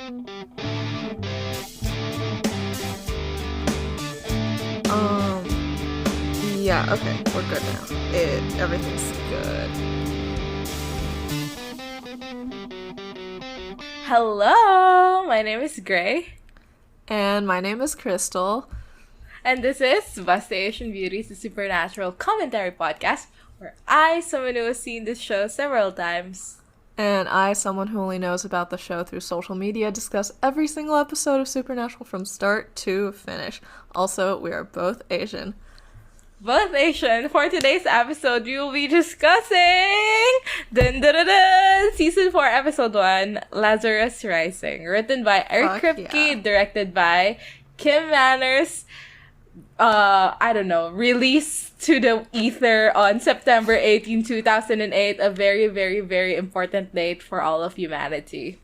Yeah, okay, we're good now. Everything's good. Hello, my name is Gray. And my name is Crystal. And this is Bust the Asian Beauties, the supernatural commentary podcast, where I, someone who has seen this show several times, And I, someone who only knows about the show through social media, discuss every single episode of Supernatural from start to finish. Also, we are both Asian. both Asian. For today's episode, we will be discussing Season 4, Episode 1, Lazarus Rising, written by Eric Kripke, directed by Kim Manners. Released to the ether on September 18, 2008, a very, very, very important date for all of humanity.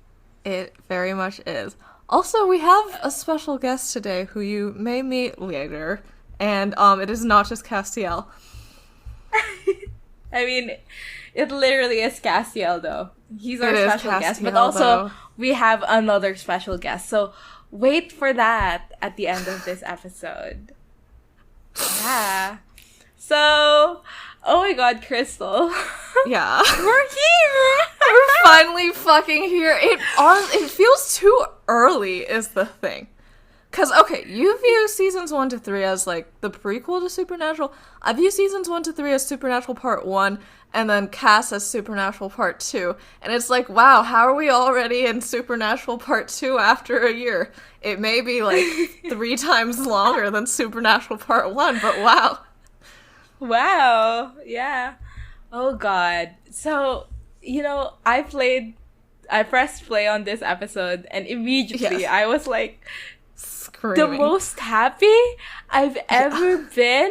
It very much is. Also, we have a special guest today who you may meet later, and it is not just Castiel. I mean, it literally is Castiel, though. He's our It is special guest, but Castiel, also though. we have another special guest, so wait for that at the end of this episode. Yeah. So, oh my god, Crystal. Yeah. We're here! We're finally fucking here. It feels too early is the thing. Because, okay, you view seasons 1 to 3 as, like, the prequel to Supernatural. I view seasons 1 to 3 as Supernatural Part 1, and then Cass as Supernatural Part 2. And it's like, wow, how are we already in Supernatural Part 2 after a year? It may be, like, 3 times longer than Supernatural Part 1, but wow. Wow. Yeah. Oh god. So, I pressed play on this episode, and immediately I was like, Screaming. the most happy I've ever been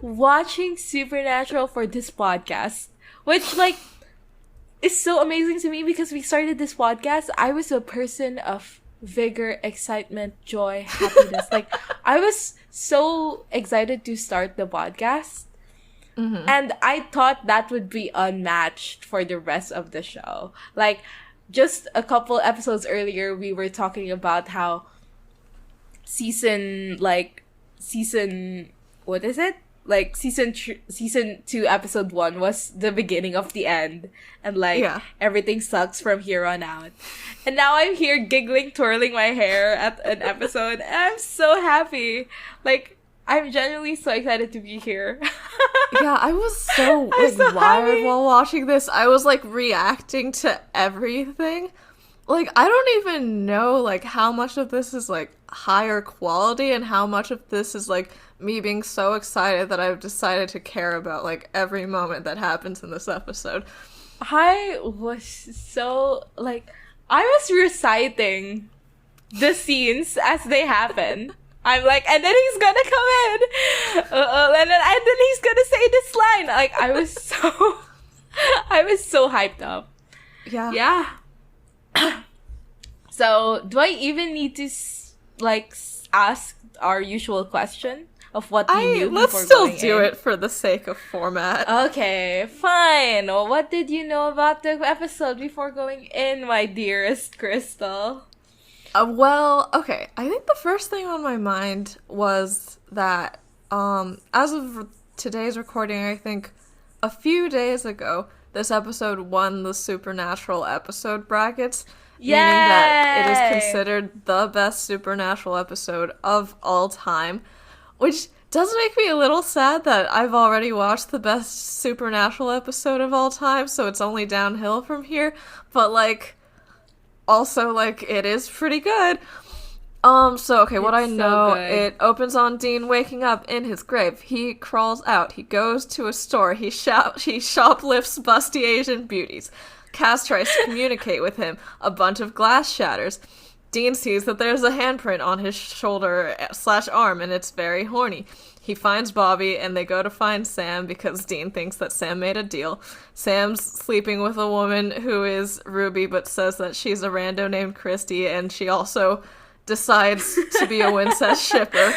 watching Supernatural for this podcast. Which, like, is so amazing to me because we started this podcast. I was a person of vigor, excitement, joy, happiness. Like, I was so excited to start the podcast. Mm-hmm. And I thought that would be unmatched for the rest of the show. Like, just a couple episodes earlier, we were talking about how season 2 episode 1 was the beginning of the end, and everything sucks from here on out. And now I'm here giggling, twirling my hair at an episode, and I'm so happy. Like, I'm genuinely so excited to be here. Yeah, I was so wired while watching this. I was like reacting to everything. Like, I don't even know, like, how much of this is, like, higher quality and how much of this is, like, me being so excited that I've decided to care about, like, every moment that happens in this episode. I was so, like, I was reciting the scenes as they happen. I'm like, and then he's gonna come in, and then he's gonna say this line. Like, I was so hyped up. Yeah. Yeah. So, do I even need to, ask our usual question of what we knew before Let's still going do in? it for the sake of format. Okay, fine. Well, what did you know about the episode before going in, my dearest Crystal? Well, okay. I think the first thing on my mind was that, as of today's recording, I think a few days ago, this episode won the Supernatural episode brackets, meaning that it is considered the best Supernatural episode of all time, which does make me a little sad that I've already watched the best Supernatural episode of all time, so it's only downhill from here, but, like, also, like, it is pretty good. What I know, it opens on Dean waking up in his grave. He crawls out. He goes to a store. He shoplifts busty Asian beauties. Cass tries to communicate with him. A bunch of glass shatters. Dean sees that there's a handprint on his shoulder/arm, and it's very horny. He finds Bobby, and they go to find Sam because Dean thinks that Sam made a deal. Sam's sleeping with a woman who is Ruby, but says that she's a rando named Christy, and she also decides to be a Wincest shipper.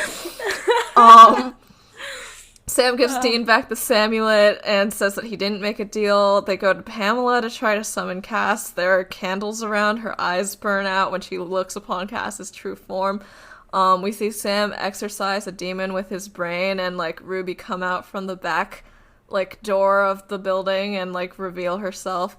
Sam gives Dean back the Samulet and says that he didn't make a deal. They go to Pamela to try to summon Cass. There are candles around. Her eyes burn out when she looks upon Cass's true form. We see Sam exorcise a demon with his brain, and, like, Ruby come out from the back, like, door of the building and, like, reveal herself.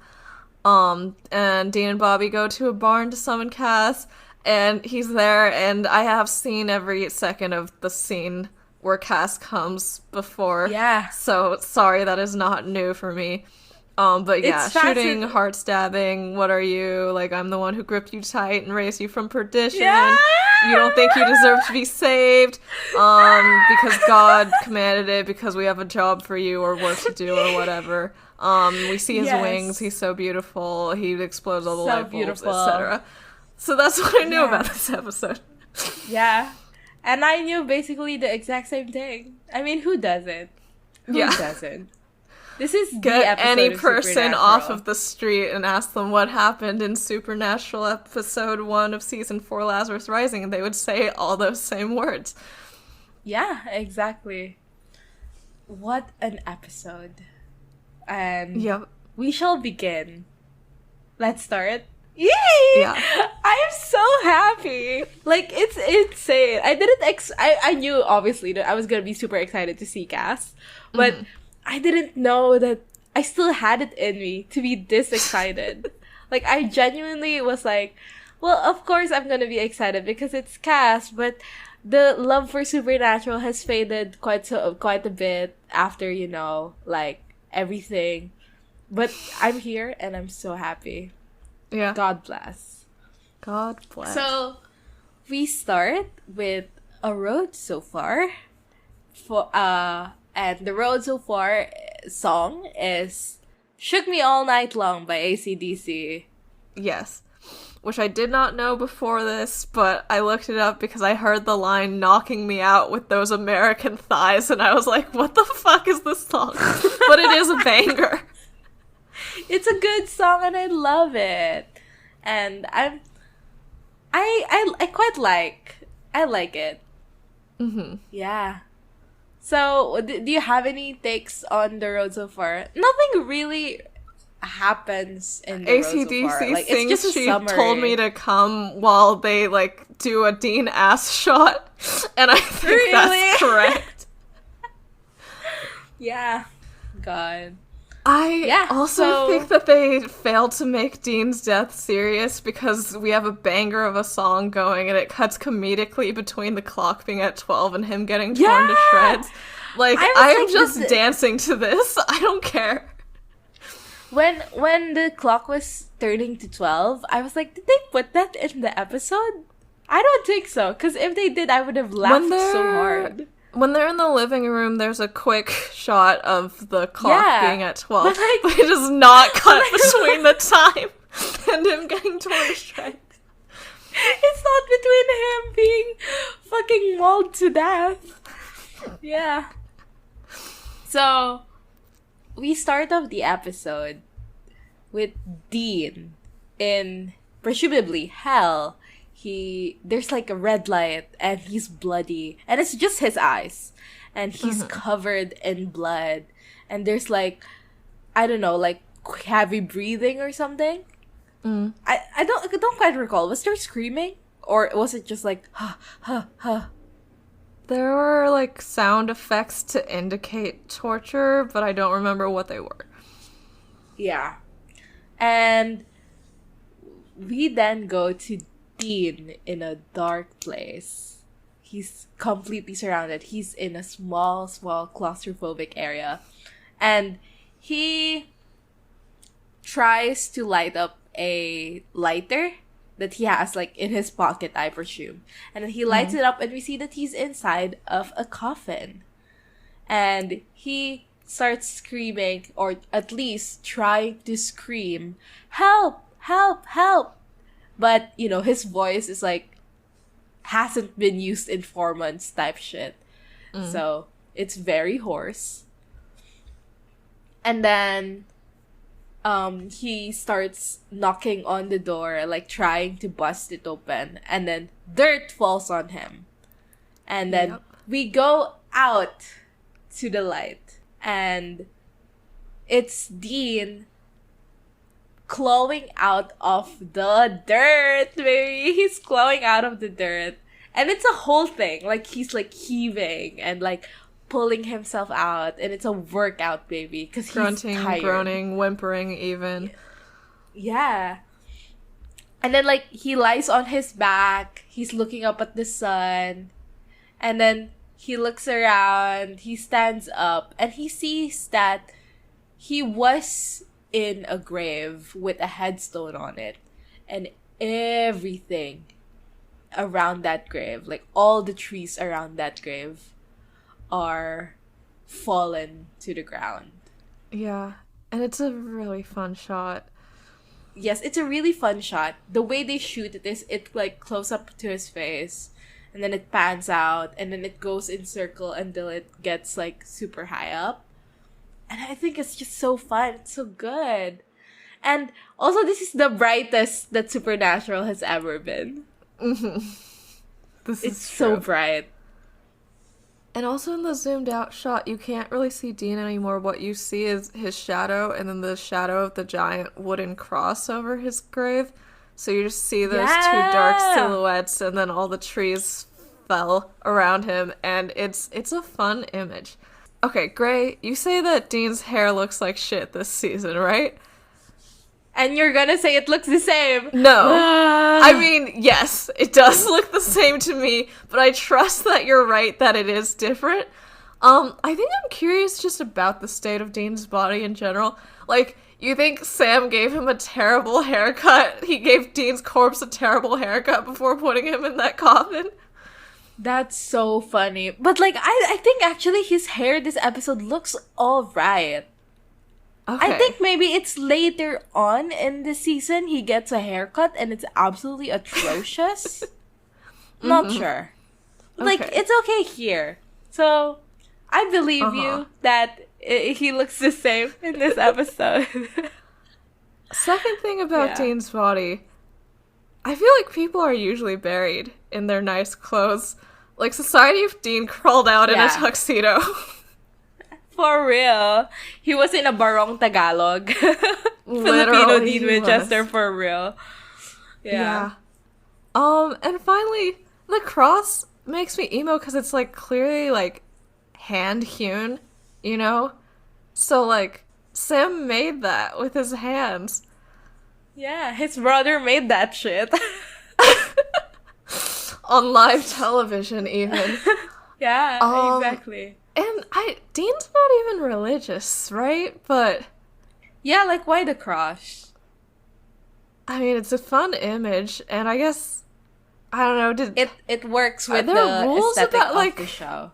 And Dean and Bobby go to a barn to summon Cass, and he's there, and I have seen every second of the scene where Cass comes before. Yeah. So, sorry, that is not new for me. But yeah, shooting, heart stabbing, what are you? Like, I'm the one who gripped you tight and raised you from perdition. Yeah! You don't think you deserve to be saved, because God commanded it, because we have a job for you or work to do or whatever. We see his wings, he's so beautiful, he explodes all the light bulbs, etc. So that's what I knew about this episode. Yeah. And I knew basically the exact same thing. I mean, who doesn't? Who doesn't? This is Get the episode any of person off of the street and ask them what happened in Supernatural episode 1 of season 4 Lazarus Rising, and they would say all those same words. Yeah, exactly. What an episode. And we shall begin. Let's start. Yay! Yeah. I'm so happy. Like, it's insane. I didn't I knew, obviously, that I was gonna be super excited to see Cass, but I didn't know that I still had it in me to be this excited. Like, I genuinely was like, well, of course I'm gonna be excited because it's Cass, but the love for Supernatural has faded quite a bit after, you know, like, everything. But I'm here and I'm so happy. Yeah. God bless. God bless. So, we start with A Road So Far. And the Road So Far song is Shook Me All Night Long by AC/DC. Yes. Which I did not know before this, but I looked it up because I heard the line knocking me out with those American thighs, and I was like, what the fuck is this song? But it is a banger. It's a good song and I love it. And I quite like it. Mm-hmm. Yeah. So, do you have any takes on The Road So Far? Nothing really happens in The Road So Far. Like, sings it's just a She summary. Told Me to Come while they, like, do a Dean ass shot, and I think that's correct. Yeah. God. I also think that they failed to make Dean's death serious because we have a banger of a song going and it cuts comedically between the clock being at 12 and him getting torn to shreds. Like, I'm just dancing to this. I don't care. When the clock was turning to 12, I was like, did they put that in the episode? I don't think so, because if they did, I would have laughed so hard. When they're in the living room, there's a quick shot of the clock being at 12. But it does not cut between the time and him getting torn to shreds. It's not between him being fucking mauled to death. Yeah. So, we start off the episode with Dean in, presumably, hell. There's like a red light and he's bloody and it's just his eyes and he's covered in blood and there's like, I don't know, like heavy breathing or something. I don't quite recall. Was there screaming or was it just like There were like sound effects to indicate torture, but I don't remember what they were. Yeah. And we then go to Dean in a dark place. He's completely surrounded. He's in a small claustrophobic area. And he tries to light up a lighter that he has like in his pocket, I presume. And then he lights it up and we see that he's inside of a coffin. And he starts screaming, or at least trying to scream, "Help! Help! Help!" But, you know, his voice is like, hasn't been used in 4 months type shit. So, it's very hoarse. And then, he starts knocking on the door, like trying to bust it open. And then dirt falls on him. And then we go out to the light. And it's Dean clawing out of the dirt, baby. He's clawing out of the dirt. And it's a whole thing. Like, he's, like, heaving and, like, pulling himself out. And it's a workout, baby. Because he's grunting, tired. groaning, whimpering even. Yeah. And then, like, he lies on his back. He's looking up at the sun. And then he looks around. He stands up. And he sees that he was in a grave with a headstone on it. And everything around that grave, like all the trees around that grave, are fallen to the ground. Yeah. And it's a really fun shot. Yes, it's a really fun shot. The way they shoot it is it like close up to his face, and then it pans out, and then it goes in circle until it gets like super high up. And I think it's just so fun. It's so good. And also, this is the brightest that Supernatural has ever been. Mm-hmm. It's so bright. And also in the zoomed out shot, you can't really see Dean anymore. What you see is his shadow and then the shadow of the giant wooden cross over his grave. So you just see those two dark silhouettes, and then all the trees fell around him, and it's a fun image. Okay, Gray, you say that Dean's hair looks like shit this season, right? And you're gonna say it looks the same. No. I mean, yes, it does look the same to me, but I trust that you're right that it is different. I think I'm curious just about the state of Dean's body in general. Like, you think Sam gave him a terrible haircut? He gave Dean's corpse a terrible haircut before putting him in that coffin? That's so funny. But, like, I think actually his hair this episode looks alright. Okay. I think maybe it's later on in the season he gets a haircut and it's absolutely atrocious. Not sure. Like, Okay. it's okay here. So, I believe you that he looks the same in this episode. Second thing about Dean's body, I feel like people are usually buried in their nice clothes. Like, Society of Dean crawled out in a tuxedo. For real. He was in a Barong Tagalog. Filipino Dean Winchester for real. Yeah. And finally, the cross makes me emo because it's, like, clearly, like, hand-hewn, you know? So, like, Sam made that with his hands. Yeah, his brother made that shit. On live television, even. Yeah, exactly. And Dean's not even religious, right? But yeah, like, why the cross? I mean, it's a fun image, and I guess I don't know. It works with there the rules aesthetic about, of like, the show.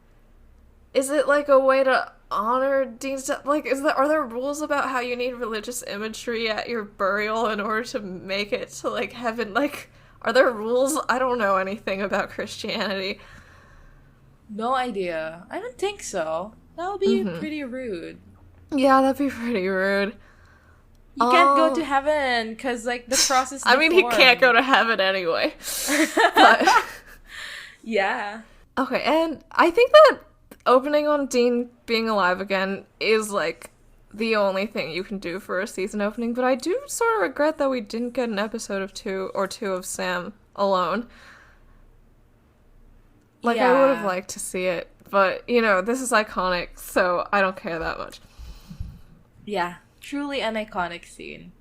Is it like a way to honor Dean's death? Like, are there rules about how you need religious imagery at your burial in order to make it to, like, heaven? Like, are there rules? I don't know anything about Christianity. No idea. I don't think so. That would be pretty rude. Yeah, that'd be pretty rude. You can't go to heaven because, like, the cross is I mean, he can't go to heaven anyway. But yeah. Okay, and I think that opening on Dean being alive again is, like, the only thing you can do for a season opening, but I do sort of regret that we didn't get an episode of two of Sam alone. Like, I would have liked to see it, but, you know, this is iconic, so I don't care that much. Yeah, truly an iconic scene.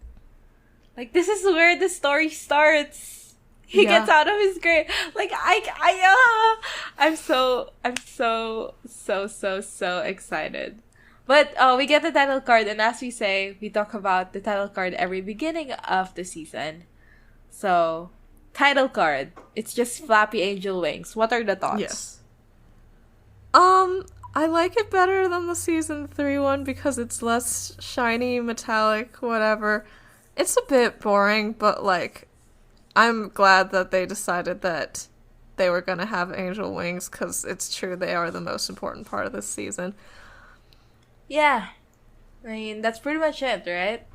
Like, this is where the story starts. He gets out of his grave. Like, I'm so excited. But we get the title card, and as we say, we talk about the title card every beginning of the season. So, title card. It's just flappy angel wings. What are the thoughts? Yes. I like it better than the season 3 one because it's less shiny, metallic, whatever. It's a bit boring, but, like, I'm glad that they decided that they were gonna have angel wings because it's true they are the most important part of this season. Yeah. I mean, that's pretty much it, right?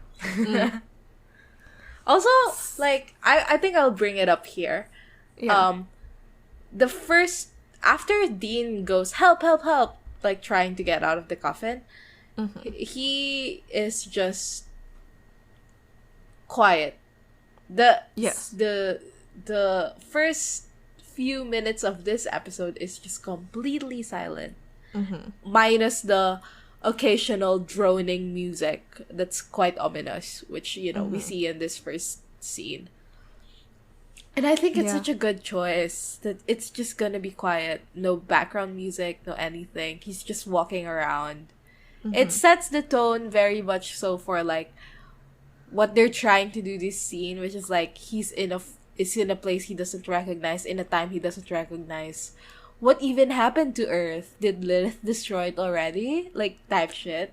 Also, like, I think I'll bring it up here. Yeah. The first, after Dean goes, help, help, help, like trying to get out of the coffin, Mm-hmm. he is just quiet. The Yes. the first few minutes of this episode is just completely silent, Mm-hmm. minus the occasional droning music that's quite ominous, which we see in this first scene. And I think it's such a good choice that it's just gonna be quiet, no background music, no anything. He's just walking around. Mm-hmm. It sets the tone very much so for like what they're trying to do this scene, which is like is in a place he doesn't recognize, in a time he doesn't recognize. What even happened to Earth? Did Lilith destroy it already? Like, type shit.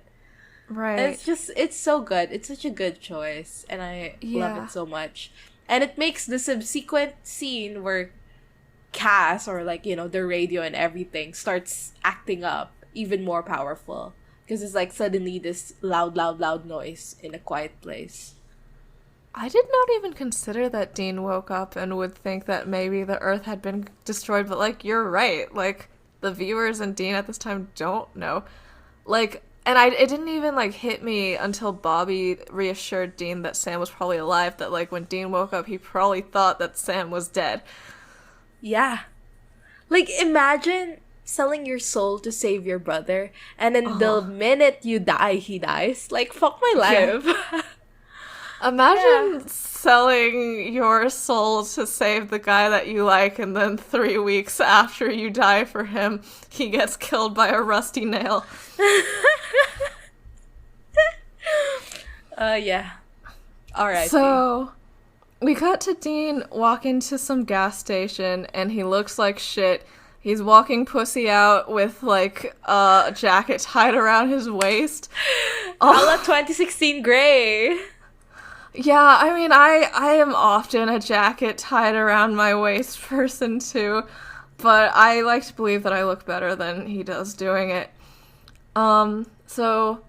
Right. And it's so good. It's such a good choice, and I love it so much. And it makes the subsequent scene where Cass, or like, the radio and everything, starts acting up even more powerful. Because it's like suddenly this loud noise in a quiet place. I did not even consider that Dean woke up and would think that maybe the Earth had been destroyed, but, like, you're right. Like, the viewers and Dean at this time don't know. Like, and it didn't even, like, hit me until Bobby reassured Dean that Sam was probably alive, that, like, when Dean woke up, he probably thought that Sam was dead. Yeah. Like, imagine selling your soul to save your brother, and then the minute you die, he dies. Like, fuck my life. Yeah. Imagine selling your soul to save the guy that you like, and then 3 weeks after you die for him, he gets killed by a rusty nail. Yeah. Alright. So, we cut to Dean walk into some gas station, and he looks like shit. He's walking pussy out with, like, a jacket tied around his waist. A la 2016 Grey. Yeah, I mean, I am often a jacket tied around my waist person, too. But I like to believe that I look better than he does doing it. So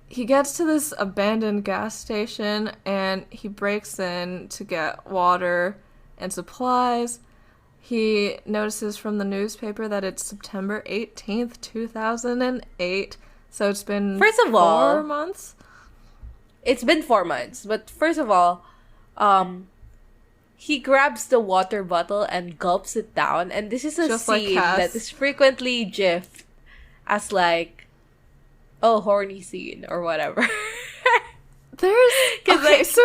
he gets to this abandoned gas station, and he breaks in to get water and supplies. He notices from the newspaper that it's September 18th, 2008. So it's been First of all, 4 months? It's been 4 months, but first of all, he grabs the water bottle and gulps it down, and this is a Just like scene Cass. that is frequently gifed as like, oh, horny scene or whatever. There's... Okay, like, so,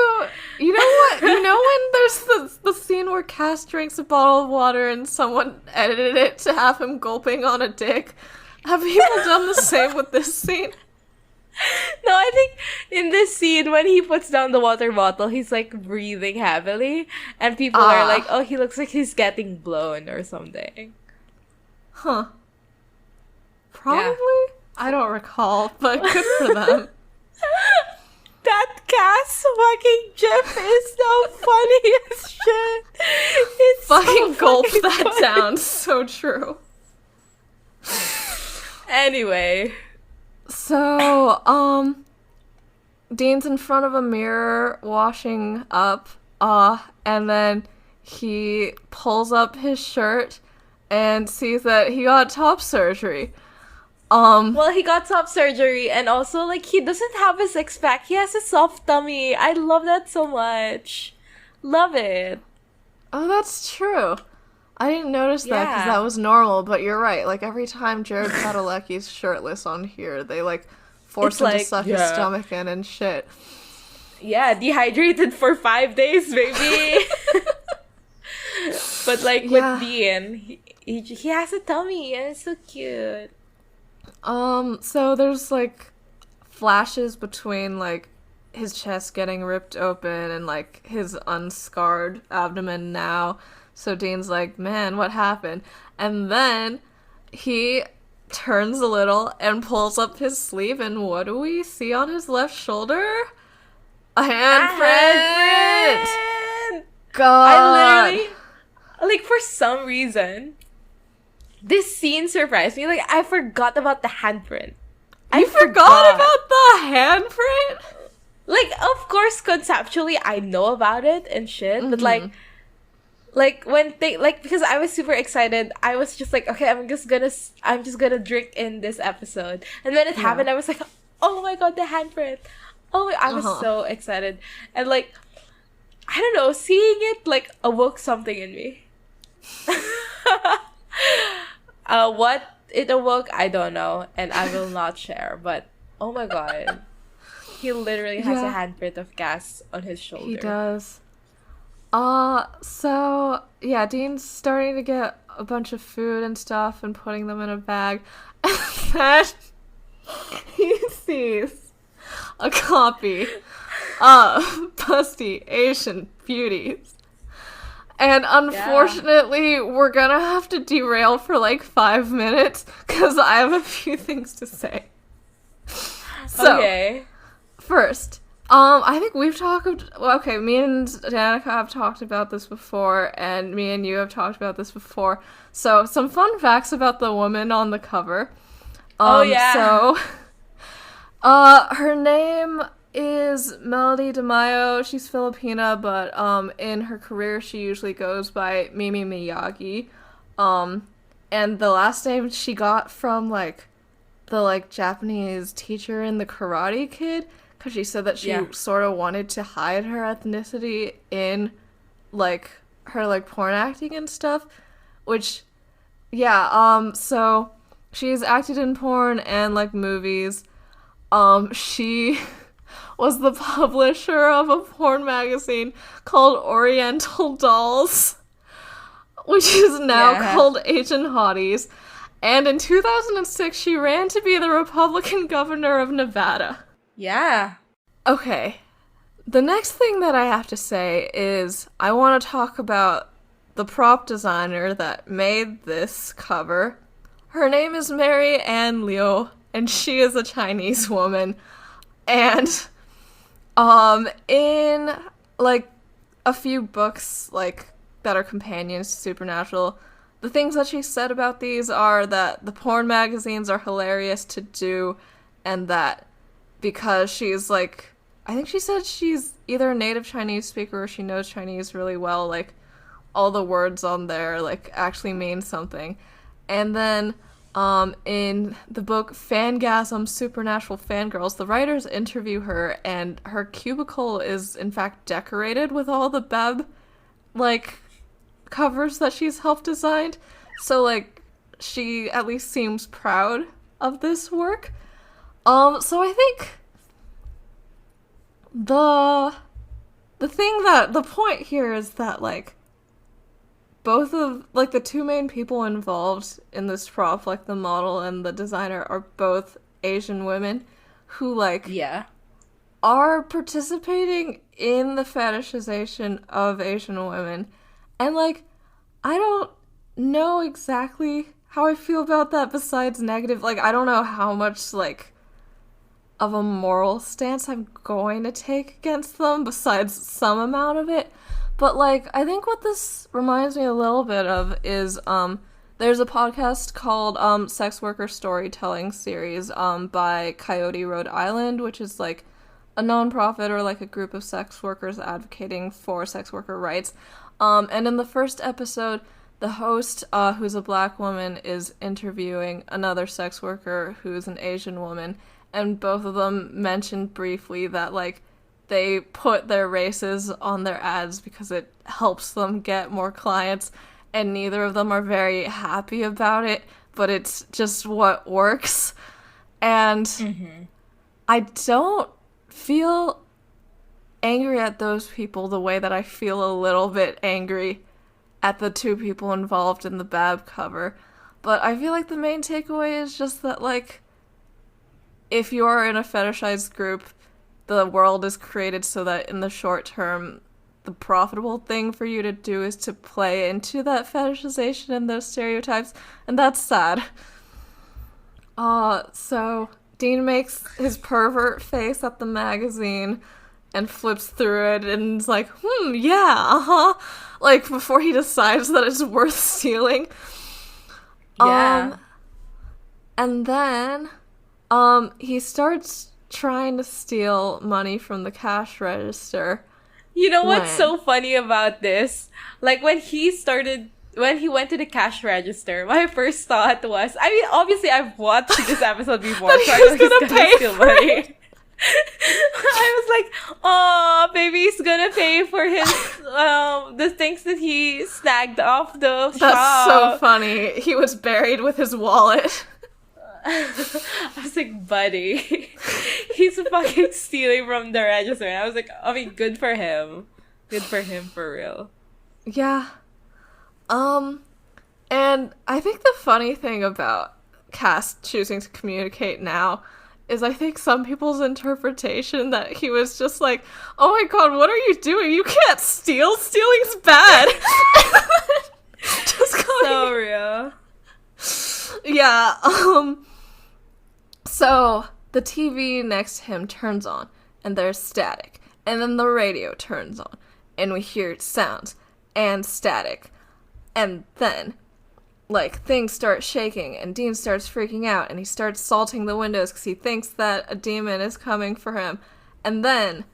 you know what? You know when there's the scene where Cass drinks a bottle of water and someone edited it to have him gulping on a dick? Have people done the same with this scene? No, I think in this scene, when he puts down the water bottle, he's like breathing heavily, and people are like, oh, he looks like he's getting blown or something. Huh. Probably? Yeah. I don't recall, but good for them. That Cass fucking gif is the funniest shit. It's fucking so gulp fucking that funny. down. So true. Anyway. So, Dean's in front of a mirror washing up, and then he pulls up his shirt and sees that he got top surgery. Well, he got top surgery, and also, like, he doesn't have a six-pack. He has a soft tummy. I love that so much. Love it. Oh, that's true. I didn't notice that because Yeah. that was normal, but you're right. Like, every time Jared Padalecki's shirtless on here, they, like, force It's him like, to suck his stomach in and shit. Yeah, dehydrated for 5 days, baby. But, like, with Dean, he has a tummy, and it's so cute. So there's, like, flashes between, like, his chest getting ripped open and, like, his unscarred abdomen now. So Dean's like, man, what happened? And then he turns a little and pulls up his sleeve, and what do we see on his left shoulder? A handprint! God! I literally, like, for some reason, this scene surprised me. Like, I forgot about the handprint. You forgot about the handprint? Like, of course, conceptually, I know about it and shit, but, like, like when they like because I was super excited. I was just like, okay, I'm just gonna drink in this episode. And then it happened. I was like, oh my god, the handprint. Oh, I was so excited. And like, I don't know, seeing it like awoke something in me. What it awoke, I don't know, and I will not share. But oh my god, he literally has a handprint of gas on his shoulder. He does. So, yeah, Dean's starting to get a bunch of food and stuff and putting them in a bag. And then he sees a copy of Busty Asian Beauties. And unfortunately, we're gonna have to derail for like 5 minutes because I have a few things to say. So, okay. First, I think we've talked. Okay, me and Danica have talked about this before, and me and you have talked about this before. So, some fun facts about the woman on the cover. So, her name is Melody DeMayo. She's Filipina, but in her career, she usually goes by Mimi Miyagi. And the last name she got from the Japanese teacher in The Karate Kid. Because she said that she sort of wanted to hide her ethnicity in, her, porn acting and stuff. Which, so she's acted in porn and, movies. She was the publisher of a porn magazine called Oriental Dolls, which is now called Asian Hotties. And in 2006, she ran to be the Republican governor of Nevada. Yeah. Okay. The next thing that I have to say is I want to talk about the prop designer that made this cover. Her name is Mary Ann Liu, and she is a Chinese woman. And in a few books that are companions to Supernatural, the things that she said about these are that the porn magazines are hilarious to do, and that because she's I think she said she's either a native Chinese speaker or she knows Chinese really well, all the words on there actually mean something. And then in the book Fangasm Supernatural Fangirls, the writers interview her, and her cubicle is in fact decorated with all the Beb covers that she's helped designed. So she at least seems proud of this work. So I think the point here is that both of the two main people involved in this prop, the model and the designer, are both Asian women who are participating in the fetishization of Asian women. And I don't know exactly how I feel about that besides negative. I don't know how much of a moral stance I'm going to take against them besides some amount of it. But I think what this reminds me a little bit of is there's a podcast called Sex Worker Storytelling Series by Coyote Rhode Island, which is a nonprofit or a group of sex workers advocating for sex worker rights. And in the first episode, the host, who's a black woman, is interviewing another sex worker who's an Asian woman. And both of them mentioned briefly that, they put their races on their ads because it helps them get more clients, and neither of them are very happy about it, but it's just what works. And I don't feel angry at those people the way that I feel a little bit angry at the two people involved in the Bab cover. But I feel the main takeaway is just that, if you are in a fetishized group, the world is created so that in the short term, the profitable thing for you to do is to play into that fetishization and those stereotypes, and that's sad. So Dean makes his pervert face at the magazine and flips through it and is before he decides that it's worth stealing. Yeah. And then he starts trying to steal money from the cash register, You know what's When? so funny about this? Like, when he went to the cash register, my first thought was, I mean, obviously I've watched this episode before, That so I he was know he's gonna gonna pay steal for money. I was like, oh, maybe he's gonna pay for his, the things that he snagged off the That's shop. so funny. He was buried with his wallet. I was like, buddy, he's fucking stealing from the register. And I was like, I mean, good for him. Good for him, for real. Yeah. And I think the funny thing about Cass choosing to communicate now is I think some people's interpretation that he was just like, oh my god, what are you doing? You can't steal. Stealing's bad. Just going... So real. Yeah, so the TV next to him turns on, and there's static. And then the radio turns on, and we hear sounds and static. And then, like, things start shaking, and Dean starts freaking out, and he starts salting the windows because he thinks that a demon is coming for him. And then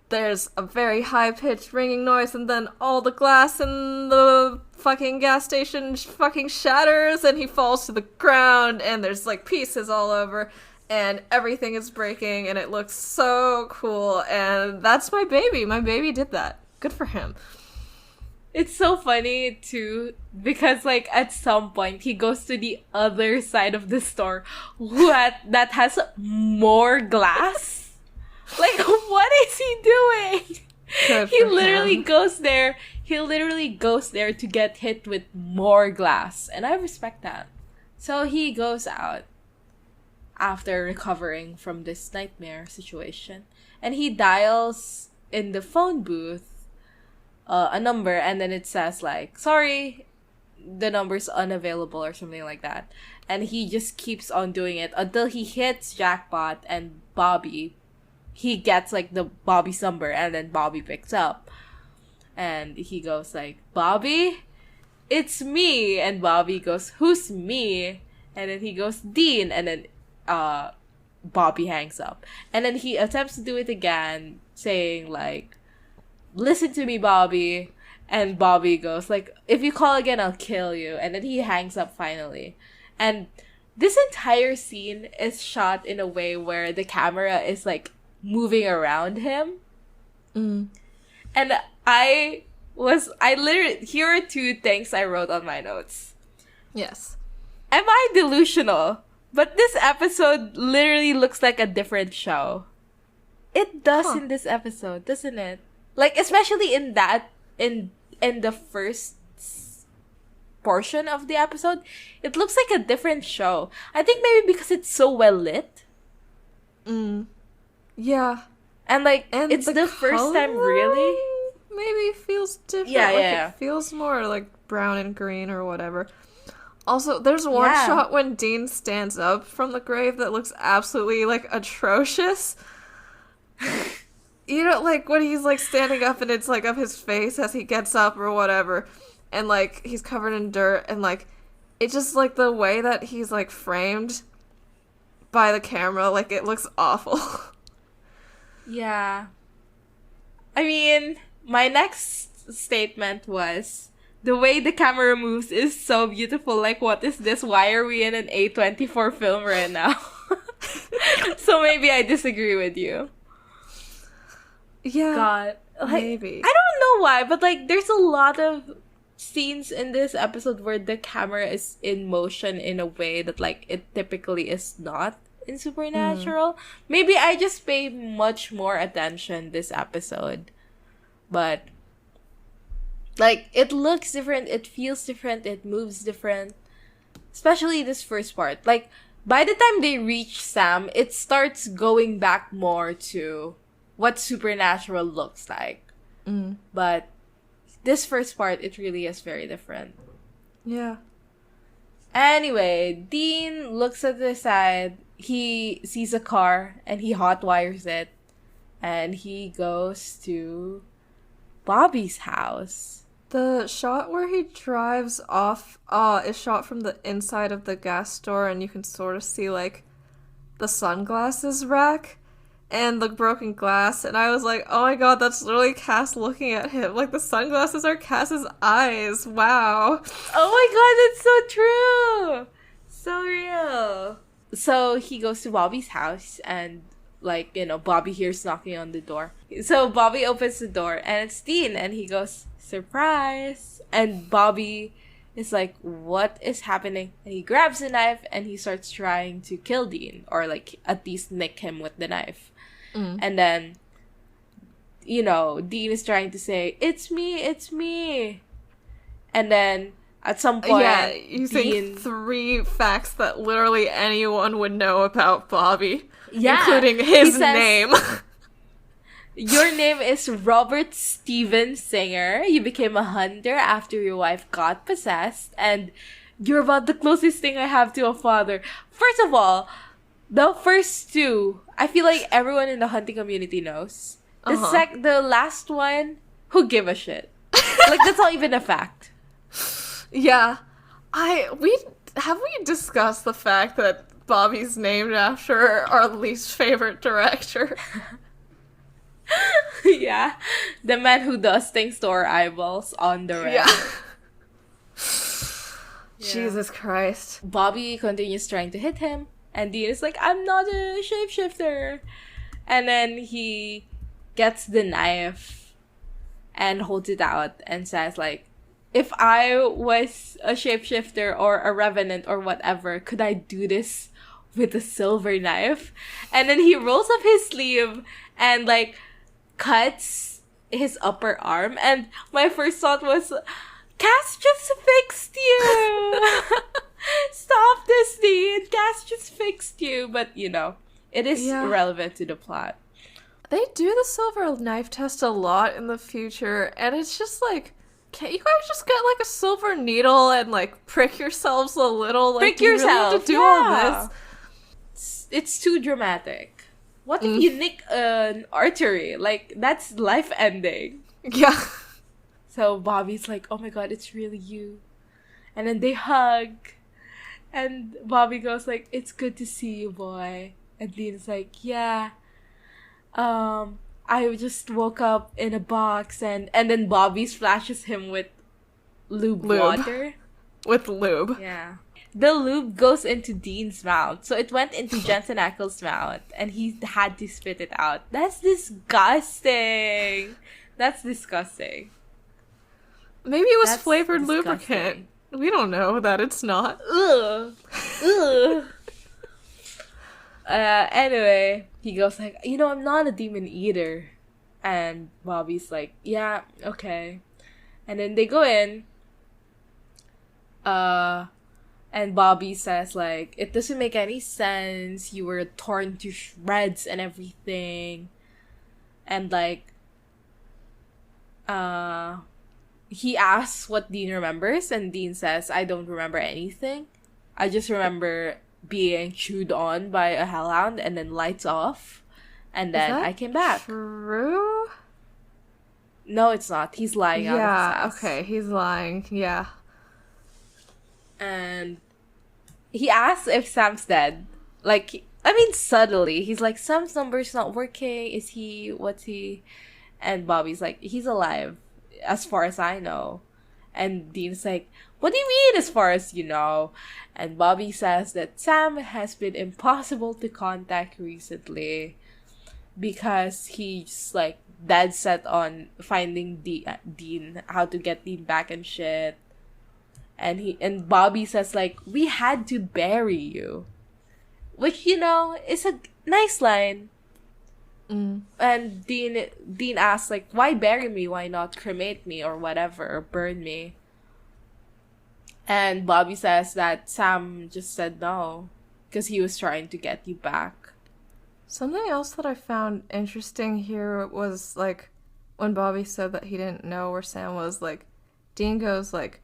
there's a very high-pitched ringing noise, and then all the glass in the fucking gas station fucking shatters, and he falls to the ground, and there's, like, pieces all over, and everything is breaking, and it looks so cool, and that's my baby. My baby did that. Good for him. It's so funny, too, because, like, at some point, he goes to the other side of the store that has more glass. Like, what is he doing? He literally goes there. He literally goes there to get hit with more glass. And I respect that. So he goes out after recovering from this nightmare situation. And he dials in the phone booth a number. And then it says, like, sorry, the number's unavailable or something like that. And he just keeps on doing it until he hits Jackpot and Bobby. He gets, like, the Bobby's number, and then Bobby picks up. And he goes, like, Bobby? It's me! And Bobby goes, who's me? And then he goes, Dean! And then, Bobby hangs up. And then he attempts to do it again, saying, like, listen to me, Bobby. And Bobby goes, like, if you call again, I'll kill you. And then he hangs up finally. And this entire scene is shot in a way where the camera is, like, moving around him. And I literally, here are two things I wrote on my notes. Yes. Am I delusional? But this episode literally looks like a different show. It does in this episode, doesn't it? Like, especially in the first portion of the episode, it looks like a different show. I think maybe because it's so well lit. Yeah. And, like, and it's the first time, really? Maybe feels different. Yeah. It feels more, like, brown and green or whatever. Also, there's one shot when Dean stands up from the grave that looks absolutely, like, atrocious. You know, like, when he's, like, standing up and it's, like, of his face as he gets up or whatever. And, like, he's covered in dirt and, like, it just, like, the way that he's, like, framed by the camera, like, it looks awful. Yeah. I mean, my next statement was, the way the camera moves is so beautiful. Like, what is this? Why are we in an A24 film right now? So maybe I disagree with you. Yeah. God. Like, maybe. I don't know why, but, like, there's a lot of scenes in this episode where the camera is in motion in a way that, like, it typically is not in Supernatural. Maybe I just pay much more attention this episode. But, like, it looks different, it feels different, it moves different. Especially this first part. Like, by the time they reach Sam, it starts going back more to what Supernatural looks like. But this first part, it really is very different. Yeah. Anyway, Dean looks at the side. He sees a car and he hotwires it. And he goes to Bobby's house. The shot where he drives off is shot from the inside of the gas store, and you can sort of see, like, the sunglasses rack. and the broken glass, and I was like, oh my god, that's literally Cass looking at him. Like, the sunglasses are Cass's eyes. Wow. Oh my god, that's so true! So real. So he goes to Bobby's house, and, like, you know, Bobby hears knocking on the door. So Bobby opens the door, and it's Dean, and he goes, surprise! And Bobby is like, what is happening? And he grabs a knife, and he starts trying to kill Dean, or, like, at least nick him with the knife. And then, you know, Dean is trying to say, it's me. And then, at some point, yeah, using 3 facts that literally anyone would know about Bobby. Yeah, including his name. Your name is Robert Steven Singer. You became a hunter after your wife got possessed, and you're about the closest thing I have to a father. First of all, the first 2, I feel like everyone in the hunting community knows. The last one, who give a shit? Like, that's not even a fact. Yeah. Have we discussed the fact that Bobby's named after our least favorite director? Yeah. The man who does things to our eyeballs on the red. Jesus Christ. Bobby continues trying to hit him, and Dean is like, I'm not a shapeshifter. And then he gets the knife and holds it out and says, like, if I was a shapeshifter or a revenant or whatever, could I do this with a silver knife? And then he rolls up his sleeve and, like, cuts his upper arm. And my first thought was, Cass just fixed you! Stop this, Dean! Cass just fixed you! But, you know, it is irrelevant to the plot. They do the silver knife test a lot in the future, and it's just like, can't you guys just get, like, a silver needle and, like, prick yourselves a little? Like, prick yourself! You really have to do all this? It's too dramatic. What if you nick an artery? Like, that's life-ending. Yeah. So Bobby's like, oh my god, it's really you. And then they hug. And Bobby goes like, it's good to see you, boy. And Dean's like, yeah. I just woke up in a box, and then Bobby splashes him with lube water. With lube. Yeah. The lube goes into Dean's mouth. So it went into Jensen Ackles' mouth, and he had to spit it out. That's disgusting. That's disgusting. Maybe it was flavored lubricant. We don't know that it's not. Ugh. Ugh. Anyway, he goes like, you know, I'm not a demon eater. And Bobby's like, yeah, okay. And then they go in. And Bobby says, like, it doesn't make any sense. You were torn to shreds and everything. And, like, he asks what Dean remembers, and Dean says, I don't remember anything. I just remember being chewed on by a hellhound and then lights off. And then I came back. True? No, it's not. He's lying out of his ass. Okay, he's lying. Yeah. And he asks if Sam's dead. Like, I mean, subtly. He's like, Sam's number's not working. Is he? What's he? And Bobby's like, he's alive, as far as I know. And Dean's like, what do you mean, as far as you know? And Bobby says that Sam has been impossible to contact recently because he's, like, dead set on finding Dean, how to get Dean back and shit. And Bobby says, like, we had to bury you. Which, you know, is a nice line. And Dean asks, like, why bury me? Why not cremate me or whatever, or burn me? And Bobby says that Sam just said no because he was trying to get you back. Something else that I found interesting here was, like, when Bobby said that he didn't know where Sam was, like, Dean goes, like,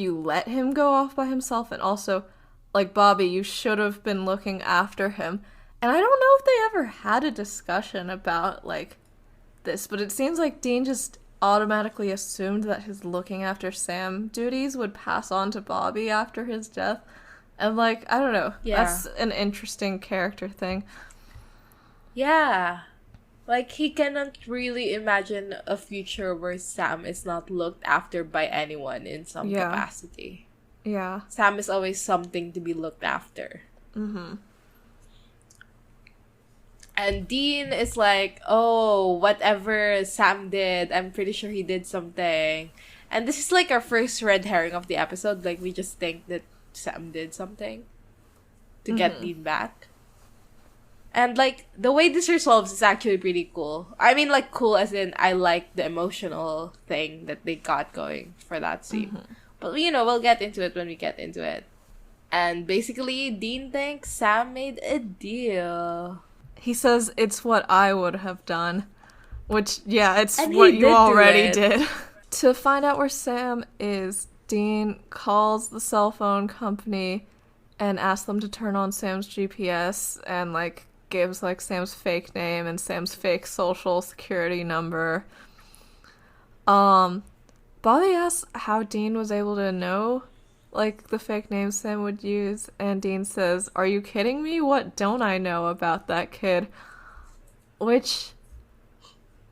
you let him go off by himself, and also, like, Bobby, you should have been looking after him. And I don't know if they ever had a discussion about, like, this, but it seems like Dean just automatically assumed that his looking after Sam duties would pass on to Bobby after his death. And, like, I don't know. Yeah. That's an interesting character thing. Yeah. Like, he cannot really imagine a future where Sam is not looked after by anyone in some capacity. Yeah. Sam is always something to be looked after. Mm-hmm. And Dean is like, oh, whatever Sam did, I'm pretty sure he did something. And this is like our first red herring of the episode. Like, we just think that Sam did something to get Dean back. And, like, the way this resolves is actually pretty cool. I mean, like, cool as in I like the emotional thing that they got going for that scene. Mm-hmm. But, you know, we'll get into it when we get into it. And basically, Dean thinks Sam made a deal. He says it's what I would have done. Which, yeah, it's what you already did. To find out where Sam is, Dean calls the cell phone company and asks them to turn on Sam's GPS and, like, gives, like, Sam's fake name and Sam's fake social security number. Bobby asks how Dean was able to know, like, the fake name Sam would use, and Dean says, "Are you kidding me? What don't I know about that kid?" Which,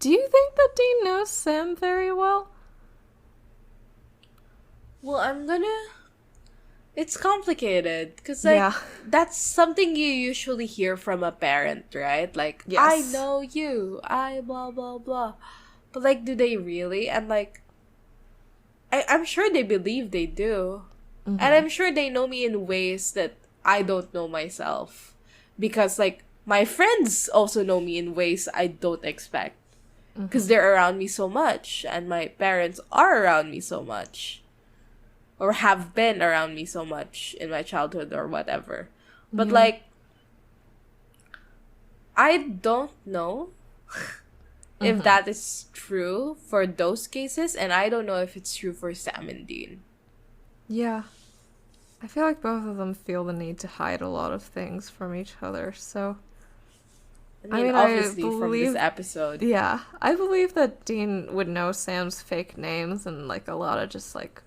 do you think that Dean knows Sam very well? Well, it's complicated, because, like, that's something you usually hear from a parent, right? Like, yes. I know you, I blah, blah, blah. But, like, do they really? And, like, I'm sure they believe they do. Mm-hmm. And I'm sure they know me in ways that I don't know myself. Because, like, my friends also know me in ways I don't expect. Because they're around me so much. And my parents are around me so much. Or have been around me so much in my childhood or whatever. But, like, I don't know if that is true for those cases. And I don't know if it's true for Sam and Dean. Yeah. I feel like both of them feel the need to hide a lot of things from each other, so... I mean obviously from this episode. Yeah. I believe that Dean would know Sam's fake names and, like, a lot of just, like,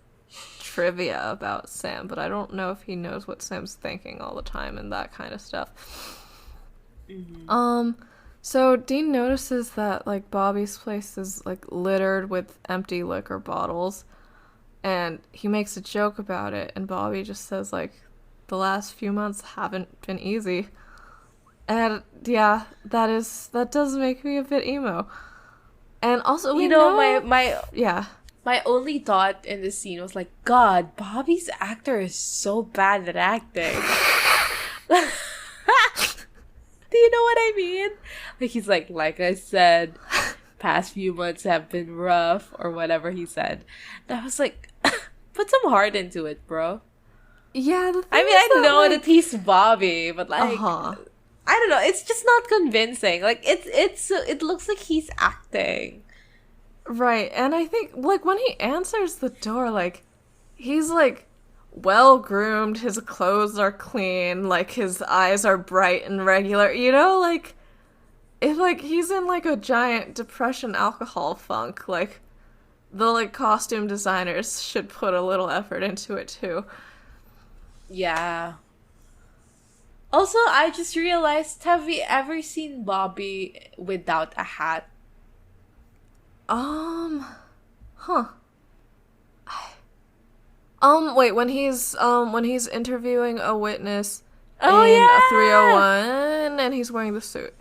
trivia about Sam, but I don't know if he knows what Sam's thinking all the time and that kind of stuff. So Dean notices that, like, Bobby's place is, like, littered with empty liquor bottles, and he makes a joke about it, and Bobby just says, like, the last few months haven't been easy. And yeah, that does make me a bit emo. And also, my only thought in this scene was like, God, Bobby's actor is so bad at acting. Do you know what I mean? Like, he's like I said, past few months have been rough, or whatever he said. And I was like, put some heart into it, bro. Yeah, I know that he's Bobby, but, like, I don't know, it's just not convincing. Like, it looks like he's acting. Right, and I think, like, when he answers the door, like, he's, like, well-groomed, his clothes are clean, like, his eyes are bright and regular, you know, like, if, like, he's in, like, a giant depression alcohol funk, like, the, like, costume designers should put a little effort into it, too. Yeah. Also, I just realized, have we ever seen Bobby without a hat? Wait, when he's interviewing a witness in a 301 and he's wearing the suit.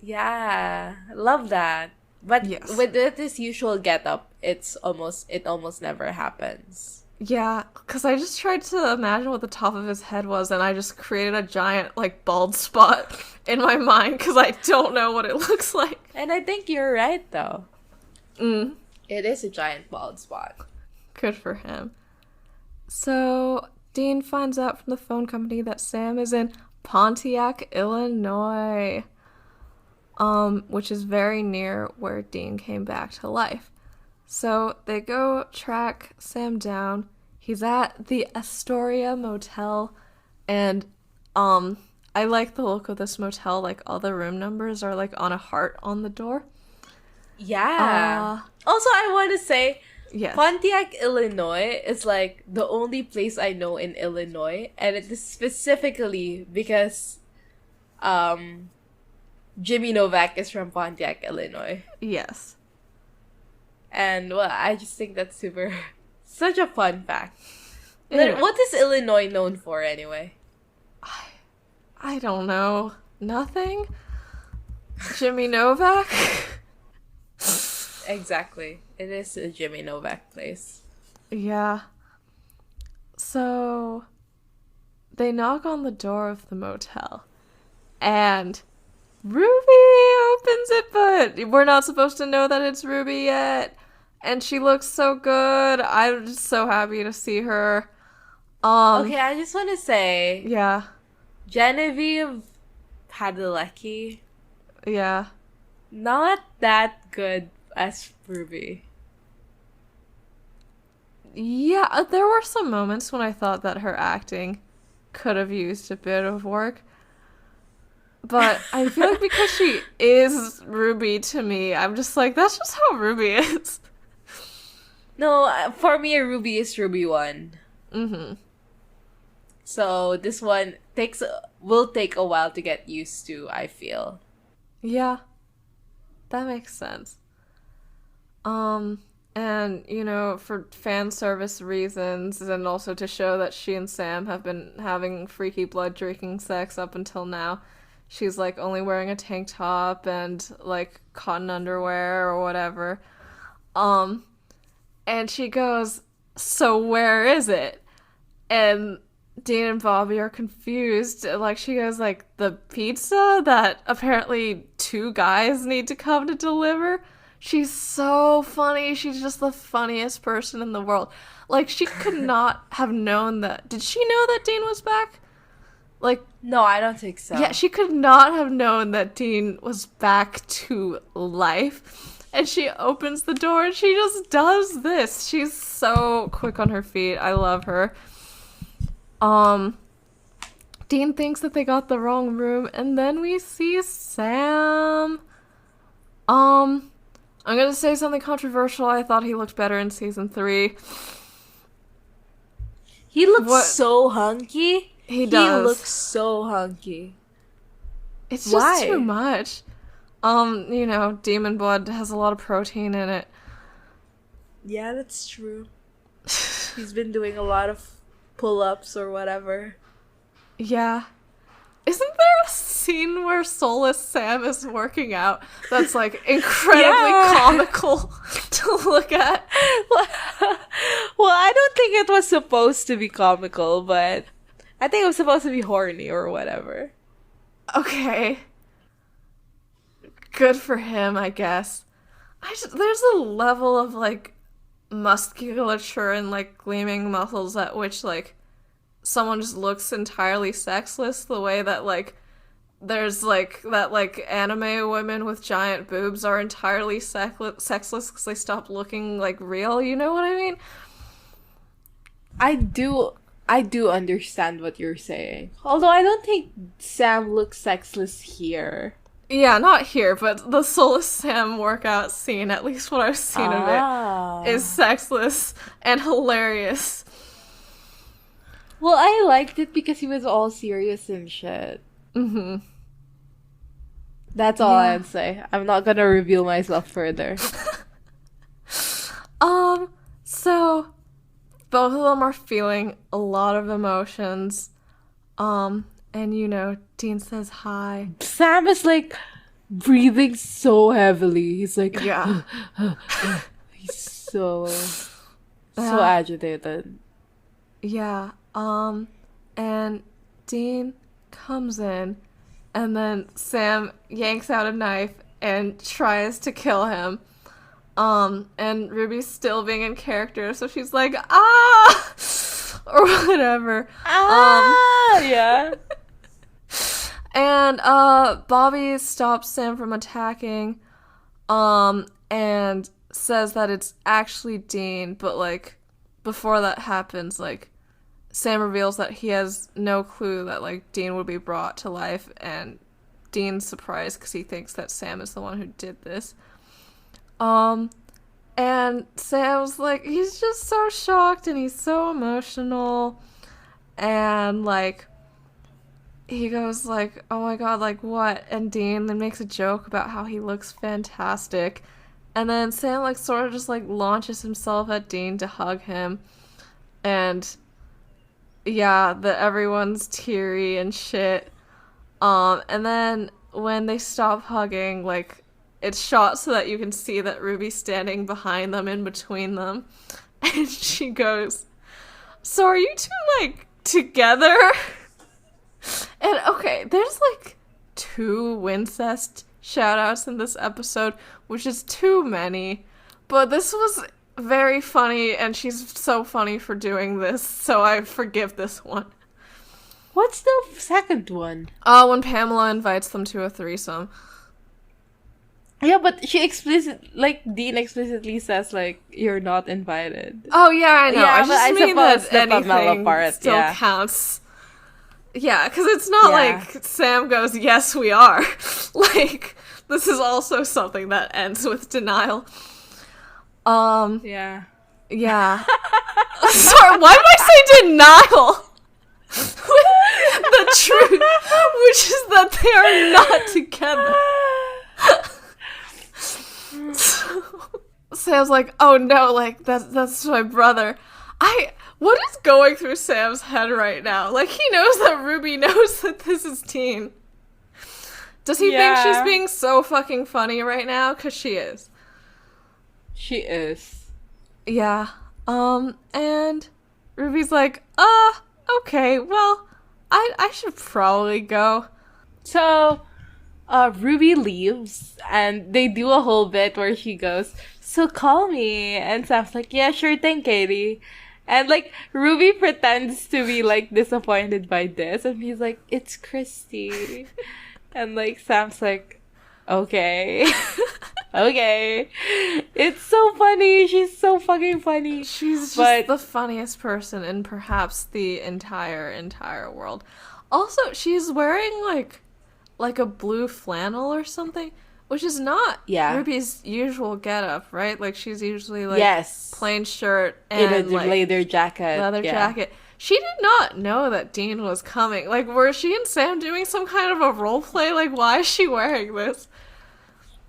Yeah, love that. But with this usual getup, it almost never happens. Yeah, because I just tried to imagine what the top of his head was, and I just created a giant, like, bald spot in my mind, because I don't know what it looks like. And I think you're right, though. It is a giant bald spot. Good for him. So, Dean finds out from the phone company that Sam is in Pontiac, Illinois, which is very near where Dean came back to life. So they go track Sam down. He's at the Astoria Motel, and I like the look of this motel. Like, all the room numbers are, like, on a heart on the door. Yeah. Also, I want to say, yes, Pontiac, Illinois is, like, the only place I know in Illinois, and it is specifically because Jimmy Novak is from Pontiac, Illinois. Yes. And, well, I just think that's such a fun fact. Yeah. What is Illinois known for, anyway? I don't know. Nothing? Jimmy Novak? Exactly. It is a Jimmy Novak place. Yeah. So, they knock on the door of the motel. And Ruby opens it, but we're not supposed to know that it's Ruby yet. And she looks so good. I'm just so happy to see her. Okay, I just want to say, Yeah. Genevieve Padalecki, Yeah. not that good as Ruby. Yeah, there were some moments when I thought that her acting could have used a bit of work. But I feel like because she is Ruby to me, I'm just like, that's just how Ruby is. No, for me, Ruby is Ruby 1. Mm-hmm. So this one will take a while to get used to, I feel. Yeah. That makes sense. And, you know, for fan service reasons, and also to show that she and Sam have been having freaky blood drinking sex up until now, she's, like, only wearing a tank top and, like, cotton underwear or whatever. And she goes, so where is it? And Dean and Bobby are confused. Like, she goes, like, the pizza that apparently 2 guys need to come to deliver? She's so funny. She's just the funniest person in the world. Like, she could not have known that. Did she know that Dean was back? Like, No, I don't think so. yeah, she could not have known that Dean was back to life. And she opens the door and she just does this. She's so quick on her feet. I love her. Dean thinks that they got the wrong room, and then we see Sam. I'm gonna say something controversial. I thought he looked better in season 3. He looks so hunky. He does. He looks so hunky. It's just Why? too much. You know, demon blood has a lot of protein in it. Yeah, that's true. He's been doing a lot of pull-ups or whatever. Yeah. Isn't there a scene where Soulless Sam is working out that's, like, incredibly comical to look at? Well, I don't think it was supposed to be comical, but I think it was supposed to be horny or whatever. Okay. Good for him, I guess. There's a level of, like, musculature and, like, gleaming muscles at which, like, someone just looks entirely sexless, the way that, like, there's, like, that, like, anime women with giant boobs are entirely sexless because they stop looking, like, real, you know what I mean? I do understand what you're saying. Although I don't think Sam looks sexless here. Yeah, not here, but the Soulless Sam workout scene, at least what I've seen of it, is sexless and hilarious. Well, I liked it because he was all serious and shit. Mm-hmm. That's all I'd say. I'm not gonna reveal myself further. So both of them are feeling a lot of emotions. And you know, Dean says hi. Sam is like breathing so heavily. He's like, Yeah. he's so agitated. Yeah. And Dean comes in, and then Sam yanks out a knife and tries to kill him. And Ruby's still being in character, so she's like, ah! Or whatever. Yeah. And, Bobby stops Sam from attacking, and says that it's actually Dean, but, like, before that happens, like, Sam reveals that he has no clue that, like, Dean would be brought to life, and Dean's surprised because he thinks that Sam is the one who did this. And Sam's, like, he's just so shocked, and he's so emotional, and, like, he goes like, oh my god, like what? And Dean then makes a joke about how he looks fantastic. And then Sam like sort of just like launches himself at Dean to hug him. And yeah, everyone's teary and shit. And then when they stop hugging, like it's shot so that you can see that Ruby's standing behind them, in between them. And she goes, so are you two like together? And okay, there's like 2 Wincest shoutouts in this episode, which is too many. But this was very funny, and she's so funny for doing this, so I forgive this one. What's the second one? When Pamela invites them to a threesome. Yeah, but Dean explicitly says, like, you're not invited. Oh, yeah, I know. Yeah, I just mean that the Pamela anything part, still counts. Yeah, because it's not like Sam goes, yes, we are. Like, this is also something that ends with denial. Yeah. Yeah. Sorry, why did I say denial? The truth, which is that they are not together. So, Sam's like, oh no, like, that's my brother. What is going through Sam's head right now? Like, he knows that Ruby knows that this is Dean. Does he think she's being so fucking funny right now? Because she is. She is. Yeah. And Ruby's like, okay, well, I should probably go. So, Ruby leaves, and they do a whole bit where she goes, so call me. And Sam's like, yeah, sure thing, Katie. And, like, Ruby pretends to be, like, disappointed by this. And he's like, it's Christy. And, like, Sam's like, okay. Okay. It's so funny. She's so fucking funny. She's just the funniest person in perhaps the entire world. Also, she's wearing, like a blue flannel or something. Which is not Ruby's usual getup, right? Like, she's usually, like, plain shirt and, in a leather jacket. She did not know that Dean was coming. Like, were she and Sam doing some kind of a role play? Like, why is she wearing this?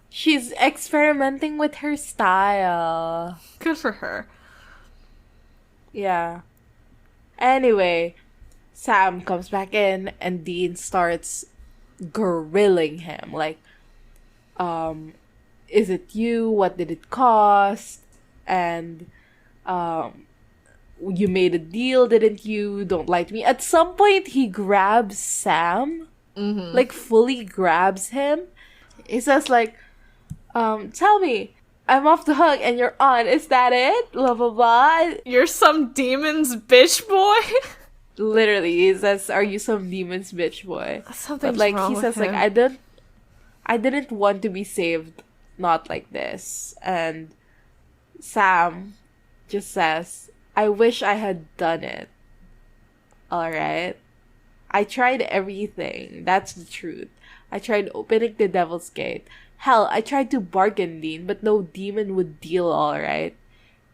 She's experimenting with her style. Good for her. Yeah. Anyway, Sam comes back in, and Dean starts grilling him. Like, is it you? What did it cost? And, you made a deal, didn't you? Don't lie to me. At some point, he grabs Sam. Mm-hmm. Like, fully grabs him. He says, like, tell me, I'm off the hook and you're on. Is that it? Blah, blah, blah. You're some demon's bitch boy? Literally, he says, are you some demon's bitch boy? Something's but, like, wrong he says, with like, him. I didn't want to be saved, not like this. And Sam just says, I wish I had done it. Alright? I tried everything. That's the truth. I tried opening the Devil's Gate. Hell, I tried to bargain, Dean, but no demon would deal, alright?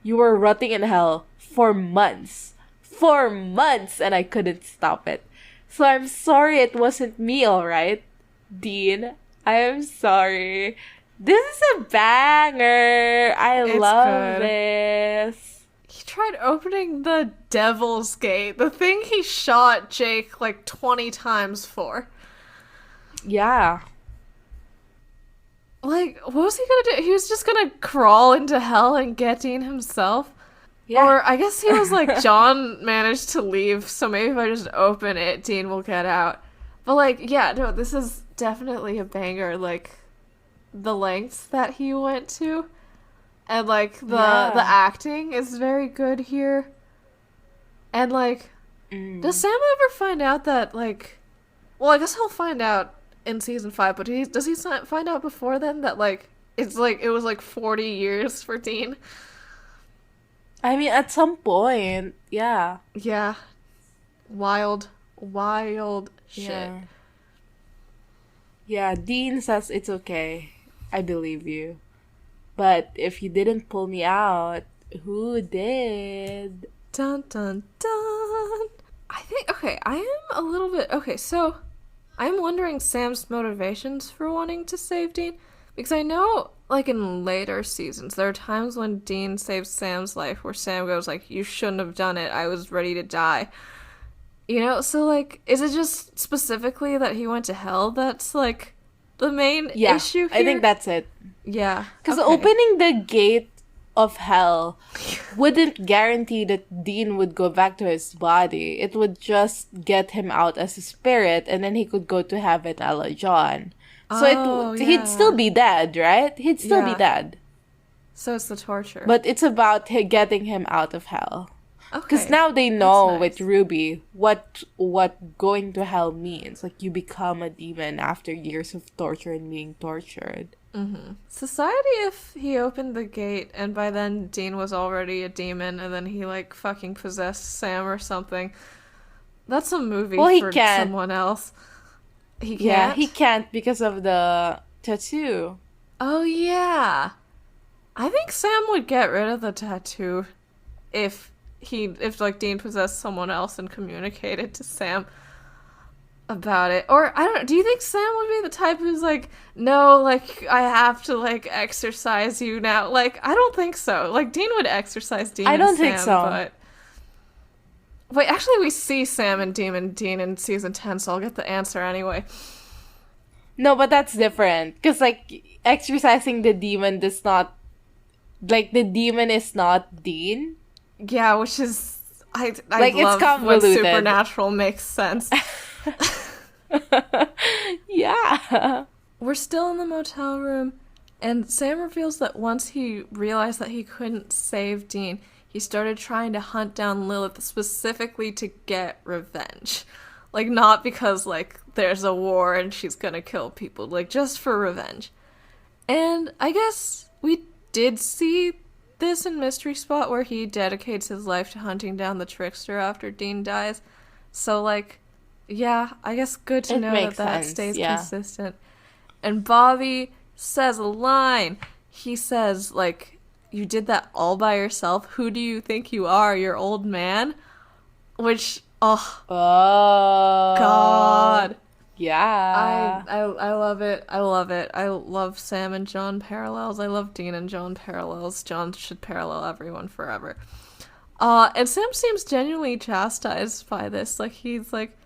You were rotting in hell for months. For months! And I couldn't stop it. So I'm sorry it wasn't me, alright? Dean, I am sorry. This is a banger. I love this. He tried opening the Devil's Gate, the thing he shot Jake like 20 times for. Yeah. Like, what was he gonna do? He was just gonna crawl into hell and get Dean himself? Yeah. Or I guess he was like, John managed to leave, so maybe if I just open it, Dean will get out. But like, yeah, no, this is definitely a banger. Like, the lengths that he went to. And like, the acting is very good here. And like, does Sam ever find out that like, well, I guess he'll find out in season 5, but does he find out before then that like, it's like, it was like 40 years for Dean? I mean, at some point, yeah. Yeah. Wild shit. Yeah, Dean says it's okay. I believe you. But if you didn't pull me out, who did? Dun dun dun. I think, okay, I am a little bit, okay, so I'm wondering Sam's motivations for wanting to save Dean. Because I know, like, in later seasons, there are times when Dean saves Sam's life where Sam goes, like, you shouldn't have done it. I was ready to die. You know? So, like, is it just specifically that he went to hell that's, like, the main issue here? I think that's it. Yeah. Because opening the gate of hell wouldn't guarantee that Dean would go back to his body. It would just get him out as a spirit, and then he could go to heaven a la John. So he'd still be dead, right? He'd still be dead. So it's the torture. But it's about getting him out of hell. Okay. Because now they know with Ruby what going to hell means. Like, you become a demon after years of torture and being tortured. Mm-hmm. Society, if he opened the gate and by then Dean was already a demon and then he, like, fucking possessed Sam or something, that's a movie for someone else. He can't? Yeah, he can't because of the tattoo. Oh, yeah. I think Sam would get rid of the tattoo if like Dean possessed someone else and communicated to Sam about it. Or I don't know, do you think Sam would be the type who's like, no, like, I have to, like, exorcise you now? Like, I don't think so. Like, Dean would exorcise Dean I don't and think Sam, so. but wait, actually we see Sam and Demon Dean in season 10, so I'll get the answer anyway. No, but that's different. Because, like, exorcising the demon does not, like, the demon is not Dean. Yeah, which is I like, love it's convoluted. when Supernatural makes sense. Yeah. We're still in the motel room, and Sam reveals that once he realized that he couldn't save Dean, he started trying to hunt down Lilith specifically to get revenge. Like, not because, like, there's a war and she's gonna kill people, like, just for revenge. And I guess we did see this in Mystery Spot where he dedicates his life to hunting down the trickster after Dean dies. So, like, yeah, I guess good to know that stays consistent. And Bobby says a line. He says, like, you did that all by yourself? Who do you think you are, your old man? Which, oh God. Yeah. I love it. I love it. I love Sam and John parallels. I love Dean and John parallels. John should parallel everyone forever. And Sam seems genuinely chastised by this. Like, he's, like,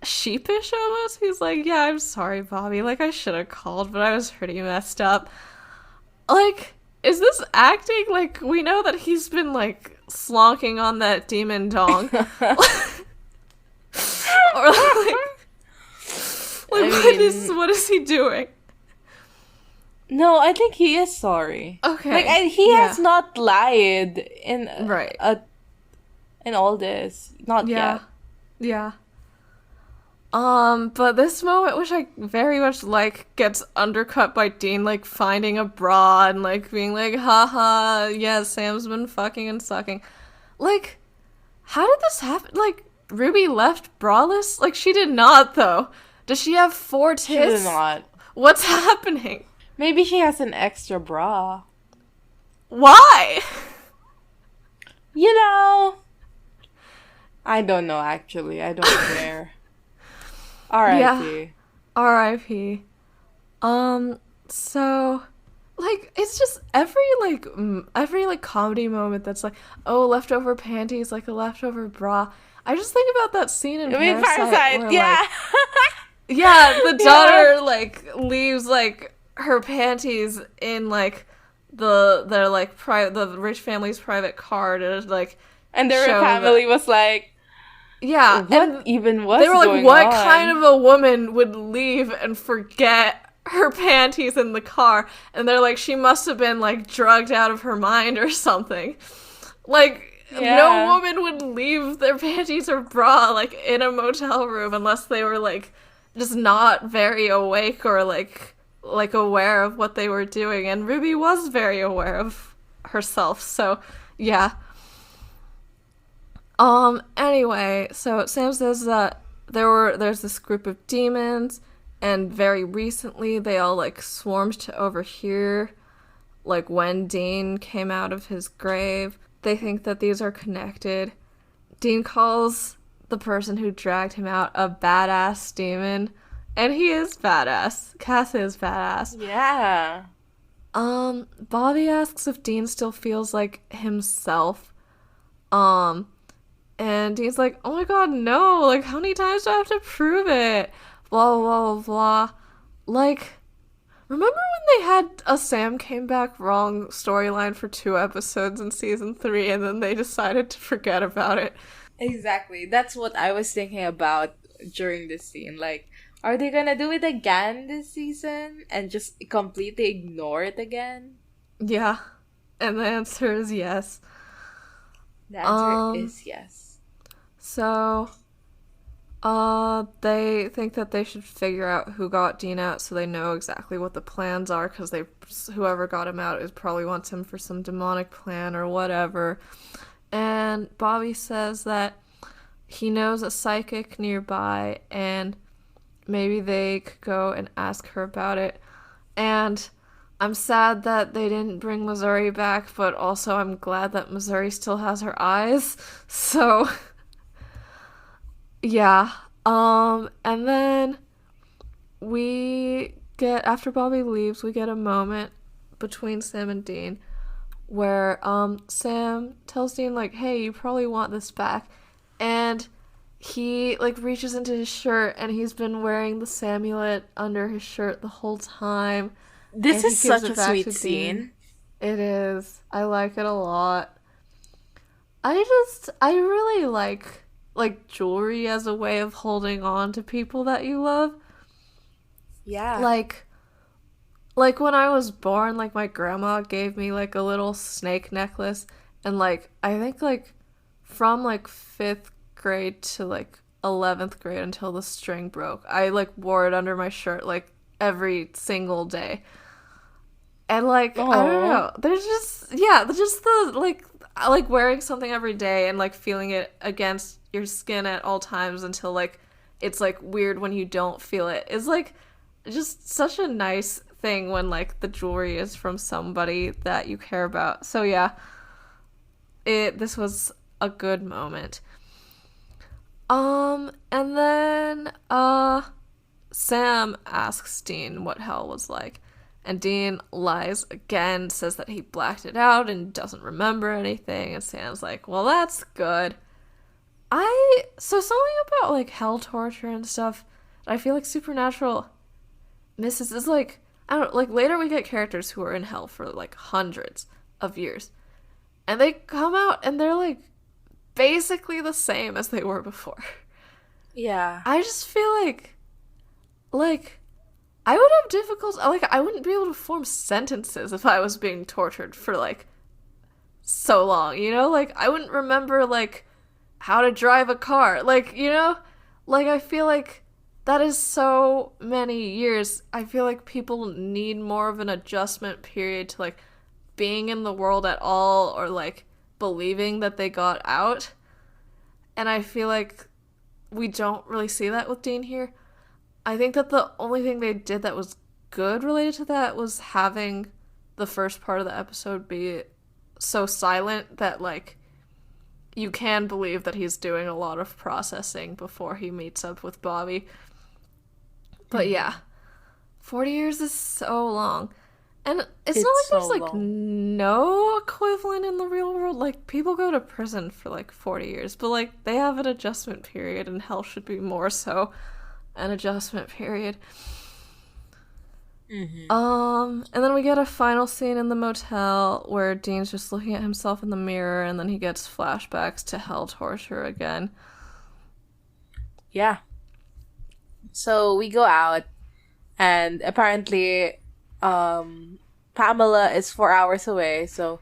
sheepish almost. He's like, yeah, I'm sorry, Bobby. Like, I should have called, but I was pretty messed up. Like, is this acting? Like, we know that he's been, like, slonking on that demon dong. Or, like, what is he doing? No, I think he is sorry. Okay. Like, he has not lied in in all this. Not yet. Yeah. But this moment, which I very much like, gets undercut by Dean, like, finding a bra and, like, being like, haha, yeah, Sam's been fucking and sucking. Like, how did this happen? Like, Ruby left braless? Like, she did not, though. Does she have 4 tits? She did not. What's happening? Maybe she has an extra bra. Why? You know, I don't know, actually. I don't care. R.I.P. Yeah. R.I.P. So, like, it's just every comedy moment that's like, oh, leftover panties, like a leftover bra. I just think about that scene in Parasite where, yeah. like, yeah, the daughter, like, leaves, like, her panties in, like, the rich family's private car to, like, and their family was like, yeah, what even was they were like, going what on? kind of a woman would leave and forget her panties in the car? And they're like, she must have been, like, drugged out of her mind or something. Like, no woman would leave their panties or bra, like, in a motel room unless they were, like, just not very awake or, like aware of what they were doing. And Ruby was very aware of herself, so, yeah. Anyway, so Sam says that there's this group of demons, and very recently they all, like, swarmed to overhear, like, when Dean came out of his grave. They think that these are connected. Dean calls the person who dragged him out a badass demon, And he is badass. Cass is badass. Yeah. Bobby asks if Dean still feels like himself. And Dean's like, oh my god, no. Like, how many times do I have to prove it? Blah, blah, blah, blah. Like, remember when they had a Sam came back wrong storyline for 2 episodes in season 3 and then they decided to forget about it? Exactly. That's what I was thinking about during this scene. Like, are they gonna do it again this season and just completely ignore it again? Yeah. And the answer is yes. The answer is yes. So, they think that they should figure out who got Dean out so they know exactly what the plans are, because whoever got him out is probably wants him for some demonic plan or whatever. And Bobby says that he knows a psychic nearby and maybe they could go and ask her about it. And I'm sad that they didn't bring Missouri back, but also I'm glad that Missouri still has her eyes. So, yeah. And then after Bobby leaves, we get a moment between Sam and Dean where Sam tells Dean, like, hey, you probably want this back. And he, like, reaches into his shirt and he's been wearing the Samulet under his shirt the whole time. This is such a sweet scene. It is. I like it a lot. I really like jewelry as a way of holding on to people that you love. Yeah. Like when I was born, like, my grandma gave me, like, a little snake necklace. And, like, I think, like, from, like, 5th grade to, like, 11th grade until the string broke, I, like, wore it under my shirt, like, every single day. And, like, Aww. I don't know. There's just the, like wearing something every day and, like, feeling it against your skin at all times until, like, it's, like, weird when you don't feel it. It's, like, just such a nice thing when, like, the jewelry is from somebody that you care about. So, yeah. This was a good moment. And then, Sam asks Dean what hell was like. And Dean lies again, says that he blacked it out and doesn't remember anything. And Sam's like, well, that's good. So something about, like, hell torture and stuff, I feel like Supernatural misses is, like, I don't know, like, later we get characters who are in hell for, like, hundreds of years. And they come out and they're, like, basically the same as they were before. Yeah. I just feel like, I would have difficulty, like, I wouldn't be able to form sentences if I was being tortured for, like, so long, you know? Like, I wouldn't remember, like, how to drive a car. Like, you know? Like, I feel like that is so many years. I feel like people need more of an adjustment period to, like, being in the world at all or, like, believing that they got out. And I feel like we don't really see that with Dean here. I think that the only thing they did that was good related to that was having the first part of the episode be so silent that, like, you can believe that he's doing a lot of processing before he meets up with Bobby. But yeah, 40 years is so long. And it's not like there's, like, no equivalent in the real world. Like, people go to prison for, like, 40 years. But, like, they have an adjustment period, and hell should be more so an adjustment period. Mm-hmm. And then we get a final scene in the motel where Dean's just looking at himself in the mirror, and then he gets flashbacks to hell torture again. Yeah. So we go out, and apparently, Pamela is 4 hours away, so,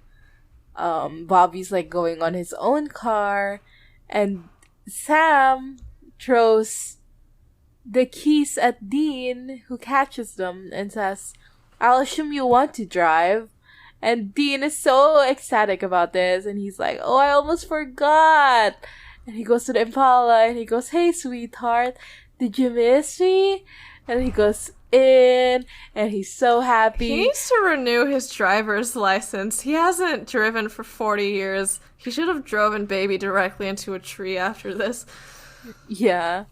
Bobby's, like, going on his own car, and Sam throws the keys at Dean, who catches them and says, I'll assume you want to drive. And Dean is so ecstatic about this, and he's like, oh, I almost forgot. And he goes to the Impala, and he goes, hey, sweetheart, did you miss me? And he goes in, and he's so happy. He needs to renew his driver's license. He hasn't driven for 40 years. He should have driven Baby directly into a tree after this. Yeah.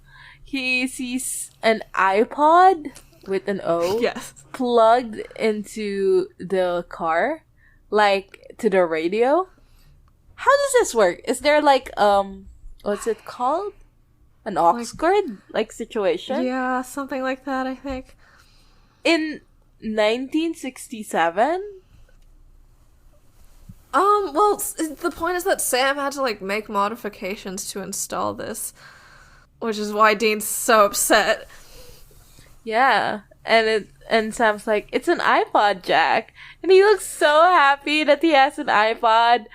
he sees an iPod with an O Yes. plugged into the car, like to the radio. How does this work? Is there like what's it called? An aux cord like situation? Yeah, something like that, I think. In 1967? Well, the point is that Sam had to, like, make modifications to install this, which is why Dean's so upset. Yeah. And Sam's like, it's an iPod, Jack. And he looks so happy that he has an iPod.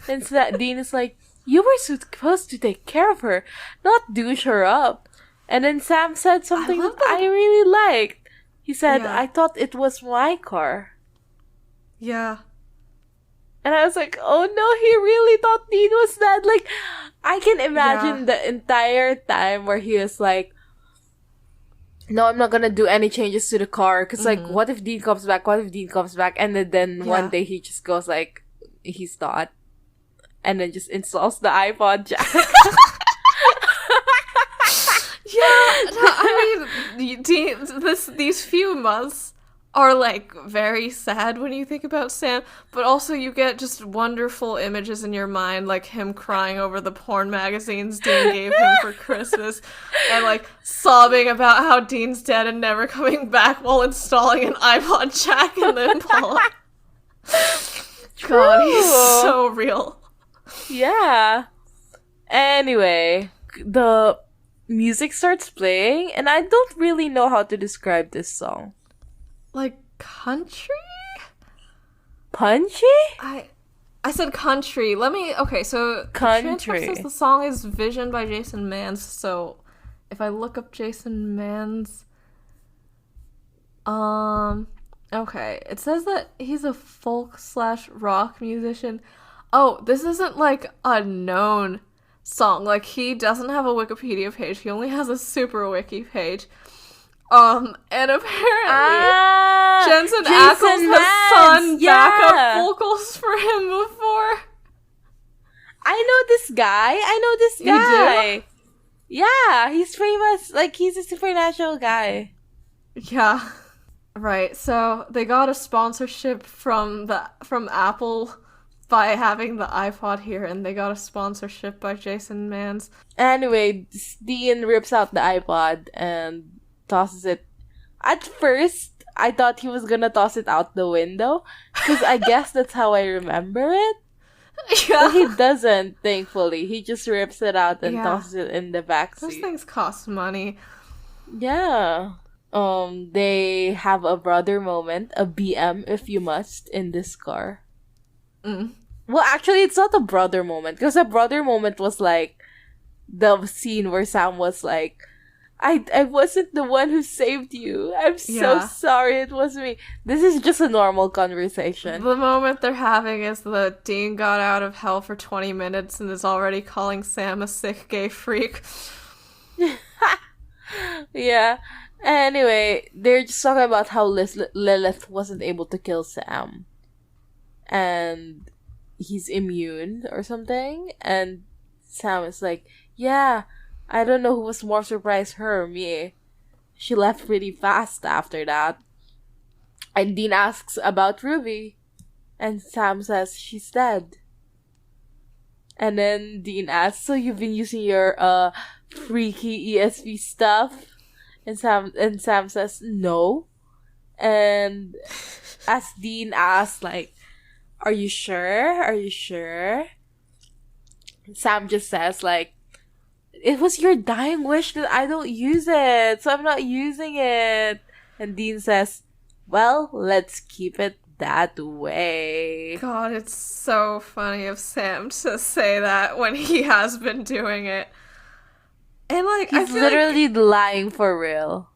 And Dean is like, you were supposed to take care of her, not douche her up. And then Sam said something that I really liked. He said, I thought it was my car. Yeah. And I was like, oh no, he really thought Dean was dead. Like, I can imagine the entire time where he was like, no, I'm not gonna do any changes to the car. Because, like, what if Dean comes back? What if Dean comes back? And then one day he just goes, like, he's not. And then just installs the iPod jack. I mean, these few months are, like, very sad when you think about Sam, but also you get just wonderful images in your mind, like him crying over the porn magazines Dean gave him for Christmas, and, like, sobbing about how Dean's dead and never coming back while installing an iPod jack in the Impala. God, he's so real. Yeah. Anyway, the music starts playing, and I don't really know how to describe this song. Like, country? Punchy? I said country. Okay, so country. The transcript says the song is Vision by Jason Manns, so if I look up Jason Manns, okay, it says that he's a folk/rock musician. Oh, this isn't, like, a known song. Like, he doesn't have a Wikipedia page. He only has a super wiki page. And apparently, Jensen Ackles has sung backup vocals for him before. I know this guy. You do? Yeah, he's famous. Like, he's a supernatural guy. Yeah. Right, so they got a sponsorship from Apple by having the iPod here, and they got a sponsorship by Jason Manns. Anyway, Dean rips out the iPod and tosses it. At first, I thought he was gonna toss it out the window, because I guess that's how I remember it. Yeah. But he doesn't, thankfully. He just rips it out and tosses it in the backseat. Those things cost money. Yeah. They have a brother moment, a BM if you must, in this car. Well, actually, it's not a brother moment, because a brother moment was like the scene where Sam was like, I wasn't the one who saved you. I'm so sorry, it was me. This is just a normal conversation. The moment they're having is that Dean got out of hell for 20 minutes and is already calling Sam a sick gay freak. Yeah. Anyway, they're just talking about how Lilith wasn't able to kill Sam. And he's immune or something. And Sam is like, yeah, I don't know who was more surprised, her or me. She left pretty fast after that. And Dean asks about Ruby. And Sam says she's dead. And then Dean asks, so you've been using your freaky ESP stuff? And Sam says no. And as Dean asks, like, are you sure? Sam just says, like, it was your dying wish that I don't use it, so I'm not using it. And Dean says, well, let's keep it that way. God, it's so funny of Sam to say that when he has been doing it. And, like, he's literally lying for real.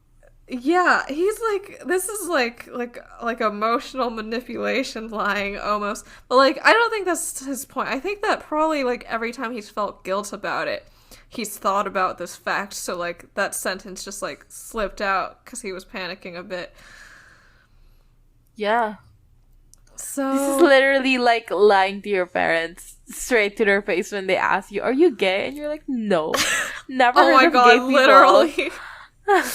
Yeah, he's like, this is like emotional manipulation lying almost. But, like, I don't think that's his point. I think that probably, like, every time he's felt guilt about it, he's thought about this fact. So, like, that sentence just, like, slipped out because he was panicking a bit. Yeah. So this is literally like lying to your parents straight to their face when they ask you, are you gay? And you're like, no. Never Oh heard my of god, gay people. literally. Yeah.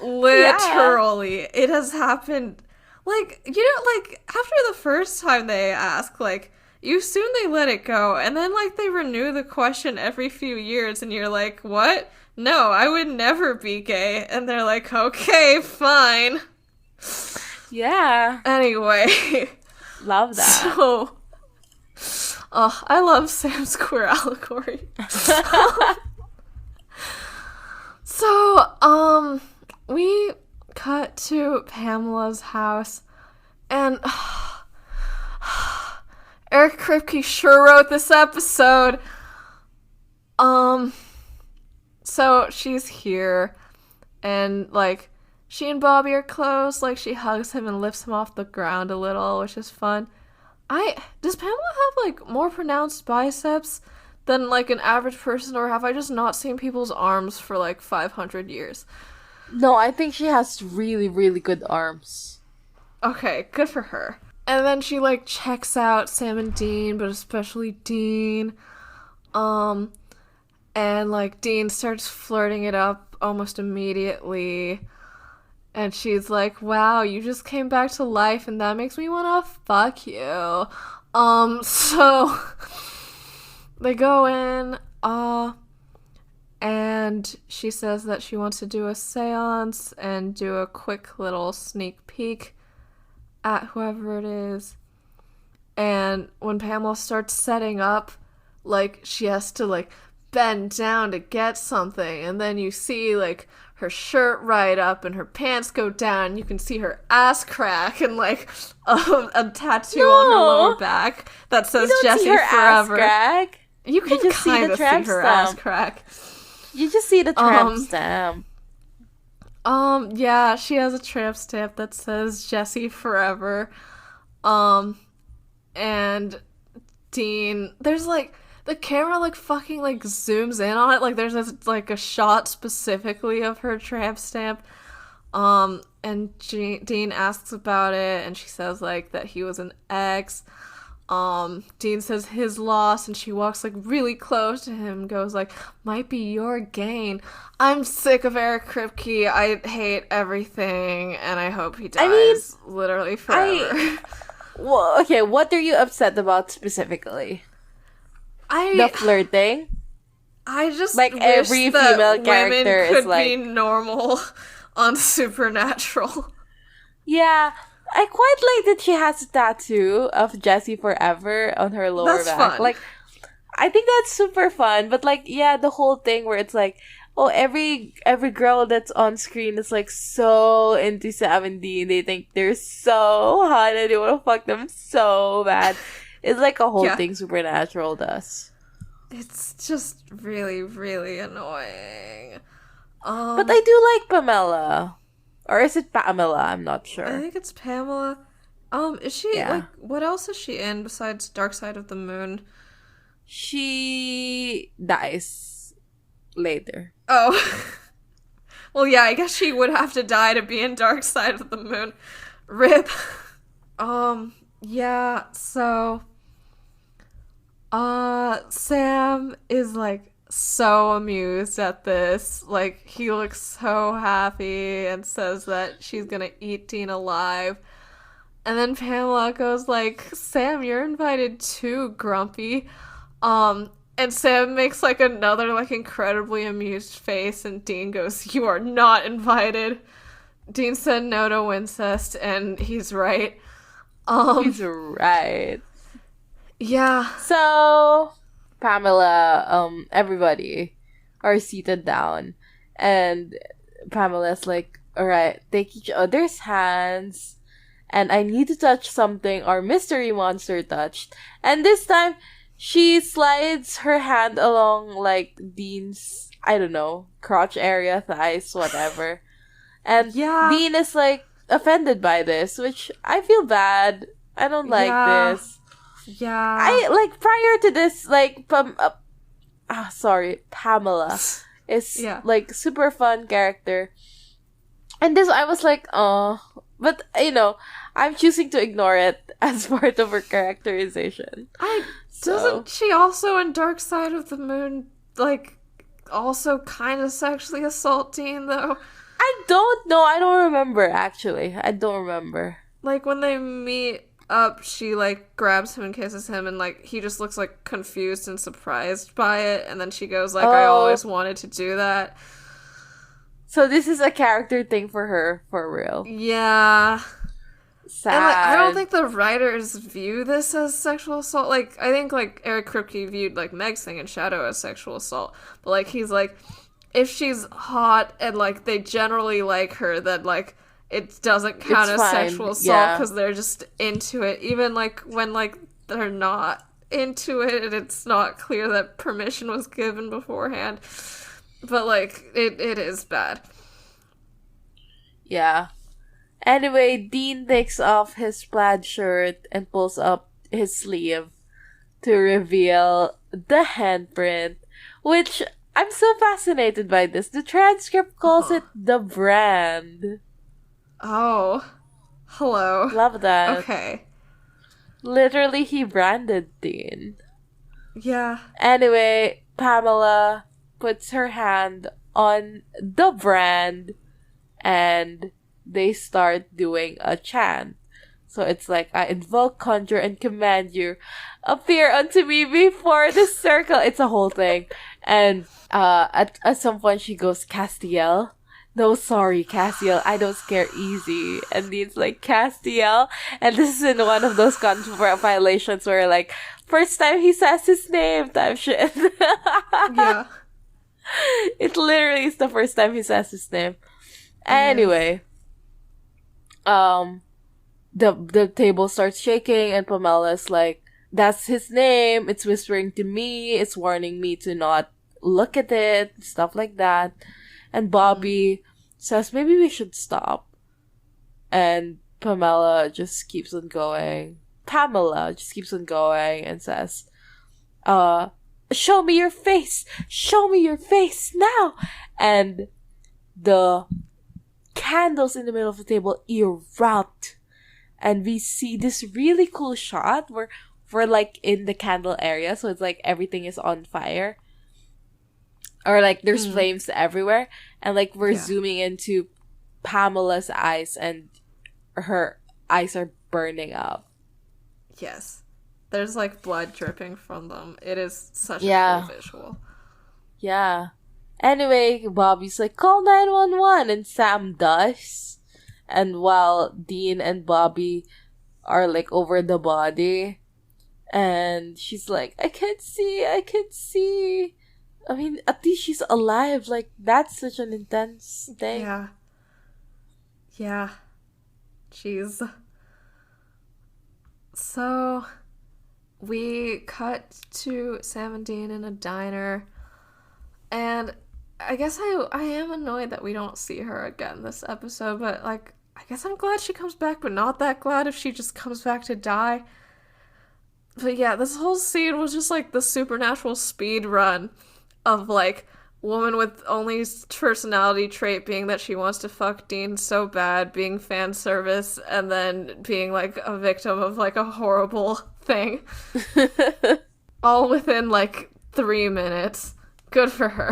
Literally. It has happened. Like, like, after the first time they ask, like, you assume they let it go, and then, like, they renew the question every few years, and you're like, what? No, I would never be gay. And they're like, okay, fine. Yeah. Anyway. Love that. So, I love Sam's queer allegory. So, we cut to Pamela's house, and Eric Kripke sure wrote this episode. So she's here, and, like, she and Bobby are close. Like, she hugs him and lifts him off the ground a little, which is fun. Does Pamela have, like, more pronounced biceps than, like, an average person, or have I just not seen people's arms for, like, 500 years? No, I think she has really, really good arms. Okay, good for her. And then she, like, checks out Sam and Dean, but especially Dean. And, like, Dean starts flirting it up almost immediately. And she's like, wow, you just came back to life, and that makes me want to fuck you. So they go in, and she says that she wants to do a seance and do a quick little sneak peek at whoever it is. And when Pamela starts setting up, like, she has to, like, bend down to get something, and then you see, like, her shirt right up and her pants go down, and you can see her ass crack and, like, a tattoo on her lower back that says Jessie Forever. You can just kind of see her ass crack. You just see the tramp stamp. Yeah, she has a tramp stamp that says Jessie Forever. And Dean, there's, like, the camera, like, fucking, like, zooms in on it. Like, there's this, like, a shot specifically of her tramp stamp. And Dean asks about it, and she says, like, that he was an ex. Dean says his loss, and she walks, like, really close to him and goes, like, might be your gain. I'm sick of Eric Kripke. I hate everything, and I hope he dies literally forever. Well, okay, what are you upset about specifically? The flirting? I just like wish every that female character women could is like be normal on Supernatural. Yeah, I quite like that she has a tattoo of Jessie Forever on her lower That's back. fun. Like, I think that's super fun. But, like, yeah, the whole thing where it's like, oh, every girl that's on screen is, like, so into 17. They think they're so hot and they want to fuck them so bad. It's like a whole thing Supernatural does. It's just really, really annoying. But I do like Pamela. Or is it Pamela? I'm not sure. I think it's Pamela. Is she, like, what else is she in besides Dark Side of the Moon? She dies later. Oh. Well, yeah, I guess she would have to die to be in Dark Side of the Moon. RIP. Yeah, so Sam is, like, so amused at this. Like, he looks so happy and says that she's gonna eat Dean alive. And then Pamela goes, like, Sam, you're invited too, Grumpy. And Sam makes, like, another, like, incredibly amused face, and Dean goes, you are not invited. Dean said no to Wincest, and he's right. He's right. Yeah. So, Pamela, everybody are seated down. And Pamela's like, alright, take each other's hands. And I need to touch something our mystery monster touched. And this time, she slides her hand along, like, Dean's, I don't know, crotch area, thighs, whatever. And Dean is, like, offended by this, which I feel bad. I don't like this. Yeah. I, like, prior to this, like, Pamela is, like, super fun character. And this, I was like, oh. But, you know, I'm choosing to ignore it as part of her characterization. Doesn't she also in Dark Side of the Moon, like, also kind of sexually assault Dean, though. I don't know. I don't remember, actually. I don't remember. Like, when they meet up, she, like, grabs him and kisses him, and, like, he just looks, like, confused and surprised by it, and then she goes, like, I always wanted to do that. So this is a character thing for her, for real. Yeah. Sad. And, like, I don't think the writers view this as sexual assault. Like, I think, like, Eric Kripke viewed, like, Meg's thing in Shadow as sexual assault. But, like, he's like, if she's hot and, like, they generally like her, then, like, it doesn't count as sexual assault because they're just into it. Even, like, when, like, they're not into it and it's not clear that permission was given beforehand. But, like, it is bad. Yeah. Anyway, Dean takes off his plaid shirt and pulls up his sleeve to reveal the handprint, which I'm so fascinated by this. The transcript calls it the brand. Oh. Hello. Love that. Okay. Literally, he branded Dean. Yeah. Anyway, Pamela puts her hand on the brand and they start doing a chant. So it's like, I invoke, conjure, and command you, appear unto me before the circle. It's a whole thing. And at some point she goes, Castiel. No, sorry, Castiel. I don't scare easy. And Dean's like, Castiel. And this is in one of those contract violations where, like, first time he says his name type shit. Yeah. It literally is the first time he says his name. Anyway, the table starts shaking and Pamela's like, that's his name. It's whispering to me. It's warning me to not look at it. Stuff like that. And Bobby says, maybe we should stop. And Pamela just keeps on going and says, show me your face! Show me your face now! And the candles in the middle of the table erupt. And we see this really cool shot where we're like in the candle area. So it's like everything is on fire. Or like there's flames everywhere. And like we're zooming into Pamela's eyes and her eyes are burning up. Yes. There's like blood dripping from them. It is such a cool visual. Yeah. Anyway, Bobby's like, call 911, and Sam does. And while Dean and Bobby are like over the body, and she's like, I can't see. I mean, at least she's alive. Like, that's such an intense thing. Yeah. Jeez. So, we cut to Sam and Dean in a diner, and I guess I am annoyed that we don't see her again this episode, but, like, I guess I'm glad she comes back, but not that glad if she just comes back to die. But yeah, this whole scene was just, like, the supernatural speed run of, like, woman with only personality trait being that she wants to fuck Dean so bad, being fan service, and then being, like, a victim of, like, a horrible thing. All within, like, 3 minutes. Good for her.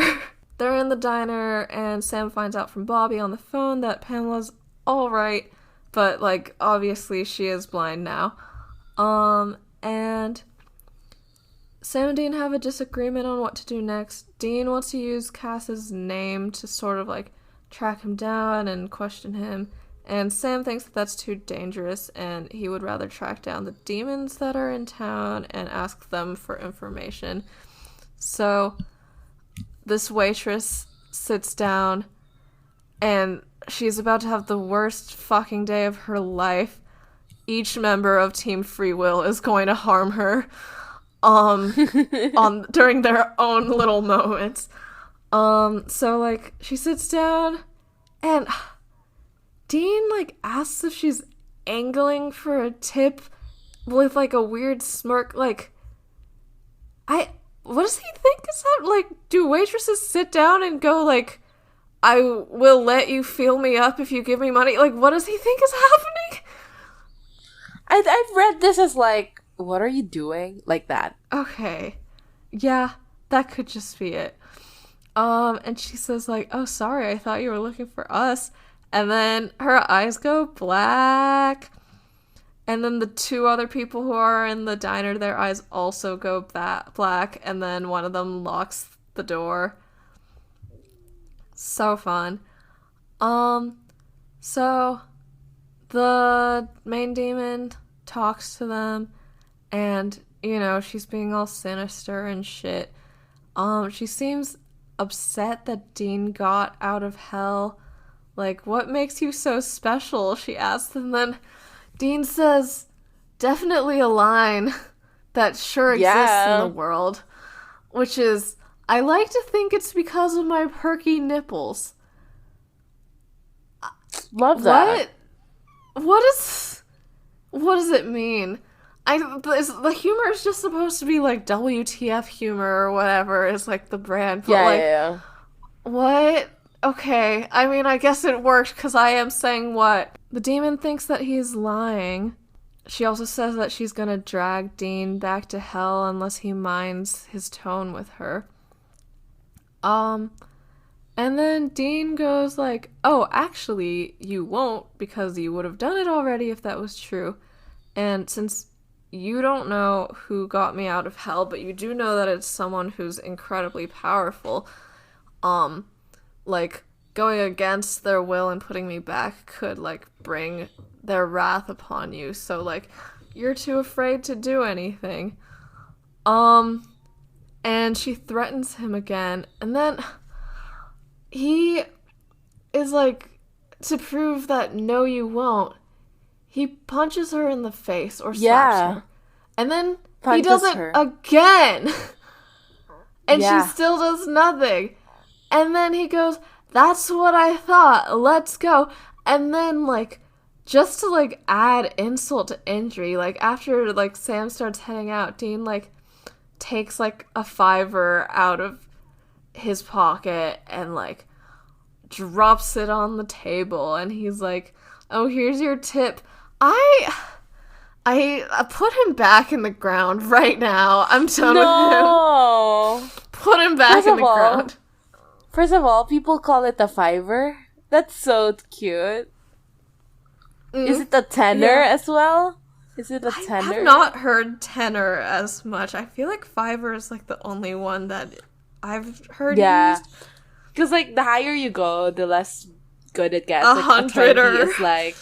They're in the diner, and Sam finds out from Bobby on the phone that Pamela's alright, but, like, obviously she is blind now. And Sam and Dean have a disagreement on what to do next. Dean wants to use Cass's name to sort of, like, track him down and question him, and Sam thinks that that's too dangerous, and he would rather track down the demons that are in town and ask them for information. So this waitress sits down, and she's about to have the worst fucking day of her life. Each member of Team Free Will is going to harm her during their own little moments. So, like, she sits down, and Dean, like, asks if she's angling for a tip with, like, a weird smirk. Like, what does he think is that? Like, do waitresses sit down and go, like, I will let you feel me up if you give me money? Like, what does he think is happening? I've read this as, like, what are you doing? Like that. Okay. Yeah, that could just be it. And she says like, "Oh, sorry, I thought you were looking for us." And then her eyes go black. And then the two other people who are in the diner, their eyes also go black. And then one of them locks the door. So fun. So the main demon talks to them, and, you know, she's being all sinister and shit. She seems upset that Dean got out of hell. Like, what makes you so special? She asks, and then Dean says, definitely a line that sure exists in the world, which is, I like to think it's because of my perky nipples. Love that. What does it mean? The humor is just supposed to be like WTF humor or whatever is like the brand. But yeah. What? Okay. I mean, I guess it worked because I am saying what? The demon thinks that he's lying. She also says that she's gonna drag Dean back to hell unless he minds his tone with her. And then Dean goes like, "Oh, actually, you won't, because you would have done it already if that was true. And since you don't know who got me out of hell, but you do know that it's someone who's incredibly powerful, like, going against their will and putting me back could, like, bring their wrath upon you. So, like, you're too afraid to do anything." And she threatens him again, and then he is like, to prove that no, you won't, he punches her in the face or slaps her. And then he does it again. And she still does nothing. And then he goes, "That's what I thought. Let's go." And then, like, just to, like, add insult to injury, like, after, like, Sam starts heading out, Dean, like, takes, like, a $5 out of his pocket and, like, drops it on the table, and he's like, "Oh, here's your tip." I put him back in the ground right now. I'm done with him. Put him back in the ground. First of all, people call it a $5. That's so cute. Is it a tenner as well? Is it a tenner? I have not heard tenner as much. I feel like $5 is like the only one that I've heard used. Because, like, the higher you go, the less good it gets. A like, $100 is like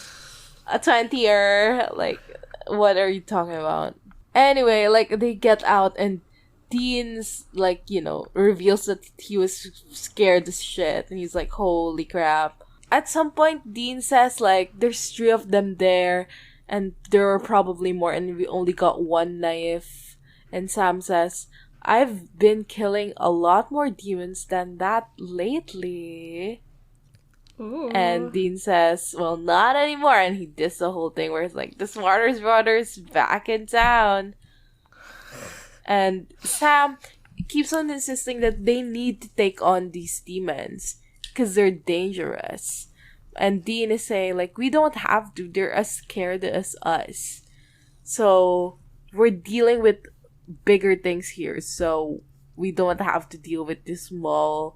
a 20-er. Like, what are you talking about? Anyway, like, they get out, and Dean's, like, you know, reveals that he was scared as shit. And he's like, holy crap. At some point, Dean says, like, there's 3 of them there, and there are probably more, and we only got 1 knife. And Sam says, I've been killing a lot more demons than that lately. Ooh. And Dean says, well, not anymore. And he does the whole thing where it's like, the Smarters brothers back in town. And Sam keeps on insisting that they need to take on these demons because they're dangerous. And Dean is saying, like, we don't have to. They're as scared as us. So we're dealing with bigger things here, so we don't have to deal with these small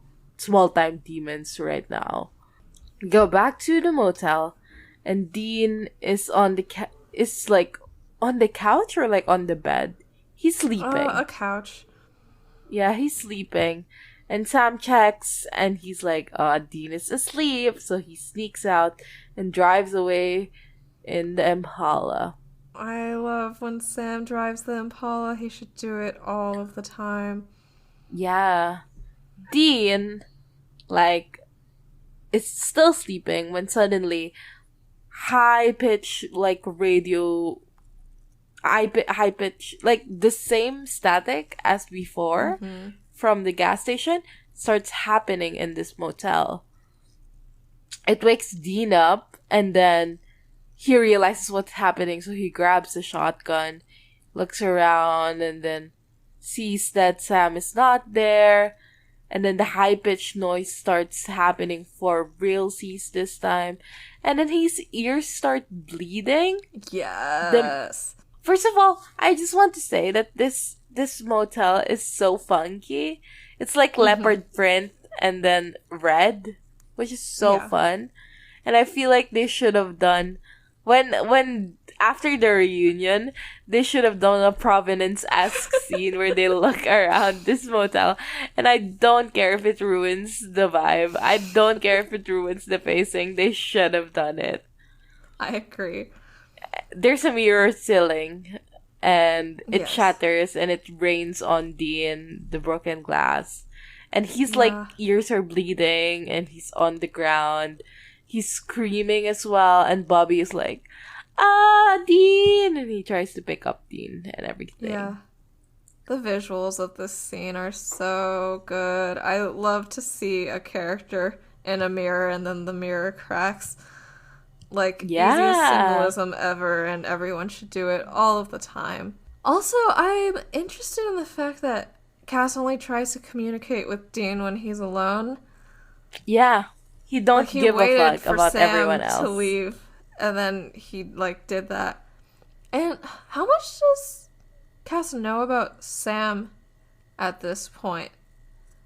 time demons right now. Go back to the motel, and Dean is on the on the couch or like on the bed. He's sleeping. A couch. Yeah, he's sleeping. And Sam checks, and he's like, Dean is asleep, so he sneaks out and drives away in the Impala. I love when Sam drives the Impala. He should do it all of the time. Yeah. Dean, like, is still sleeping when suddenly high pitch, like, radio, high pitch, like, the same static as before from the gas station starts happening in this motel. It wakes Dean up, and then he realizes what's happening, so he grabs the shotgun, looks around, and then sees that Sam is not there. And then the high-pitched noise starts happening for realsies this time. And then his ears start bleeding. Yes. First of all, I just want to say that this motel is so funky. It's like leopard print and then red, which is so fun. And I feel like they should have done when after the reunion, they should have done a Provenance-esque scene where they look around this motel. And I don't care if it ruins the vibe. I don't care if it ruins the pacing. They should have done it. I agree. There's a mirror ceiling, and it shatters, and it rains on Dean, the broken glass. And he's like, ears are bleeding, and he's on the ground. He's screaming as well, and Bobby is like, Dean! And he tries to pick up Dean and everything. Yeah. The visuals of this scene are so good. I love to see a character in a mirror and then the mirror cracks. Like, easiest symbolism ever, and everyone should do it all of the time. Also, I'm interested in the fact that Cass only tries to communicate with Dean when he's alone. Yeah. He don't give a fuck about Sam everyone else. To leave, and then he did that. And how much does Cass know about Sam at this point?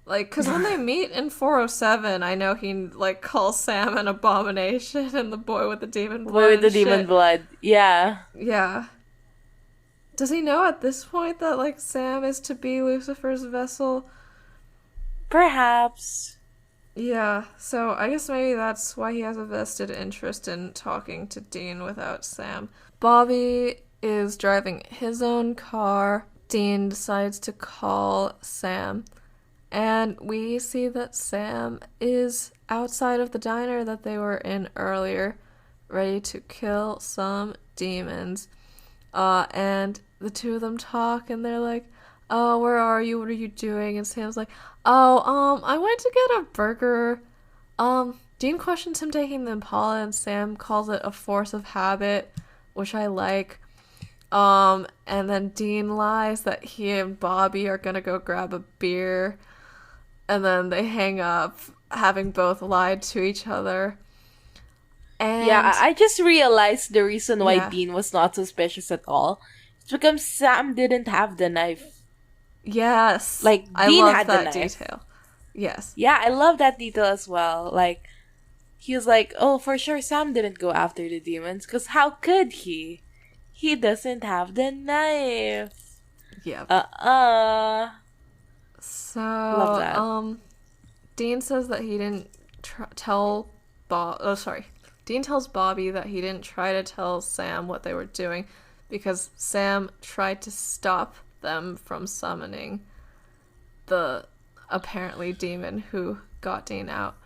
Like, because when they meet in 407, I know he calls Sam an abomination and the boy with the demon blood. Boy with the demon blood, yeah. Yeah. Does he know at this point that Sam is to be Lucifer's vessel? Perhaps. Yeah, so I guess maybe that's why he has a vested interest in talking to Dean without Sam. Bobby is driving his own car. Dean decides to call Sam. And we see that Sam is outside of the diner that they were in earlier, ready to kill some demons. And the two of them talk, and they're like, "Oh, where are you? What are you doing?" And Sam's like, "Oh, I went to get a burger." Dean questions him taking the Impala, and Sam calls it a force of habit, which I like. And then Dean lies that he and Bobby are gonna go grab a beer, and then they hang up, having both lied to each other. And yeah, I just realized the reason why Dean was not suspicious at all. It's because Sam didn't have the knife. Yes. Dean had the knife. Detail. Yes. Yeah, I love that detail as well. He was like, oh, for sure Sam didn't go after the demons, because how could he? He doesn't have the knife. Yep. So, love that. Dean says that he didn't tell Dean tells Bobby that he didn't try to tell Sam what they were doing because Sam tried to stop them from summoning the apparently demon who got Dean out.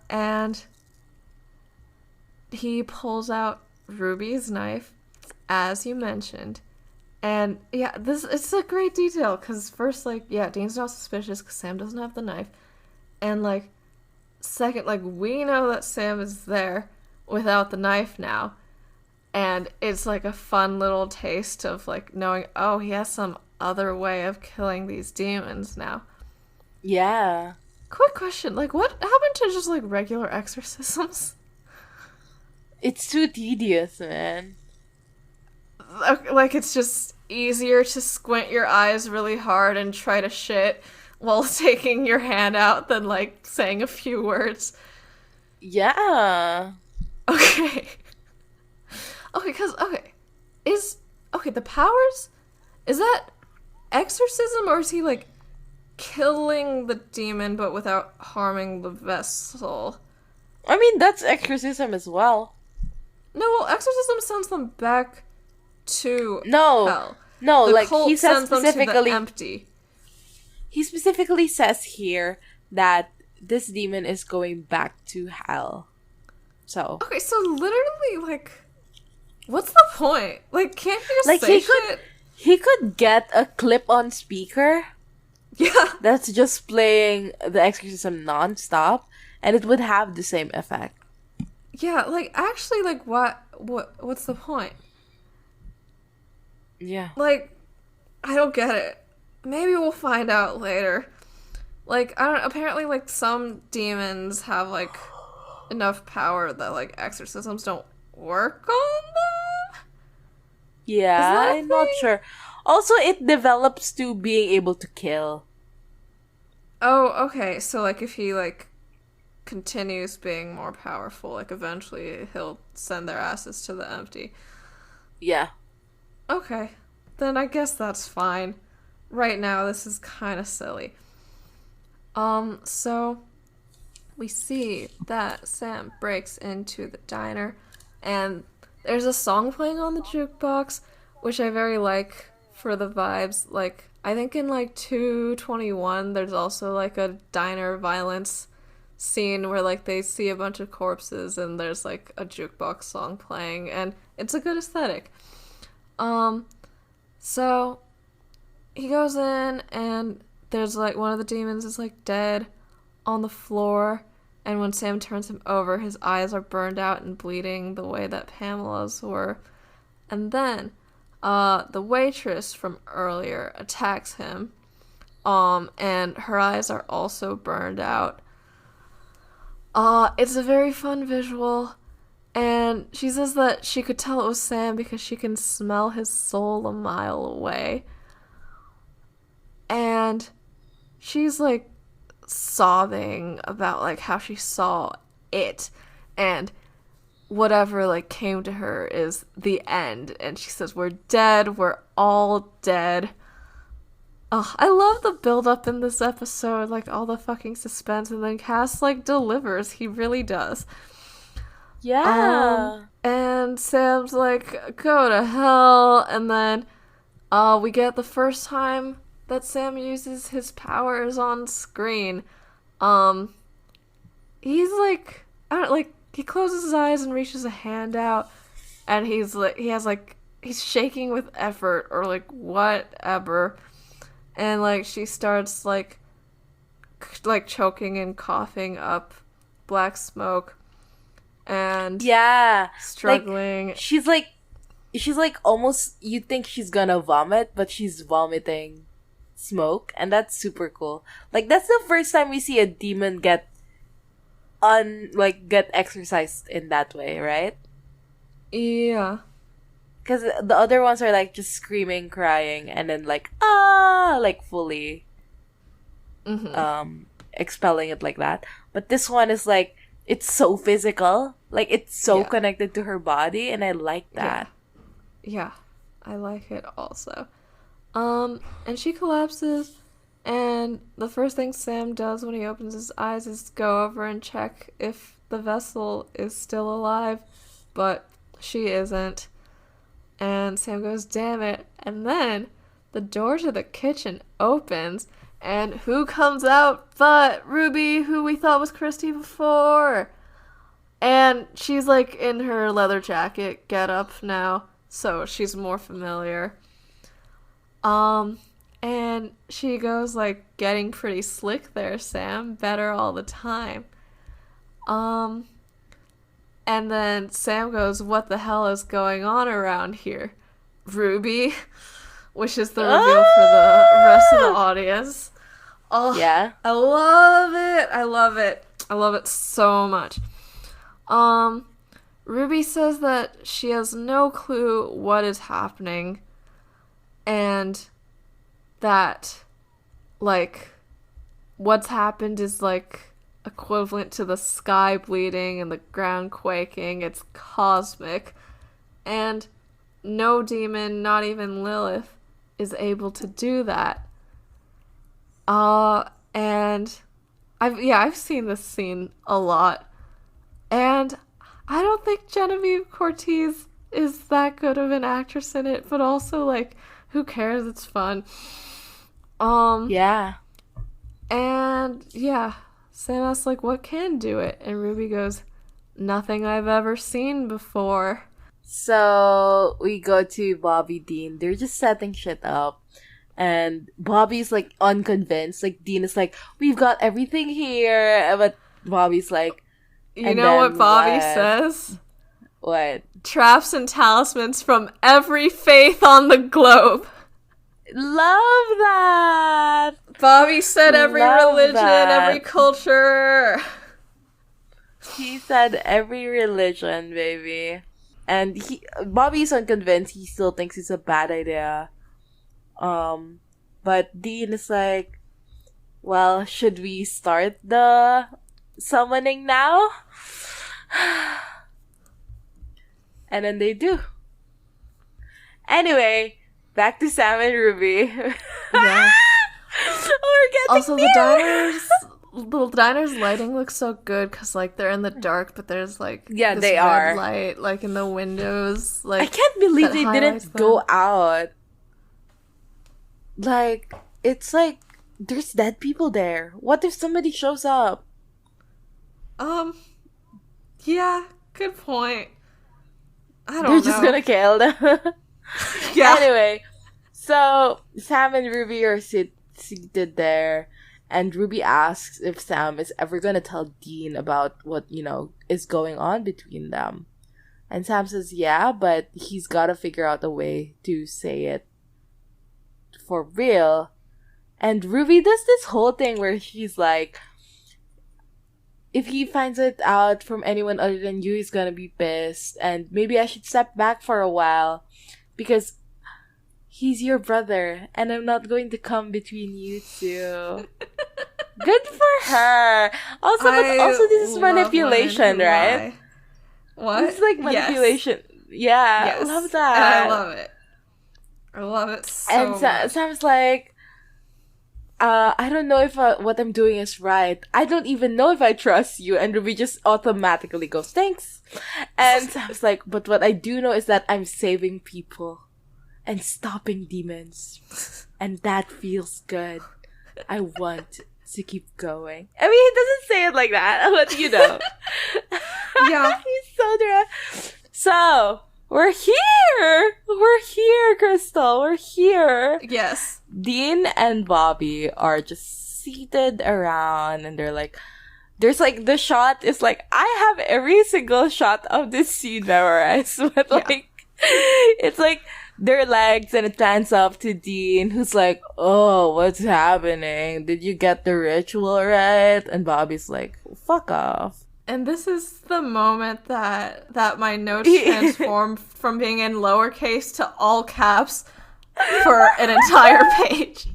And he pulls out Ruby's knife, as you mentioned. And yeah, it's a great detail because first, Dean's not suspicious because Sam doesn't have the knife. And second, we know that Sam is there without the knife now. And it's a fun little taste of knowing, oh, he has some other way of killing these demons now. Yeah. Quick question, what happened to just regular exorcisms? It's too tedious, man. It's just easier to squint your eyes really hard and try to shit while taking your hand out than saying a few words. Yeah. Okay. The powers, is that exorcism or is he killing the demon but without harming the vessel? I mean, that's exorcism as well. No, well, exorcism sends them back to hell. No, the cult he says sends specifically them to the empty. He specifically says here that this demon is going back to hell. So okay, so literally, what's the point? Can't you just say shit? He could get a clip-on speaker. Yeah, that's just playing the exorcism non-stop, and it would have the same effect. Yeah, actually, what's the point? Yeah. I don't get it. Maybe we'll find out later. I don't. Apparently, some demons have enough power that exorcisms don't work on them. Yeah, I'm not sure. Also, it develops to being able to kill. Oh, okay. So, like, if he, like, continues being more powerful, like, eventually he'll send their asses to the empty. Yeah. Okay. Then I guess that's fine. Right now, this is kind of silly. So we see that Sam breaks into the diner, and there's a song playing on the jukebox, which I very like for the vibes. Like, I think in, like, 221, there's also, like, a diner violence scene where, like, they see a bunch of corpses and there's, like, a jukebox song playing, and it's a good aesthetic. So he goes in and there's, like, one of the demons is, like, dead on the floor, and when Sam turns him over, his eyes are burned out and bleeding the way that Pamela's were. And then the waitress from earlier attacks him, and her eyes are also burned out. It's a very fun visual, and she says that she could tell it was Sam because she can smell his soul a mile away. And she's, like, sobbing about, like, how she saw it, and whatever, like, came to her is the end. And she says, we're dead, we're all dead. Oh, I love the build-up in this episode, like, all the fucking suspense, and then Cass, like, delivers. He really does. Yeah. And Sam's like, go to hell, and then we get the first time that Sam uses his powers on screen. He's like, I don't like, he closes his eyes and reaches a hand out, and he's like, he's shaking with effort, or like whatever, and like she starts like choking and coughing up black smoke, and Yeah. struggling. Like, she's like almost, you think she's gonna vomit, but she's vomiting smoke, and that's super cool. Like, that's the first time we see a demon get exercised in that way, right? Yeah. Because the other ones are like just screaming, crying, and then like like fully expelling it like that. But this one is like, it's so physical, like it's so connected to her body, and I like that. Yeah, I like it also. And she collapses, and the first thing Sam does when he opens his eyes is go over and check if the vessel is still alive, but she isn't. And Sam goes, damn it. And then the door to the kitchen opens, and who comes out but Ruby, who we thought was Christy before? And she's like in her leather jacket get up now, so she's more familiar. And she goes like, getting pretty slick there, Sam. Better all the time. And then Sam goes, what the hell is going on around here, Ruby? Which is the reveal for the rest of the audience. Oh, yeah. I love it. I love it. I love it so much. Ruby says that she has no clue what is happening, and that, like, what's happened is, like, equivalent to the sky bleeding and the ground quaking. It's cosmic. And no demon, not even Lilith, is able to do that. And I've seen this scene a lot. And I don't think Genevieve Cortez is that good of an actress in it, but also, like, who cares? It's fun. Yeah. And yeah, Sam asks, like, what can do it? And Ruby goes, nothing I've ever seen before. So we go to Bobby, Dean. They're just setting shit up. And Bobby's like unconvinced. Like, Dean is like, we've got everything here. But Bobby's like, you know what Bobby says? What? Traps and talismans from every faith on the globe. Love that! Bobby said every religion, every culture. He said every religion, baby. And Bobby's unconvinced. He still thinks it's a bad idea. But Dean is like, Well, should we start the summoning now? And then they do. Anyway, back to Sam and Ruby. Yeah. We're getting Also, there. the diner's lighting looks so good because, like, they're in the dark, but there's, like, Yeah, this they red are. light, like, in the windows. Like, I can't believe that they highlights didn't them. go out. Like, it's like, there's dead people there. What if somebody shows up? Yeah, good point. I don't know. They're just gonna kill them. Yeah. Anyway, so Sam and Ruby are seated there, and Ruby asks if Sam is ever gonna tell Dean about what, is going on between them. And Sam says, yeah, but he's gotta figure out a way to say it for real. And Ruby does this whole thing where she's like, if he finds it out from anyone other than you, he's gonna be pissed. And maybe I should step back for a while because he's your brother and I'm not going to come between you two. Good for her. Also, this is manipulation, right? What? This is like manipulation. Yes. Yeah, Yes. I love that. And I love it. I love it so much. Sam's like, I don't know if what I'm doing is right. I don't even know if I trust you. And Ruby just automatically goes, thanks. And Sam's like, but what I do know is that I'm saving people and stopping demons. And that feels good. I want to keep going. I mean, he doesn't say it like that, but you know. Yeah. He's so dry. So, we're here, Crystal. We're here. Yes. Dean and Bobby are just seated around and they're like, there's like, the shot is like, I have every single shot of this scene memorized, but like, it's like their legs and it pans up to Dean, who's like, oh, what's happening? Did you get the ritual right? And Bobby's like, fuck off. And this is the moment that my notes transformed from being in lowercase to all caps for an entire page.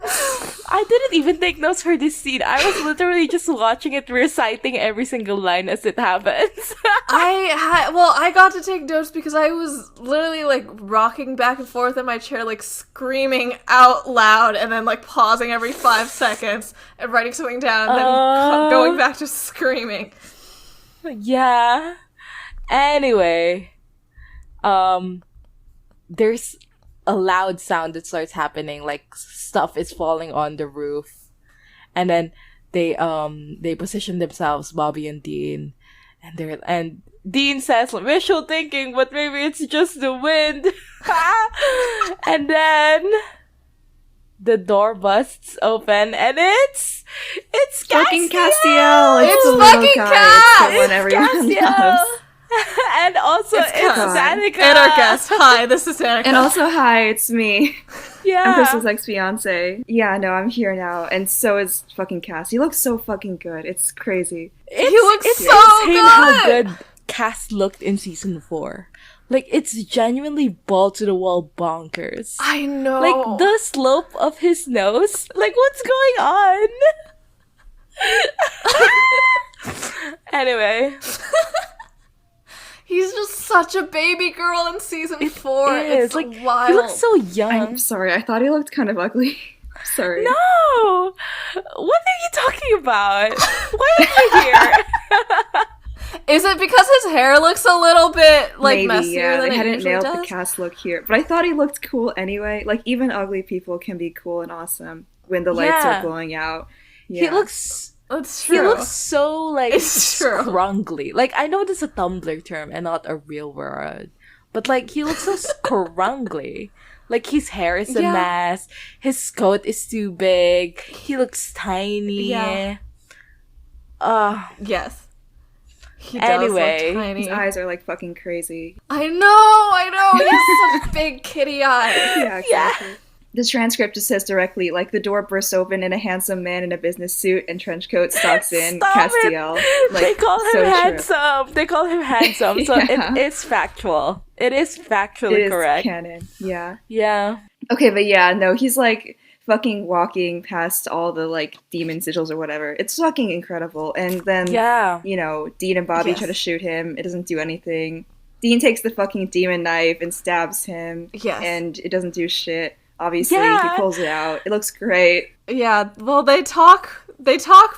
I didn't even take notes for this scene. I was literally just watching it, reciting every single line as it happens. I got to take notes because I was literally like rocking back and forth in my chair, like screaming out loud and then like pausing every 5 seconds and writing something down and then going back to screaming. Yeah. Anyway, there's a loud sound that starts happening, like stuff is falling on the roof, and then they position themselves, Bobby and Dean, and Dean says wishful thinking, but maybe it's just the wind. And then the door busts open, and it's fucking Castiel! Castiel. It's the little fucking guy. Cass! It's the one everyone Castiel! loves. And also it's Cass. Danica. And our guest. Hi, this is Danica. And also, hi, it's me. Yeah. I'm Crystal's ex-fiance. Yeah, no, I'm here now. And so is fucking Cass. He looks so fucking good. It's crazy. He looks it's so insane good! how good Cass looked in season 4. Like, it's genuinely ball-to-the-wall bonkers. I know. Like, the slope of his nose. Like, what's going on? Anyway. He's just such a baby girl in season 4. is. It's like, wild. he looks so young. I'm sorry, I thought he looked kind of ugly. Sorry. No! What are you talking about? Why are you here? Is it because his hair looks a little bit, like, Maybe, messier yeah. than They it hadn't usually nailed does? the Cass look here. But I thought he looked cool anyway. Like, even ugly people can be cool and awesome when the lights Yeah. are glowing out. Yeah. He looks... It's true. He looks so, like, It's true. scrungly. Like, I know this is a Tumblr term and not a real word. But, like, he looks so scrungly. Like, his hair is a Yeah. mess. His coat is too big. He looks tiny. Yeah. Yes. He does Anyway. look tiny. His eyes are like fucking crazy. I know! He has such big kitty eyes. Yeah, exactly. The transcript just says directly, like, the door bursts open and a handsome man in a business suit and trench coat stalks in, Stop Castiel. it! Like, They call him so true. handsome. They call him handsome. So Yeah. it is factual. It is factually It is correct. canon, yeah. Yeah. Okay, but yeah, no, he's like fucking walking past all the like demon sigils or whatever. It's fucking incredible. And then you know, Dean and Bobby try to shoot him. It doesn't do anything. Dean takes the fucking demon knife and stabs him. And it doesn't do shit. Obviously, he pulls it out. It looks great. Yeah, well, they talk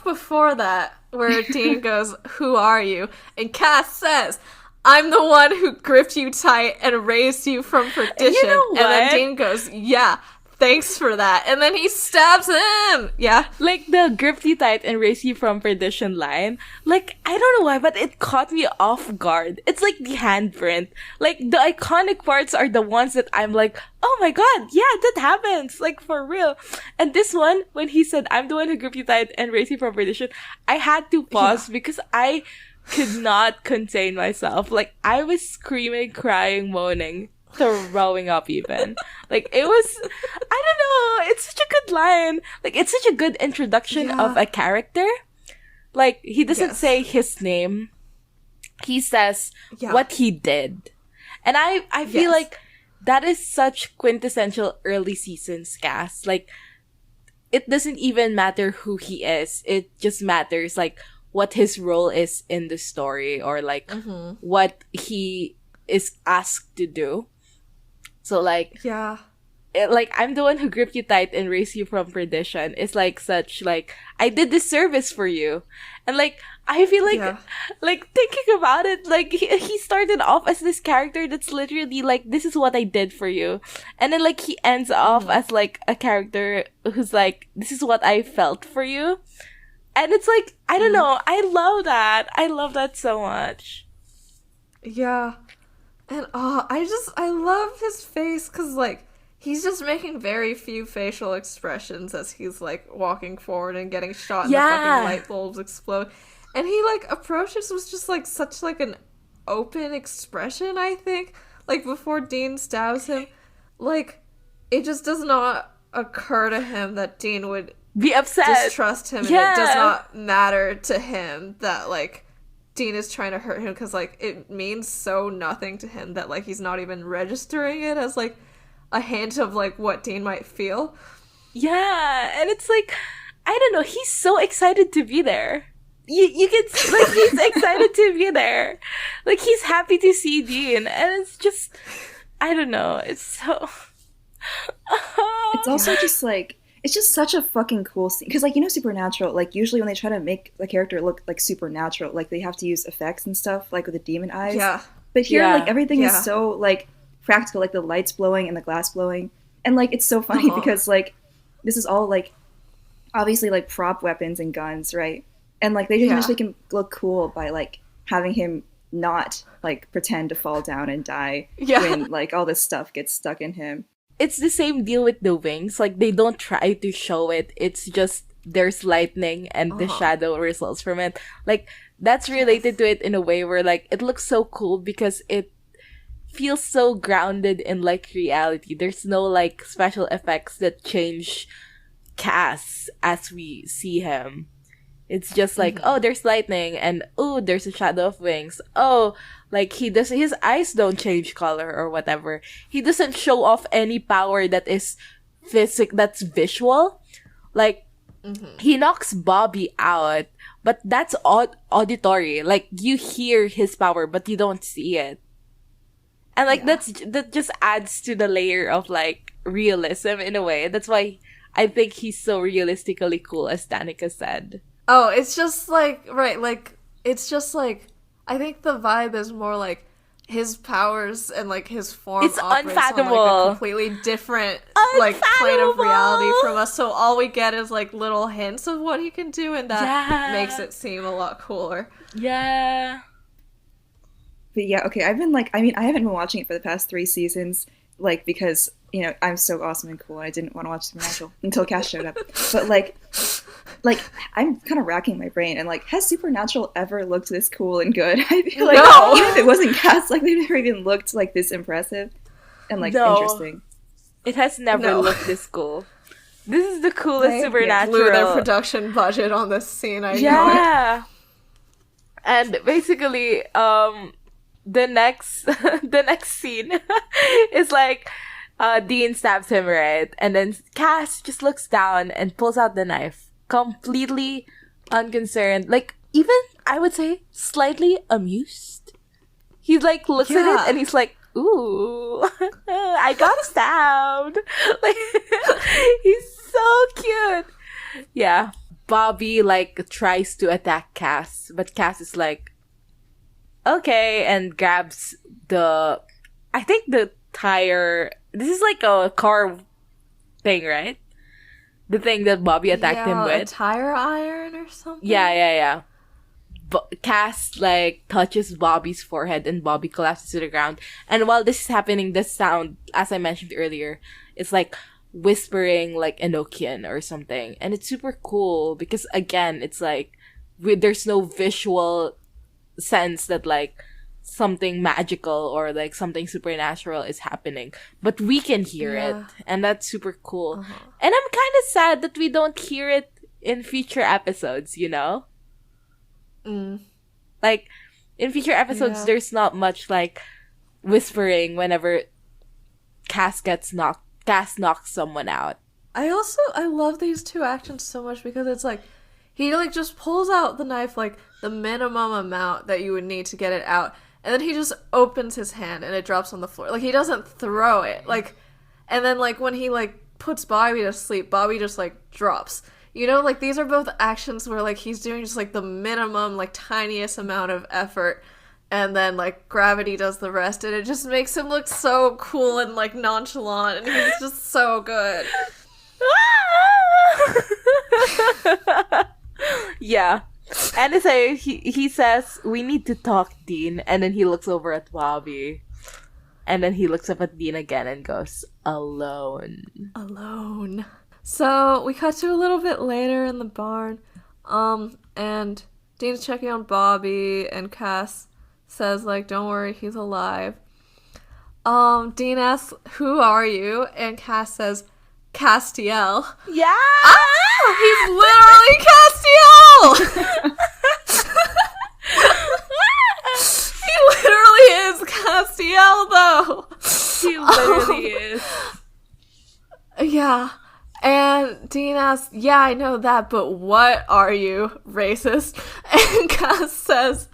before that, where Dean goes, "Who are you?" And Cass says, "I'm the one who gripped you tight and raised you from perdition." You know what? And then Dean goes, "Yeah, thanks for that." And then he stabs him. Yeah. Like, the gripped you tight and raised you from perdition line. Like, I don't know why, but it caught me off guard. It's like the handprint. Like, the iconic parts are the ones that I'm like, oh my god, yeah, that happens. Like, for real. And this one, when he said, "I'm the one who gripped you tight and raised you from perdition," I had to pause because I could not contain myself. Like, I was screaming, crying, moaning, throwing up even. Like, it was, I don't know, it's such a good line. Like, it's such a good introduction of a character. Like, he doesn't say his name. He says what he did. And I feel like that is such quintessential early seasons cast. Like, it doesn't even matter who he is. It just matters, like, what his role is in the story, or like what he is asked to do. So like, like, "I'm the one who gripped you tight and raised you from perdition" is like such like, I did this service for you. And like, I feel like like thinking about it, like he started off as this character that's literally like, "This is what I did for you," and then like he ends off as like a character who's like, "This is what I felt for you." And it's like, I don't know, I love that so much. Yeah. And I love his face, because like, he's just making very few facial expressions as he's like walking forward and getting shot, and the fucking light bulbs explode. And he like approaches with just like such like an open expression, I think. Like, before Dean stabs him, like, it just does not occur to him that Dean would be upset, distrust him, and it does not matter to him that like Dean is trying to hurt him, because like, it means so nothing to him that like, he's not even registering it as like a hint of like what Dean might feel. Yeah, and it's like, I don't know, he's so excited to be there. You can like, he's excited to be there. Like, he's happy to see Dean, and it's just, I don't know, it's so it's also just like, it's just such a fucking cool scene. Because, like, you know, Supernatural, like, usually when they try to make the character look, like, supernatural, like, they have to use effects and stuff, like, with the demon eyes. Yeah. But here, like, everything is so, like, practical, like, the lights blowing and the glass blowing. And, like, it's so funny because, like, this is all, like, obviously, like, prop weapons and guns, right? And, like, they just make him look cool by, like, having him not, like, pretend to fall down and die when, like, all this stuff gets stuck in him. It's the same deal with the wings. Like, they don't try to show it. It's just, there's lightning and the shadow results from it. Like, that's related to it in a way where, like, it looks so cool because it feels so grounded in, like, reality. There's no, like, special effects that change Cass as we see him. It's just like, oh, there's lightning, and oh, there's a shadow of wings. Oh, like, his eyes don't change color or whatever. He doesn't show off any power that is that's visual. Like, he knocks Bobby out, but that's auditory. Like, you hear his power, but you don't see it. And like, that just adds to the layer of like realism in a way. That's why I think he's so realistically cool, as Danica said. Oh, it's just like, right, like, it's just like, I think the vibe is more like his powers and like his form it's operates unfathomable. on like a completely different like plane of reality from us. So all we get is like little hints of what he can do, and that makes it seem a lot cooler. Yeah. But yeah, okay, I've been like, I mean, I haven't been watching it for the past 3 seasons, like, because, you know, I'm so awesome and cool, and I didn't want to watch Supernatural until Cass showed up. But like, I'm kind of racking my brain, and like, has Supernatural ever looked this cool and good? I feel like, even if it wasn't Cass, like, they've never even looked like this impressive and like interesting. It has never looked this cool. This is the coolest Supernatural. Blew their production budget on this scene, I know it. And basically, the next scene is like Dean stabs him, right? And then Cass just looks down and pulls out the knife, completely unconcerned. Like, even, I would say, slightly amused. He, like, looks at it and he's like, ooh, I got stabbed. Like, he's so cute. Yeah. Bobby, like, tries to attack Cass, but Cass is like, okay, and grabs the tire. This is like a car thing, right? The thing that Bobby attacked him with. A tire iron or something? Yeah. But Cass, like, touches Bobby's forehead and Bobby collapses to the ground. And while this is happening, this sound, as I mentioned earlier, is like whispering like Enochian or something. And it's super cool because, again, it's like, there's no visual sense that, like, something magical or like something supernatural is happening, but we can hear it, and that's super cool. And I'm kind of sad that we don't hear it in future episodes, you know? Like, in future episodes, there's not much like whispering whenever Cass knocks someone out. I love these two actions so much because it's like he like just pulls out the knife like the minimum amount that you would need to get it out. And then he just opens his hand and it drops on the floor. Like, he doesn't throw it. Like, and then, like, when he, like, puts Bobby to sleep, Bobby just, like, drops. You know, like, these are both actions where, like, he's doing just, like, the minimum, like, tiniest amount of effort. And then, like, gravity does the rest. And it just makes him look so cool and, like, nonchalant. And he's just so good. Yeah. And he says, we need to talk, Dean. And then he looks over at Bobby. And then he looks up at Dean again and goes, alone. So we cut to a little bit later in the barn. And Dean's checking on Bobby, and Cass says, like, don't worry, he's alive. Dean asks, who are you? And Cass says, Castiel. Yeah! He's literally Castiel! He literally is Castiel, though. He literally is. Yeah. And Dean asks, yeah, I know that, but what are you, racist? And Cass says,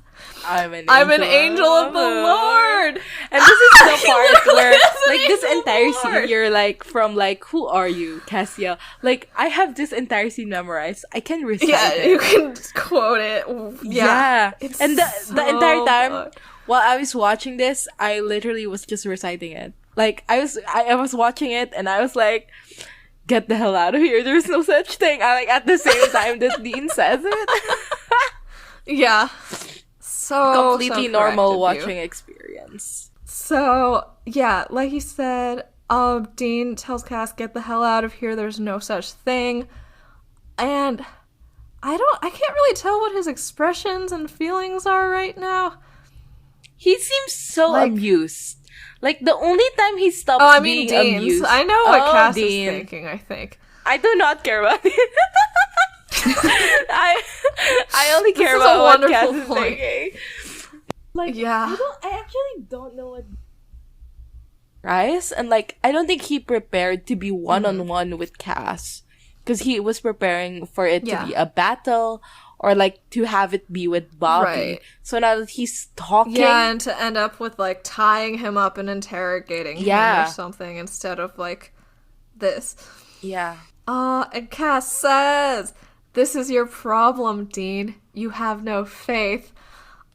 I'm an angel of the Lord. And this is the part where, like, this entire scene, you're like, from, like, who are you, Castiel? Like, I have this entire scene memorized. I can recite it. You can quote it. Yeah. And the entire time, while I was watching this, I literally was just reciting it. Like, I was watching it, and I was like, get the hell out of here. There's no such thing. I, like, at the same time that Dean says it. Yeah. Completely normal watching experience. So, yeah, like you said, Dean tells Cass, get the hell out of here, there's no such thing. And I can't really tell what his expressions and feelings are right now. He seems so amused. Like, the only time he stops being Dean's. amused. I know what Cass is thinking, I think. I do not care about it. I only care about what Cass is thinking. Like, yeah. I actually don't know what Rice, and like, I don't think he prepared to be one-on-one with Cass, because he was preparing for it to be a battle, or like to have it be with Bobby. Right. So now that he's talking, and to end up with like tying him up and interrogating him or something instead of like this. Yeah. And Cass says, this is your problem, Dean. You have no faith.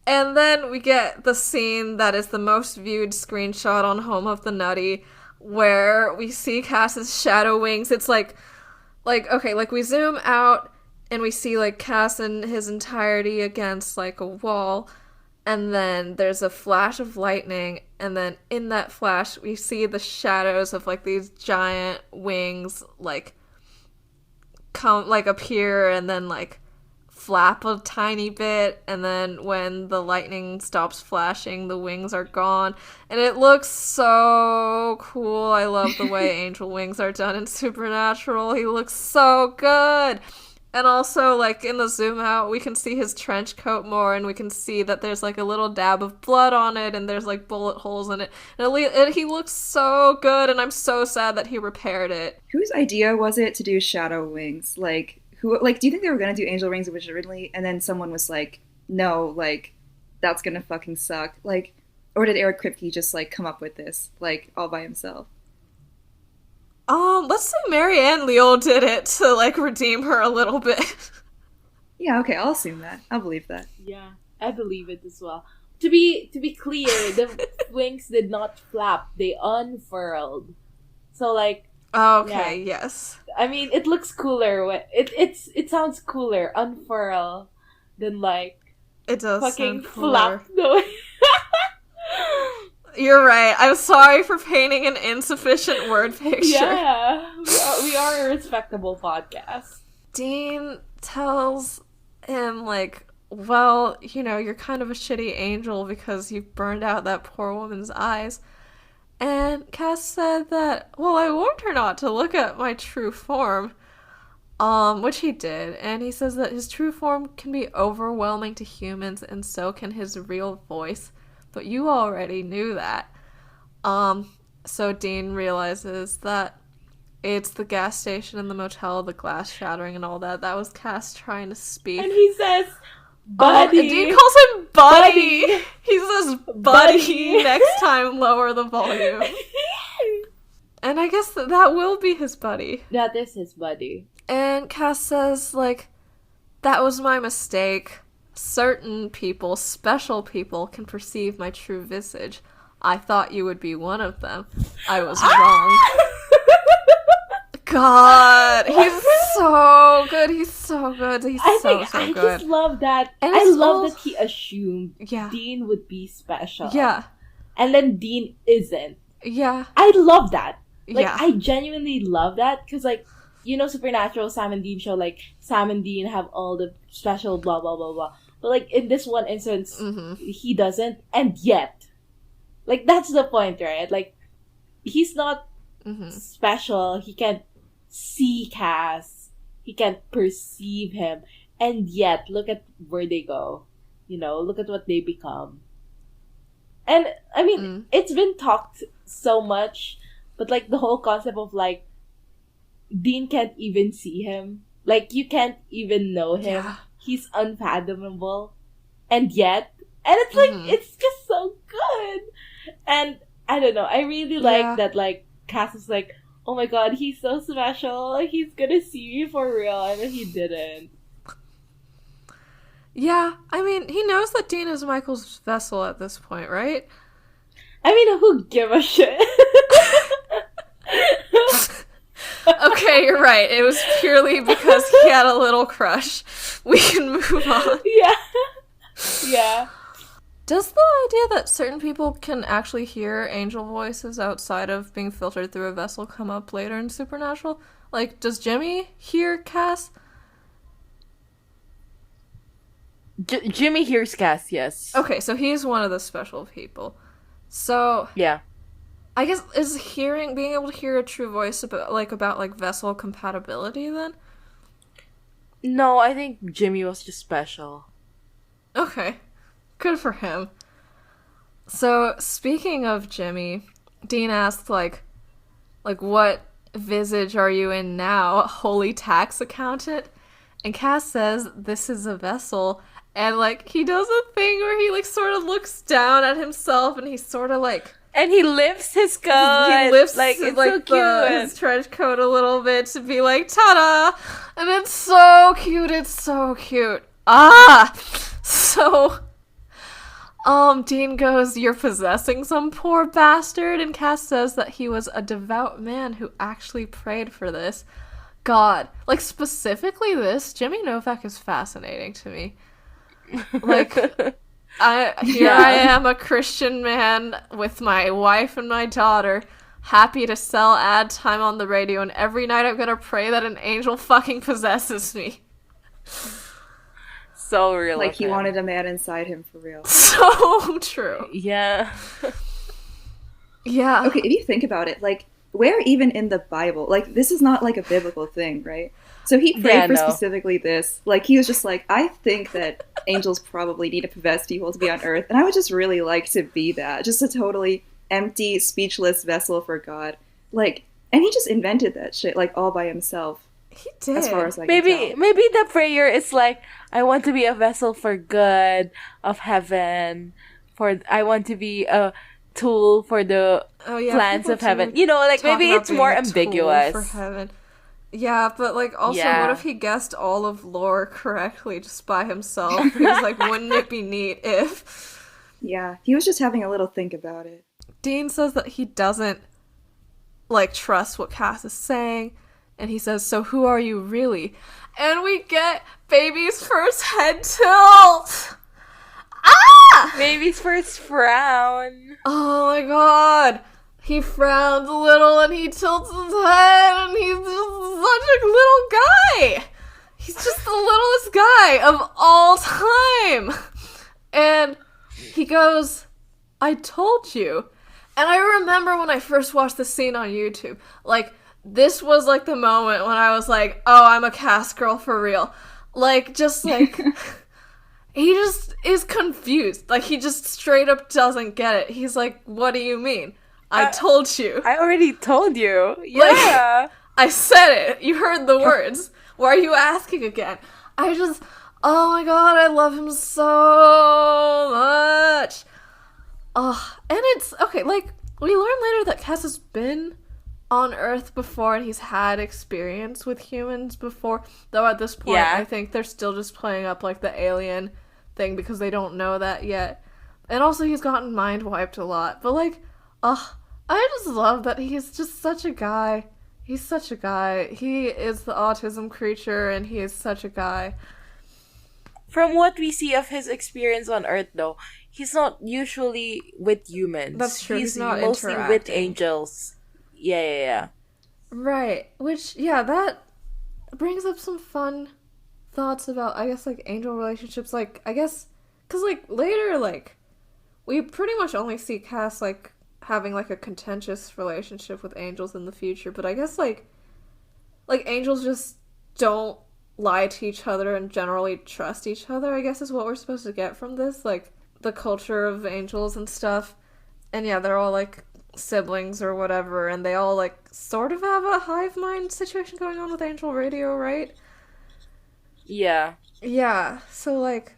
And then we get the scene that is the most viewed screenshot on Home of the Nutty, where we see Cass's shadow wings. It's like we zoom out and we see like Cass in his entirety against like a wall, and then there's a flash of lightning, and then in that flash we see the shadows of like these giant wings like come like appear and then like flap a tiny bit, and then when the lightning stops flashing, the wings are gone, and it looks so cool. I love the way Angel Wings are done in Supernatural. He looks so good. And also, like, in the zoom out, we can see his trench coat more, and we can see that there's, like, a little dab of blood on it, and there's, like, bullet holes in it. And he looks so good, and I'm so sad that he repaired it. Whose idea was it to do shadow wings? Like, do you think they were gonna do angel wings originally, and then someone was like, no, like, that's gonna fucking suck? Like, or did Eric Kripke just, like, come up with this, like, all by himself? Let's say Marianne Leal did it to, like, redeem her a little bit. Yeah, okay, I'll assume that. I'll believe that. Yeah, I believe it as well. To be clear, the wings did not flap; they unfurled. So, like, Okay, yeah. yes. I mean, it looks cooler when it sounds cooler unfurl than like It does fucking sound cooler. flap. No. You're right. I'm sorry for painting an insufficient word picture. Yeah, we are a respectable podcast. Dean tells him, like, well, you know, you're kind of a shitty angel because you burned out that poor woman's eyes. And Cass said that, well, I warned her not to look at my true form, which he did. And he says that his true form can be overwhelming to humans, and so can his real voice. But you already knew that. So Dean realizes that it's the gas station and the motel, the glass shattering and all that. That was Cass trying to speak. And he says, buddy. And Dean calls him buddy. Buddy. He says buddy. Buddy. Next time, lower the volume. And I guess that will be his buddy. That is his buddy. And Cass says, like, that was my mistake. Certain people, special people, can perceive my true visage. I thought you would be one of them. I was wrong. God, he's so good. He's so good. He's so good. I just love that. And I it's love all- that he assumed Dean would be special. Yeah. And then Dean isn't. Yeah. I love that. Like, Yeah. I genuinely love that. Because, like, you know, Supernatural, Sam and Dean show, like, Sam and Dean have all the special blah, blah, blah, blah. But, like, in this one instance, he doesn't. And yet, like, that's the point, right? Like, he's not special. He can't see Cass. He can't perceive him. And yet, look at where they go. You know, look at what they become. And, I mean, it's been talked so much, but, like, the whole concept of, like, Dean can't even see him. Like, you can't even know him. Yeah. He's unfathomable. And yet, and it's, like, it's just so good. And, I don't know, I really like that, like, Cass is like, oh my god, he's so special. He's gonna see me for real. And then he didn't. Yeah, I mean, he knows that Dean is Michael's vessel at this point, right? I mean, who give a shit? Okay, you're right. It was purely because he had a little crush. We can move on. Yeah. Yeah. Does the idea that certain people can actually hear angel voices outside of being filtered through a vessel come up later in Supernatural? Like, does Jimmy hear Cass? Jimmy hears Cass, yes. Okay, so he's one of the special people. So, Yeah. I guess, is being able to hear a true voice about vessel compatibility then? No, I think Jimmy was just special. Okay. Good for him. So, speaking of Jimmy, Dean asks, like, what visage are you in now? Holy tax accountant? And Cass says, this is a vessel. And, like, he does a thing where he, like, sort of looks down at himself and he's sort of, like... And he lifts his coat. He lifts, like, it's so cute. His trench coat a little bit to be like, ta-da! And it's so cute, it's so cute. Ah! So... Dean goes, you're possessing some poor bastard, and Cass says that he was a devout man who actually prayed for this. God. Like, specifically this, Jimmy Novak is fascinating to me. Like, I am a Christian man with my wife and my daughter, happy to sell ad time on the radio, and every night I'm gonna pray that an angel fucking possesses me. So real. Like, he wanted a man inside him for real. So true. Yeah. Yeah. Okay, if you think about it, like, where even in the Bible, like, this is not like a biblical thing, right? So he prayed for specifically this. Like, he was just like, I think that angels probably need to possess people to be on Earth, and I would just really like to be that. Just a totally empty, speechless vessel for God. Like, and he just invented that shit, like, all by himself. He did. As far as I can maybe tell. maybe the prayer is like, I want to be a vessel for good of heaven. I want to be a tool for the plans of heaven. You know, like maybe it's more ambiguous. For heaven. Yeah, but like also, what if he guessed all of lore correctly just by himself? He was like, wouldn't it be neat if? Yeah, he was just having a little think about it. Dean says that he doesn't like trust what Cass is saying, and he says, "So who are you really?" And we get Baby's first head tilt. Ah! Baby's first frown. Oh my god. He frowns a little and he tilts his head and he's just such a little guy. He's just the littlest guy of all time. And he goes, I told you. And I remember when I first watched the scene on YouTube, like, this was like the moment when I was like, oh, I'm a Cass girl for real. Like, just like, he just is confused. Like, he just straight up doesn't get it. He's like, what do you mean? I told you. I already told you. Yeah. Like, I said it. You heard the words. Why are you asking again? Oh my god, I love him so much. And it's, okay, like, we learn later that Cass has been on Earth before and he's had experience with humans before. Though at this point, I think they're still just playing up, like, the alien thing because they don't know that yet. And also, he's gotten mind wiped a lot. But, like, I just love that he's just such a guy. He's such a guy. He is the autism creature, and he is such a guy. From what we see of his experience on Earth, though, he's not usually with humans. That's true. He's not mostly with angels. Yeah. Right. Which, that brings up some fun thoughts about, I guess, like, angel relationships. Like, I guess, because, like, later, like, we pretty much only see Cass, like, having, like, a contentious relationship with angels in the future, but I guess, like, angels just don't lie to each other and generally trust each other, I guess is what we're supposed to get from this, like, the culture of angels and stuff. And yeah, they're all, like, siblings or whatever, and they all, like, sort of have a hive mind situation going on with angel radio, right? Yeah. Yeah, so, like,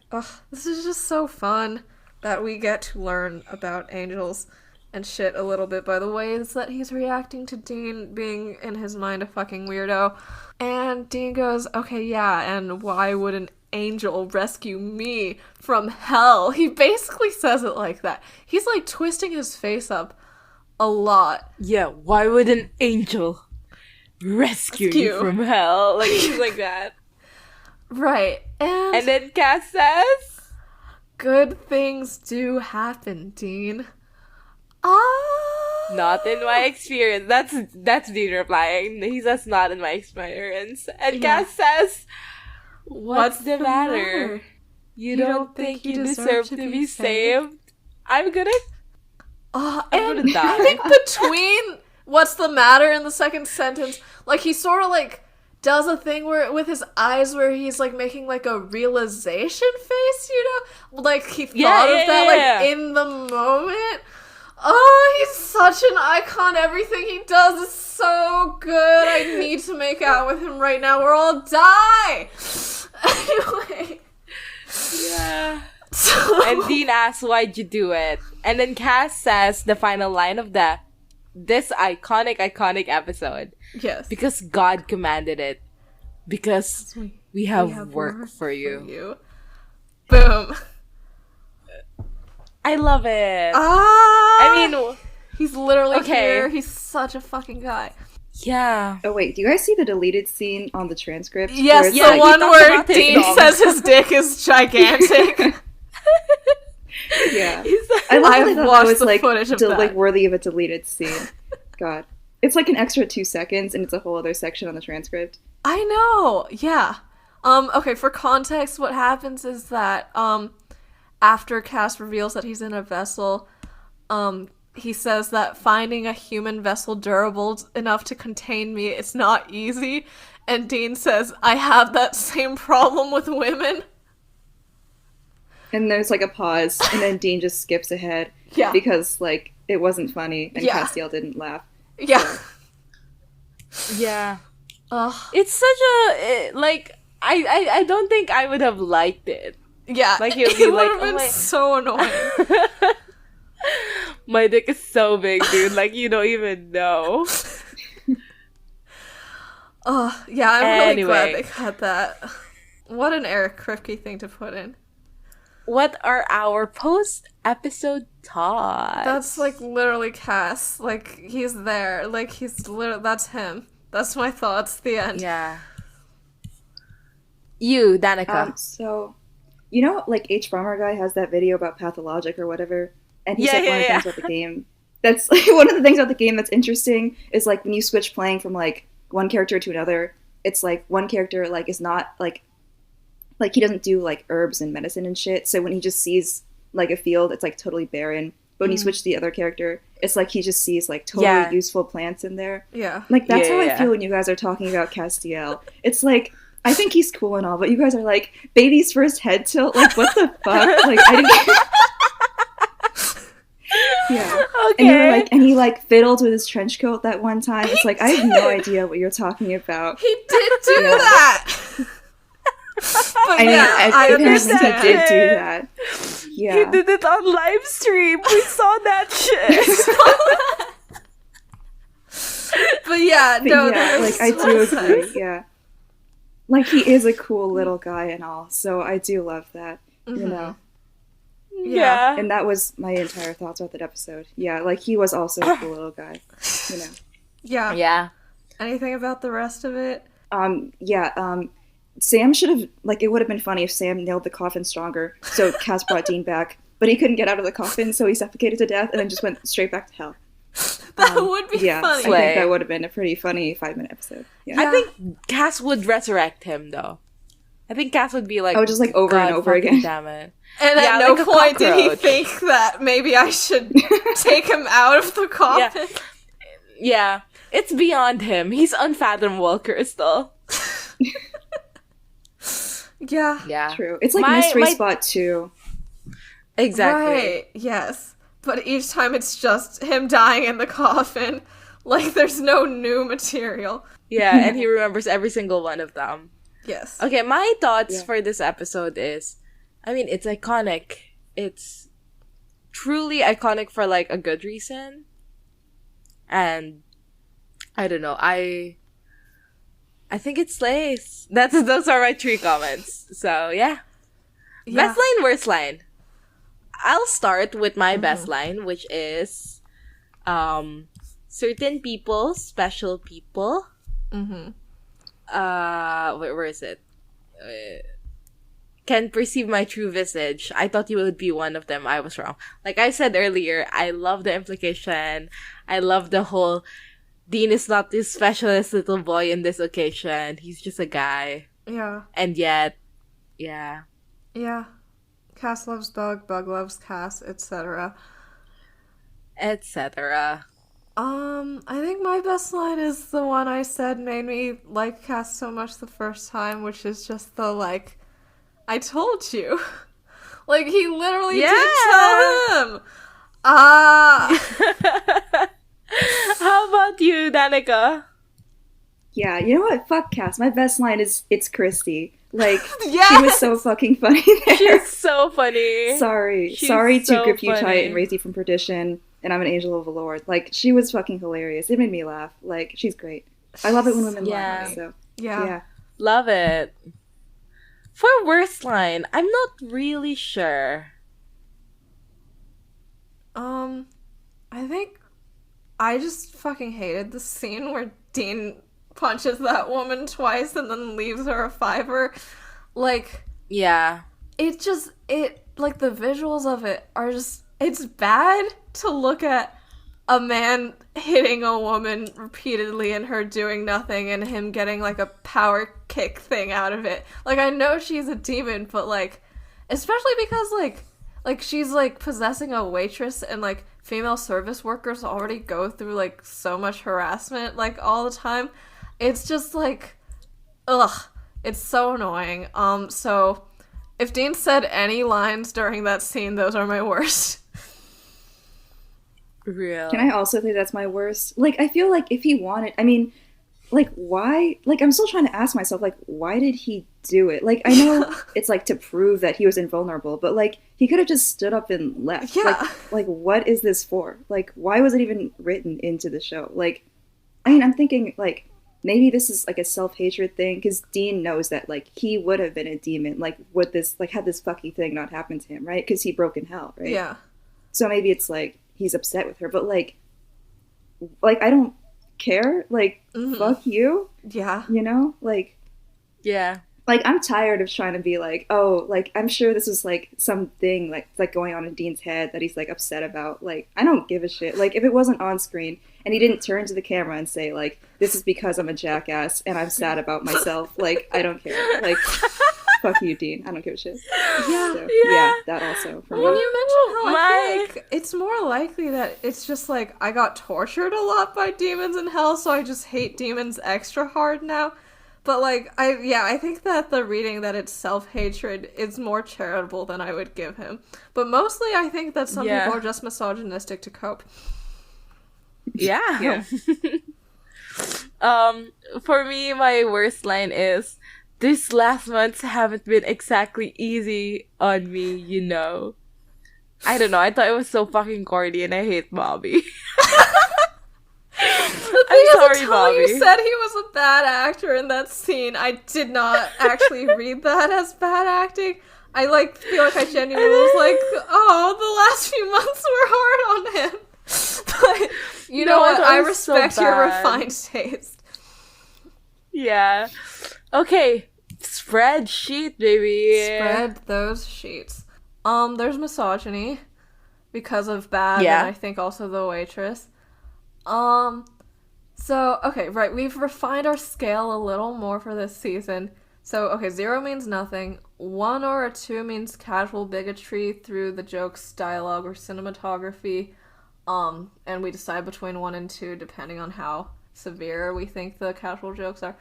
this is just so fun that we get to learn about angels and shit a little bit by the ways that he's reacting to Dean being, in his mind, a fucking weirdo. And Dean goes, okay, yeah, and why would an angel rescue me from hell? He basically says it like that. He's, like, twisting his face up a lot. Yeah, why would an angel rescue you from hell? Like, he's like that. Right. And then Cass says, good things do happen, Dean. Not in my experience. That's Dean replying. He says, not in my experience. And Cass says, what's the matter? You don't think you deserve to be saved? I'm gonna die. I think between what's the matter in the second sentence, like, he sort of, like, does a thing where with his eyes where he's, like, making, like, a realization face, you know? Like, he thought of that, like, in the moment. Oh, he's such an icon. Everything he does is so good. I need to make out with him right now or I'll die. Anyway. Yeah. So, and Dean asks, why'd you do it? And then Cass says the final line of this iconic episode. Yes. Because God commanded it. Because we have work for you. Boom. I love it. I mean, he's literally here. He's such a fucking guy. Yeah. Oh wait, do you guys see the deleted scene on the transcript? Yes, the one where Dean says his dick is gigantic. Yeah. I've watched the footage of that. Like, worthy of a deleted scene. God. It's like an extra 2 seconds, and it's a whole other section on the transcript. I know. Yeah. Okay, for context, what happens is that, after Cass reveals that he's in a vessel, he says that finding a human vessel durable enough to contain me, it's not easy. And Dean says, I have that same problem with women. And there's like a pause, and then Dean just skips ahead. Yeah. Because like it wasn't funny, and Castiel didn't laugh. Yeah. Yeah. Ugh. It's such a like I don't think I would have liked it. Yeah. Like it would be like, would have been so annoying. My dick is so big, dude. Like you don't even know. Oh, yeah, I'm really glad Anyway. they cut that. What an Eric Kripke thing to put in. What are our post-episode thoughts? That's, like, literally Cass. Like, he's there. Like, he's literally... That's him. That's my thoughts. The end. Yeah. You, Danica. So, you know, like H. Farmer guy has that video about Pathologic or whatever, and he said one of the things about the game. That's like one of the things about the game that's interesting is like when you switch playing from like one character to another, it's like one character like is not like he doesn't do like herbs and medicine and shit. So when he just sees like a field, it's like totally barren. But when you switch to the other character, it's like he just sees like totally useful plants in there. Yeah. Like that's how I feel when you guys are talking about Castiel. It's like I think he's cool and all, but you guys are like baby's first head tilt. Like what the fuck? Like I didn't. Yeah. Okay. And you were like, and he like fiddled with his trench coat that one time. It's like I have no idea what you're talking about. He did do that! But I mean, I apparently understand. he did do that. Yeah. He did it on live stream. We saw that shit. But yeah, But no, yeah, that like makes I so do much agree. sense. Yeah. Like he is a cool little guy and all, so I do love that. You know. Yeah. And that was my entire thoughts about that episode. Yeah, like he was also a cool little guy. You know. Yeah. Yeah. Anything about the rest of it? Sam should have, like, it would have been funny if Sam nailed the coffin stronger, so Cass brought Dean back, but he couldn't get out of the coffin, so he suffocated to death, and then just went straight back to hell. That would be Yeah, funny. I think that would have been a pretty funny 5-minute episode. Yeah. I think Cass would resurrect him, though. I think Cass would be like... Oh, just, like, over and "God over fucking again." Damn it. And Yeah, at no like a point did he cockroach. think that maybe I should take him out of the coffin. Yeah. It's beyond him. He's unfathomable, Crystal. Yeah. Yeah. True. It's like Mystery Spot 2. Exactly. Right. Yes. But each time it's just him dying in the coffin. Like, there's no new material. Yeah, and he remembers every single one of them. Yes. Okay, my thoughts for this episode is, I mean, it's iconic. It's truly iconic for, like, a good reason. And, I don't know, I think it slays. Those are my 3 comments. So, yeah. Best line, worst line. I'll start with my best line, which is, certain people, special people, where is it? Can perceive my true visage. I thought you would be one of them. I was wrong. Like I said earlier, I love the implication. I love the whole Dean is not this specialist little boy in this occasion. He's just a guy. Yeah. And yet, yeah. Yeah. Cass loves Bug, Bug loves Cass, etc. Etc. I think my best line is the one I said made me like Cass so much the first time, which is just the, like, I told you. Like, he literally did tell him! How about you, Danica? Yeah, you know what? Fuck Cass. My best line is, it's Christy. Like, Yes! she was so fucking funny there. She's so funny. Sorry She's to so Gaputite funny. and Raise You from Perdition, and I'm an Angel of the Lord. Like, she was fucking hilarious. It made me laugh. Like, she's great. I love it when women laugh. So, yeah. Love it. For worst line, I'm not really sure. I think I just fucking hated the scene where Dean punches that woman twice and then leaves her a $5. Like, Yeah. like, the visuals of it are just, it's bad to look at a man hitting a woman repeatedly and her doing nothing and him getting, like, a power kick thing out of it. Like, I know she's a demon, but, like, especially because, like she's, like, possessing a waitress and, like, female service workers already go through, like, so much harassment, like, all the time. It's just, like, ugh. It's so annoying. So, if Dean said any lines during that scene, those are my worst. Real. Can I also say that's my worst? Like, I feel like if he wanted, I mean, like, why? Like, I'm still trying to ask myself, like, why did he do it? Like, I know it's, like, to prove that he was invulnerable, but, like, he could have just stood up and left. Yeah. Like, what is this for? Like, why was it even written into the show? Like, I mean, I'm thinking, like, maybe this is, like, a self-hatred thing, because Dean knows that, like, he would have been a demon, like, would this, like, had this fucky thing not happened to him, right? Because he broke in hell, right? Yeah. So maybe it's, like, he's upset with her, but, like, I don't care. Like, fuck you. Yeah. You know? Like, Yeah. like, I'm tired of trying to be like, oh, like, I'm sure this is, like, something, like going on in Dean's head that he's, like, upset about. Like, I don't give a shit. Like, if it wasn't on screen and he didn't turn to the camera and say, like, this is because I'm a jackass and I'm sad about myself, like, I don't care. Like, fuck you, Dean. I don't give a shit. Yeah. So, yeah, that also for When me. you mention how I feel like it's more likely that it's just like I got tortured a lot by demons in hell, so I just hate demons extra hard now. But like I think that the reading that it's self-hatred is more charitable than I would give him. But mostly I think that some people are just misogynistic to cope. Yeah. For me, my worst line is, "These last months haven't been exactly easy on me, you know." I don't know. I thought it was so fucking corny, and I hate Bobby. I'm sorry, Bobby. You said he was a bad actor in that scene. I did not actually read that as bad acting. I feel like I genuinely was like, oh, the last few months were hard on him. But you know what? I respect your refined taste. Yeah. Okay. Spreadsheet, baby. Spread those sheets. There's misogyny because of Bad, and I think also the waitress. So, okay, right, we've refined our scale a little more for this season. So, okay, 0 means nothing. 1 or a 2 means casual bigotry through the jokes, dialogue, or cinematography. And we decide between 1 and 2 depending on how severe we think the casual jokes are.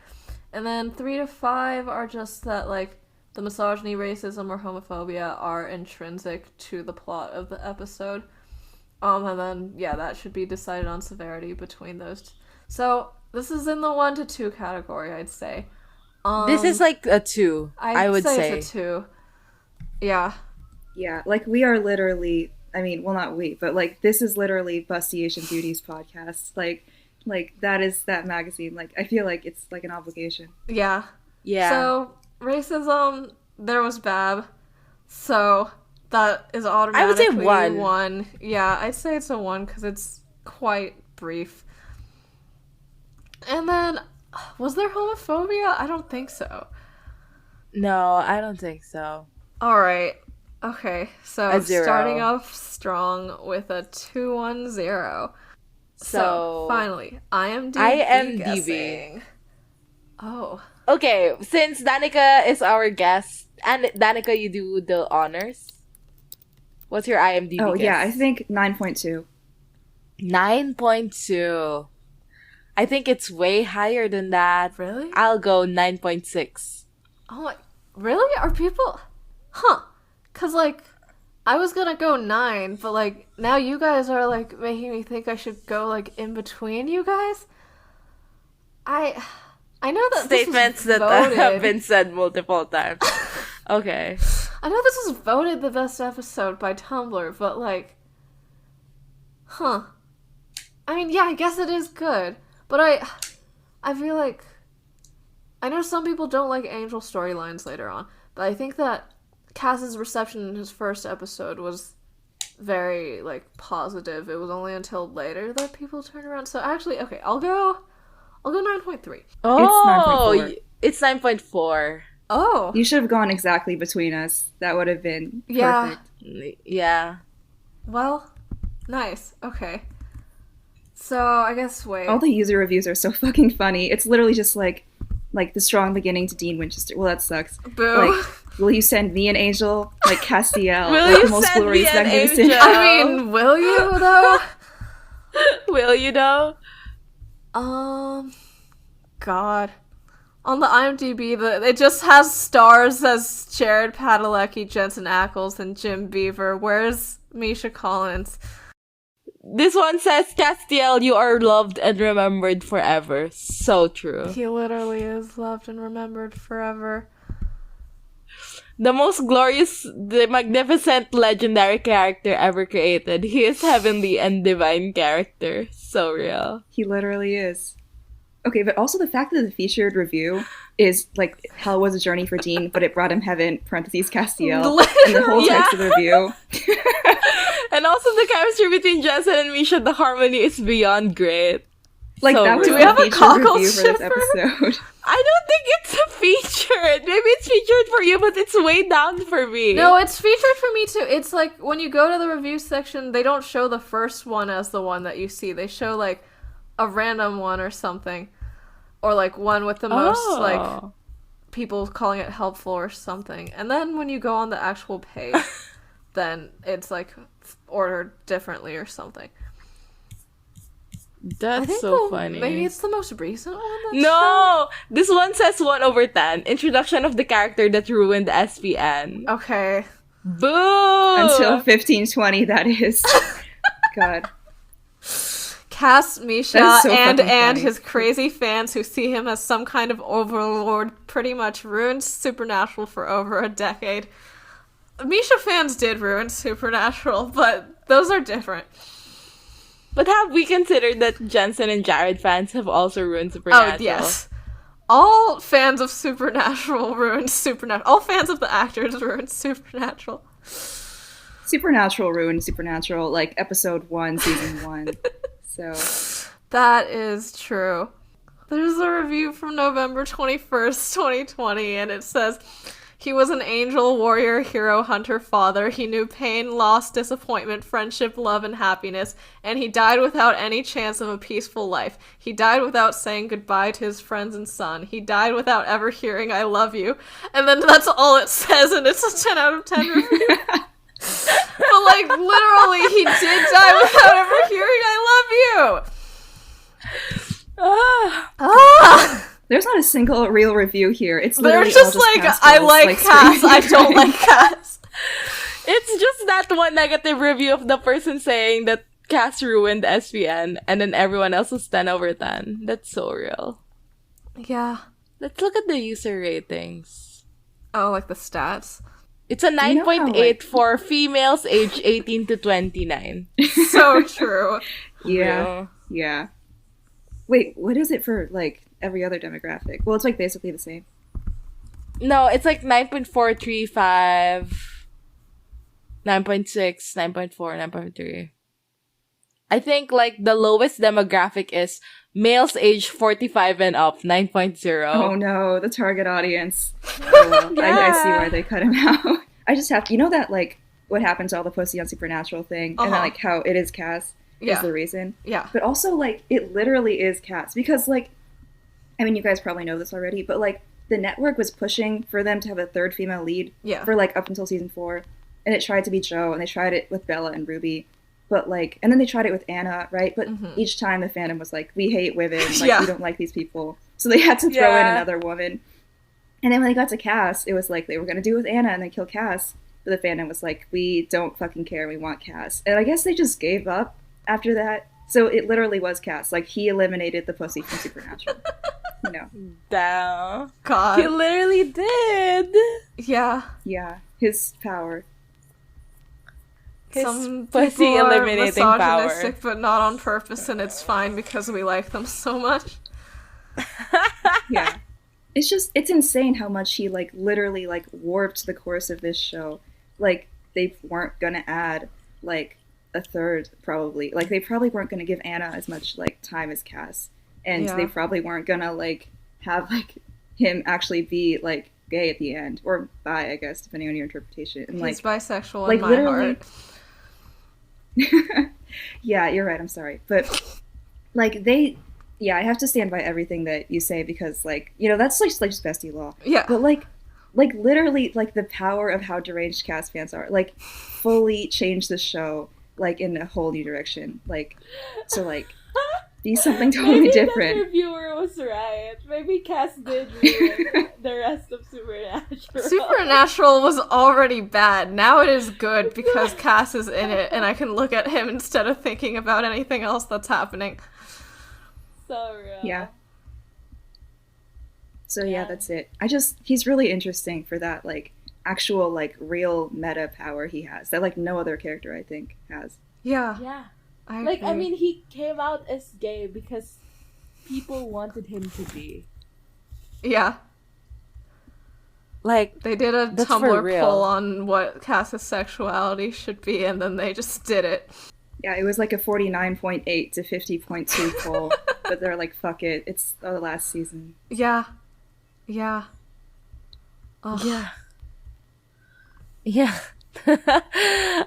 And then 3 to 5 are just that, like, the misogyny, racism, or homophobia are intrinsic to the plot of the episode. And then, that should be decided on severity between those. So, this is in the 1 to 2 category, I'd say. This is like a 2, I would say. It's a 2. Yeah. Yeah, like, we are literally, I mean, well, not we, but, like, this is literally Busty Asian Beauties podcast. Like, that is that magazine. Like, I feel like it's, like, an obligation. Yeah. Yeah. So, racism, there was Bab. So, that is automatically I would say 1. 1. Yeah, I'd say it's a 1 because it's quite brief. And then, was there homophobia? I don't think so. No, I don't think so. Alright. Okay, so A 0. starting off strong with a 210. So finally, IMDb guessing. Oh. Okay, since Danica is our guest, and Danica, you do the honors. What's your IMDb guess? Oh, yeah, I think 9.2. 9.2. I think it's way higher than that. Really? I'll go 9.6. Oh my, really? Are people... Huh. Because, like, I was gonna go 9, but, like, now you guys are, like, making me think I should go, like, in between you guys? I know that Statements this was that voted. have been said multiple times. Okay. I know this was voted the best episode by Tumblr, but, like... Huh. I mean, yeah, I guess it is good. But I feel like... I know some people don't like Angel storylines later on, but I think that Cass's reception in his first episode was very, like, positive. It was only until later that people turned around. So actually, okay, I'll go 9.3. Oh, it's 9.4. Oh. You should have gone exactly between us. That would have been perfect. Yeah. Well, nice. Okay. So, I guess, wait. All the user reviews are so fucking funny. It's literally just like, like the strong beginning to Dean Winchester. Well, that sucks. Boo. Like, will you send me an angel? Like Castiel. Will like, you the most send me glorious, an magnificent. angel? I mean, will you though? Will you know? God. On the IMDb, it just has stars as Jared Padalecki, Jensen Ackles, and Jim Beaver. Where's Misha Collins? This one says, Castiel, you are loved and remembered forever. So true. He literally is loved and remembered forever. The most glorious, the magnificent, legendary character ever created. He is heavenly and divine character. So real. He literally is. Okay, but also the fact that the featured review is like hell was a journey for Dean, but it brought him heaven. Parentheses Castiel, and the whole text of the review. And also the chemistry between Jensen and Misha, the harmony is beyond great. Like so that was real. Do we have a featured cockle review for this shipper? episode. I don't think it's a featured. Maybe it's featured for you, but it's way down for me. No, it's featured for me too. It's like when you go to the review section, they don't show the first one as the one that you see. They show like a random one or something. Or like one with the most like people calling it helpful or something. And then when you go on the actual page, then it's like ordered differently or something. That's so funny. Maybe it's the most recent one. That's No! This one says 1/10. Introduction of the character that ruined SPN. Okay. Boo! Until 1520, that is. God. Cass, Misha, That is so and fucking funny. his crazy fans who see him as some kind of overlord pretty much ruined Supernatural for over a decade. Misha fans did ruin Supernatural, but those are different. But have we considered that Jensen and Jared fans have also ruined Supernatural? Oh, yes. All fans of Supernatural ruined Supernatural. All fans of the actors ruined Supernatural. Supernatural ruined Supernatural, like episode 1, season 1. So That is true. There's a review from November 21st, 2020, and it says, he was an angel, warrior, hero, hunter, father. He knew pain, loss, disappointment, friendship, love, and happiness, and he died without any chance of a peaceful life. He died without saying goodbye to his friends and son. He died without ever hearing, I love you. And then that's all it says, and it's a 10 out of 10 review. But, like, literally, he did die without ever hearing, I love you. there's not a single real review here. It's literally They're just all like, past I goals, like Cass, I screaming. don't like Cass. It's just that one negative review of the person saying that Cass ruined SPN, and then everyone else was 10/10. That's so real. Yeah. Let's look at the user ratings. Oh, like the stats? It's a You know how, 9.8 like- for females aged 18 to 29. So true. Yeah, yeah. Wait, what is it for like every other demographic? Well, it's like basically the same. No, it's like 9.435, 9.6, 9.4, 9.3. I think like the lowest demographic is males aged 45 and up, 9.0. Oh no, the target audience. Oh, well, I see why they cut him out. I just have to, you know that like what happened to all the posting on Supernatural thing, and then like how it is Cass is the reason. Yeah. But also like it literally is Cass because like, I mean you guys probably know this already, but like the network was pushing for them to have a third female lead for like up until season 4, and it tried to be Joe, and they tried it with Bella and Ruby. But, like, and then they tried it with Anna, right? But each time the fandom was like, we hate women. Like, we don't like these people. So they had to throw in another woman. And then when they got to Cass, it was like they were going to do it with Anna and then kill Cass. But the fandom was like, we don't fucking care. We want Cass. And I guess they just gave up after that. So it literally was Cass. Like, he eliminated the pussy from Supernatural. You know. Damn. God. He literally did. Yeah. Yeah. His power. His Some pussy people are eliminating power. misogynistic, but not on purpose, and it's fine because we like them so much. Yeah. It's just, it's insane how much he, like, literally, like, warped the course of this show. Like, they weren't gonna add, like, a third, probably. Like, they probably weren't gonna give Anna as much, like, time as Cass. And they probably weren't gonna, like, have, like, him actually be, like, gay at the end. Or bi, I guess, depending on your interpretation. And, He's like, bisexual like, in my literally... heart. Yeah, you're right, I'm sorry. But, like, they yeah, I have to stand by everything that you say because, like, you know, that's like just bestie law. Yeah. But like literally, like the power of how deranged cast fans are, like, fully changed the show, like, in a whole new direction. Like, to like be something totally Maybe different. that reviewer was right. Maybe Cass did ruin the rest of Supernatural. Supernatural was already bad. Now it is good because Cass is in it, and I can look at him instead of thinking about anything else that's happening. So real. Yeah. So Yeah. yeah, that's it. He's really interesting for that, like, actual, like, real meta power he has that, like, no other character I think has. Yeah. Yeah. I Like, I agree. mean, he came out as gay because people wanted him to be. Yeah. Like, They did a That's for Tumblr real. poll on what Cass's sexuality should be, and then they just did it. Yeah, it was like a 49.8 to 50.2 poll, but they're like, fuck it, it's the last season. Yeah. Yeah. Ugh. yeah. Yeah.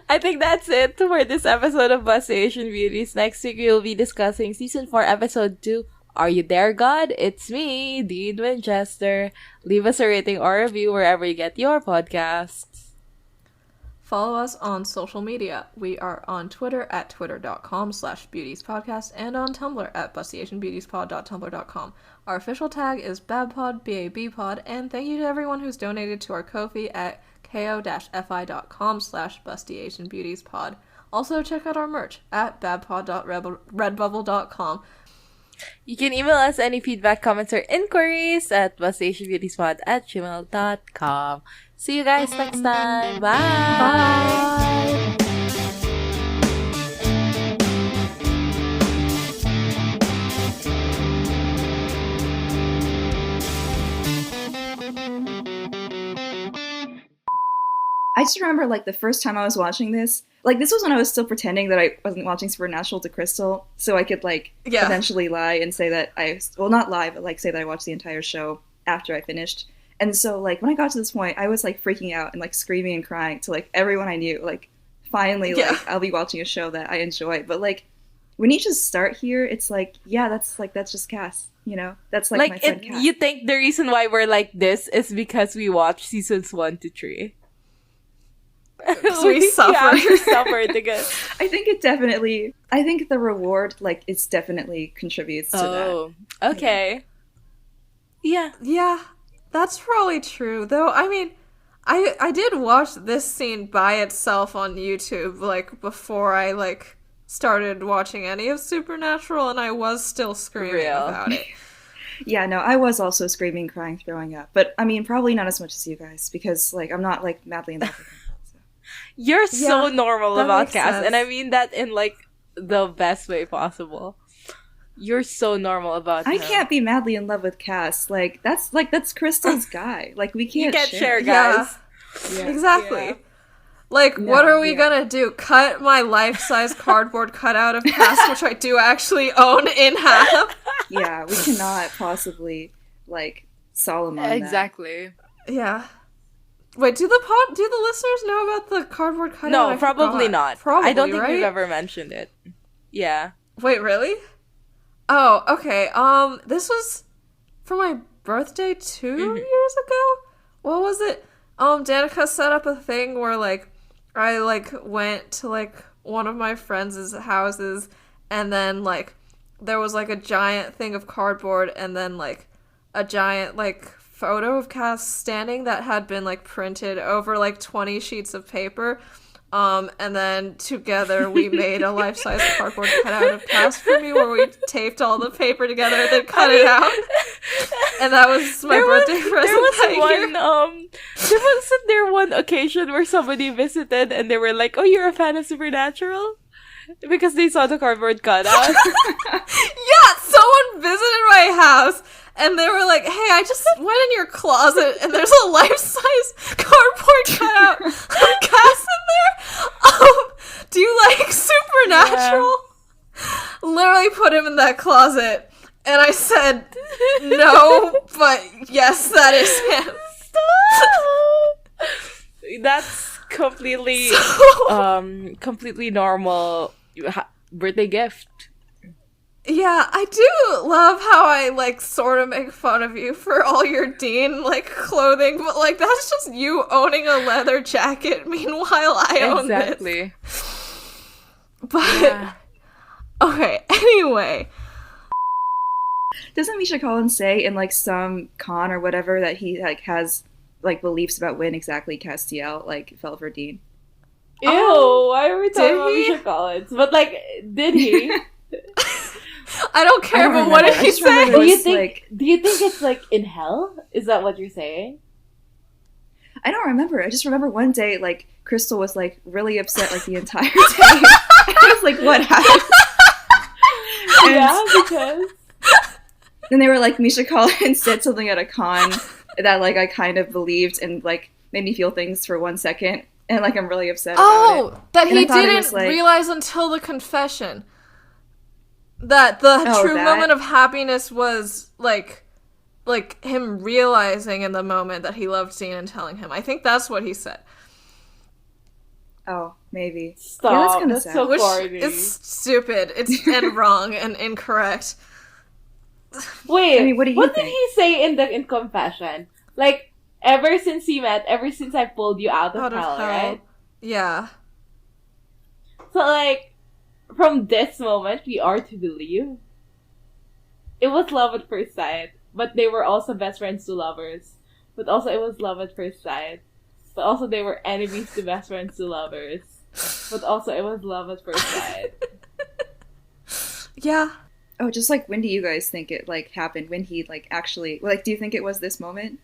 I think that's it for this episode of Bus Asian Beauties. Next week, we'll be discussing Season 4, Episode 2, Are You There, God? It's me, Dean Winchester. Leave us a rating or review wherever you get your podcasts. Follow us on social media. We are on Twitter at twitter.com/beautiespodcast and on Tumblr at busyasianbeautiespod.tumblr.com. Our official tag is babpod, BABpod, and thank you to everyone who's donated to our Ko-fi at ko-fi.com/busyasianbeautiespod. Also, check out our merch at babpod.redbubble.com. You can email us any feedback, comments, or inquiries at busasianbeautiespod@gmail.com. See you guys next time. Bye! Bye! I just remember, like, the first time I was watching this, like, this was when I was still pretending that I wasn't watching Supernatural to Crystal, so I could, like, Yeah. eventually lie and say that well, not lie, but, like, say that I watched the entire show after I finished. And so, like, when I got to this point, I was, like, freaking out and, like, screaming and crying to, like, everyone I knew, like, finally, Yeah. like, I'll be watching a show that I enjoy. But, like, when you just start here, it's like, yeah, that's just Cass, you know? That's, like my friend Cass. You think the reason why we're like this is because we watched seasons 1 to 3. We suffer. Yeah, we suffer together. I think the reward, like, it's definitely contributes to that. Oh, okay. Yeah. Yeah, that's probably true. Though, I mean, I did watch this scene by itself on YouTube, like, before I, like, started watching any of Supernatural, and I was still screaming Real. about it. Yeah, no, I was also screaming, crying, throwing up. But, I mean, probably not as much as you guys, because, like, I'm not, like, madly in love with him. So. You're so Yeah, normal that about makes Cass, sense. and I mean that in, like, the best way possible. You're so normal about I him. can't be madly in love with Cass. That's Crystal's guy. Like, we You can't can't share, Yeah. guys. Yeah. Exactly. Yeah. Like, No, what are we yeah. gonna do? Cut my life-size cardboard cutout of Cass, which I do actually own, in half? Yeah, we cannot possibly, like, Solomon that. Exactly. Yeah. Wait, do the listeners know about the cardboard cutout? No, I probably forgot. not. Probably, I don't think right? we've ever mentioned it. Yeah. Wait, really? Oh, okay. This was for my birthday 2 Mhm. years ago? What was it? Danica set up a thing where, like, I, like, went to, like, one of my friends' houses, and then, like, there was, like, a giant thing of cardboard, and then, like, a giant, like, photo of Cass standing that had been, like, printed over, like, 20 sheets of paper. And then together we made a life-size cardboard cutout of Cass for me, where we taped all the paper together and then cut it out. And that was my birthday present that year. Wasn't there one occasion where somebody visited and they were like, "Oh, you're a fan of Supernatural?" Because they saw the cardboard cutout. Yeah, someone visited my house and they were like, "Hey, I just went in your closet and there's a life-size cardboard cutout of Cass in there. Do you like Supernatural?" Literally put him in that closet, and I said, "No, but yes, that is him." That's completely, completely normal birthday gift. Yeah, I do love how I, like, sort of make fun of you for all your Dean, like, clothing, but, like, that's just you owning a leather jacket, meanwhile I own this. Exactly. But, Yeah. okay, anyway. Doesn't Misha Collins say in like some con or whatever that he like has like beliefs about when exactly Castiel like fell for Dean? Ew, why are we talking did about he? Misha Collins? But like, did he? I don't care, I don't but what did remember. I he just remember say? it Do you was, think? like- Do you think it's like in hell? Is that what you're saying? I don't remember. I just remember one day like Crystal was like really upset like the entire day. I was like, what happened? And Yeah, because then they were like, Misha Collins said something at a con that like I kind of believed and like made me feel things for 1 second, and like I'm really upset about it. Oh, that And I he thought it didn't was, like- realize until the confession that the Oh, true that? moment of happiness was like him realizing in the moment that he loved Dean and telling him. I think that's what he said. Oh, maybe. stop. Yeah, that's kinda sad. so Which corny. is stupid. It's and wrong and incorrect. Wait, I mean, what do you did think? he say in confession? Like, ever since I pulled you out of hell, right? Yeah. So like, from this moment, we are to believe it was love at first sight, but they were also best friends to lovers. But also, it was love at first sight. But also, they were enemies to best friends to lovers. But also, it was love at first sight. Yeah. Oh, just like when do you guys think it like happened? When he like actually like? Do you think it was this moment?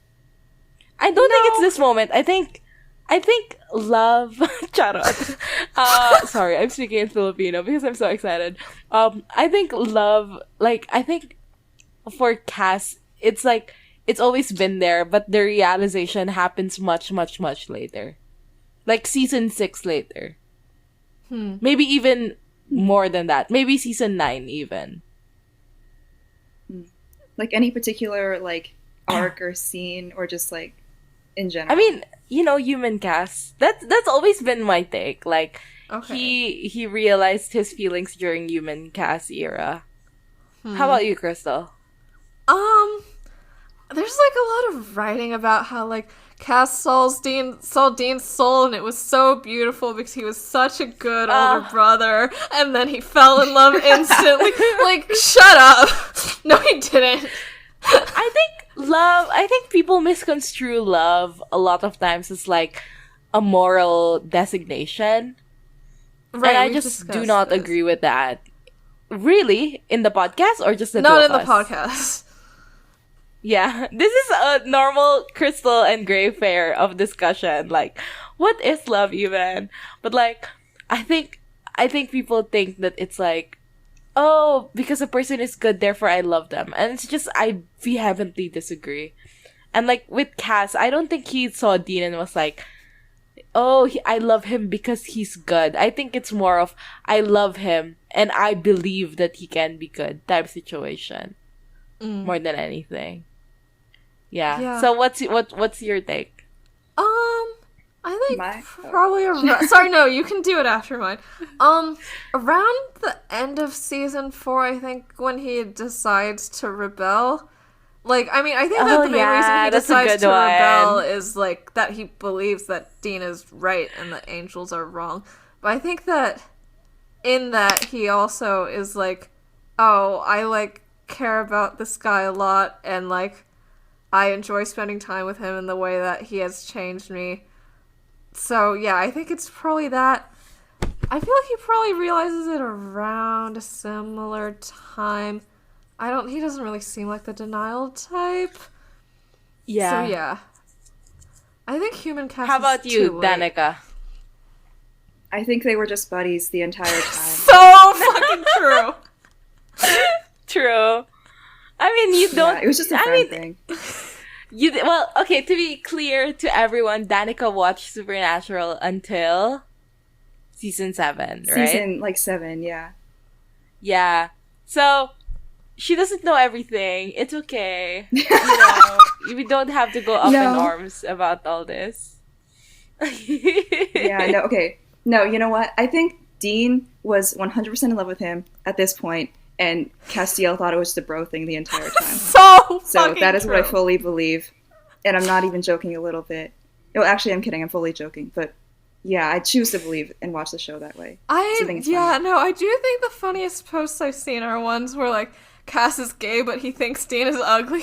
I don't think it's this moment. I think love. Charot. Sorry, I'm speaking in Filipino because I'm so excited. I think love. Like, I think for Cass, it's like it's always been there, but the realization happens much, much, much later. Like season 6 later. Maybe even more than that. Maybe season 9 even. Like any particular like arc or scene, or just like in general? I mean, you know, human Cass. That's always been my take. Like, Okay. he realized his feelings during human Cass era. How about you, Crystal? There's like a lot of writing about how like Cass saw Dean's soul, and it was so beautiful because he was such a good older brother, and then he fell in love instantly. Like, shut up. No, he didn't. I think people misconstrue love a lot of times as like a moral designation. Right, and I we've just do discussed not this. agree with that. Really? In the podcast or just the Not two in of the us? podcast. Yeah, this is a normal Crystal and Gray fair of discussion. Like, what is love even? But like, I think people think that it's like, oh, because a person is good, therefore I love them, and it's just I vehemently disagree. And like with Cass, I don't think he saw Dean and was like, oh, I love him because he's good. I think it's more of I love him and I believe that he can be good type situation. More than anything. Yeah. So what's your take? I think My- probably sorry, no, you can do it after mine. Around the end of season 4, I think, when he decides to rebel. Like, I mean, I think that Oh, the main yeah, reason he that's a decides good to rebel one. is like that he believes that Dean is right and the angels are wrong. But I think that in that he also is like, oh, I like care about this guy a lot, and like I enjoy spending time with him in the way that he has changed me. So yeah, I think it's probably that. I feel like he probably realizes it around a similar time. He doesn't really seem like the denial type. Yeah. So yeah. I think human cast. How about is you, too late. Danica? I think they were just buddies the entire time. So fucking true. True. I mean, you don't. Yeah, it was just a friend thing. Well, okay. To be clear to everyone, Danica watched Supernatural until season 7, right? Season like 7, yeah. Yeah. So she doesn't know everything. It's okay. You know, we don't have to go up in No. arms about all this. Yeah, no, okay. No, you know what? I think Dean was 100% in love with him at this point, and Castiel thought it was the bro thing the entire time. So that is true. what I fully believe, and I'm not even joking a little bit. No, actually, I'm kidding. I'm fully joking, but yeah, I choose to believe and watch the show that way. I do think the funniest posts I've seen are ones where like Cass is gay, but he thinks Dean is ugly.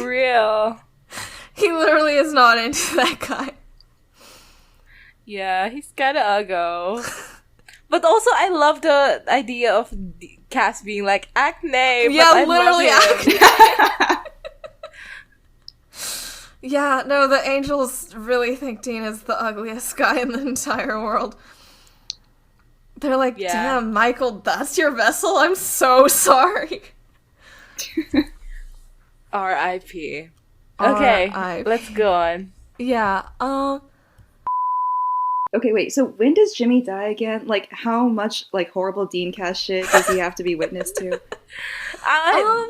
Real. He literally is not into that guy. Yeah, he's kind of uggo. But also, I love the idea of Cass being like, acne. Yeah, but literally acne. Yeah, no, the angels really think Dean is the ugliest guy in the entire world. They're like, damn, Michael, that's your vessel? I'm so sorry. R.I.P. Okay, let's go on. Yeah, Okay, wait, so when does Jimmy die again? Like, how much, like, horrible Dean Cass shit does he have to be witness to?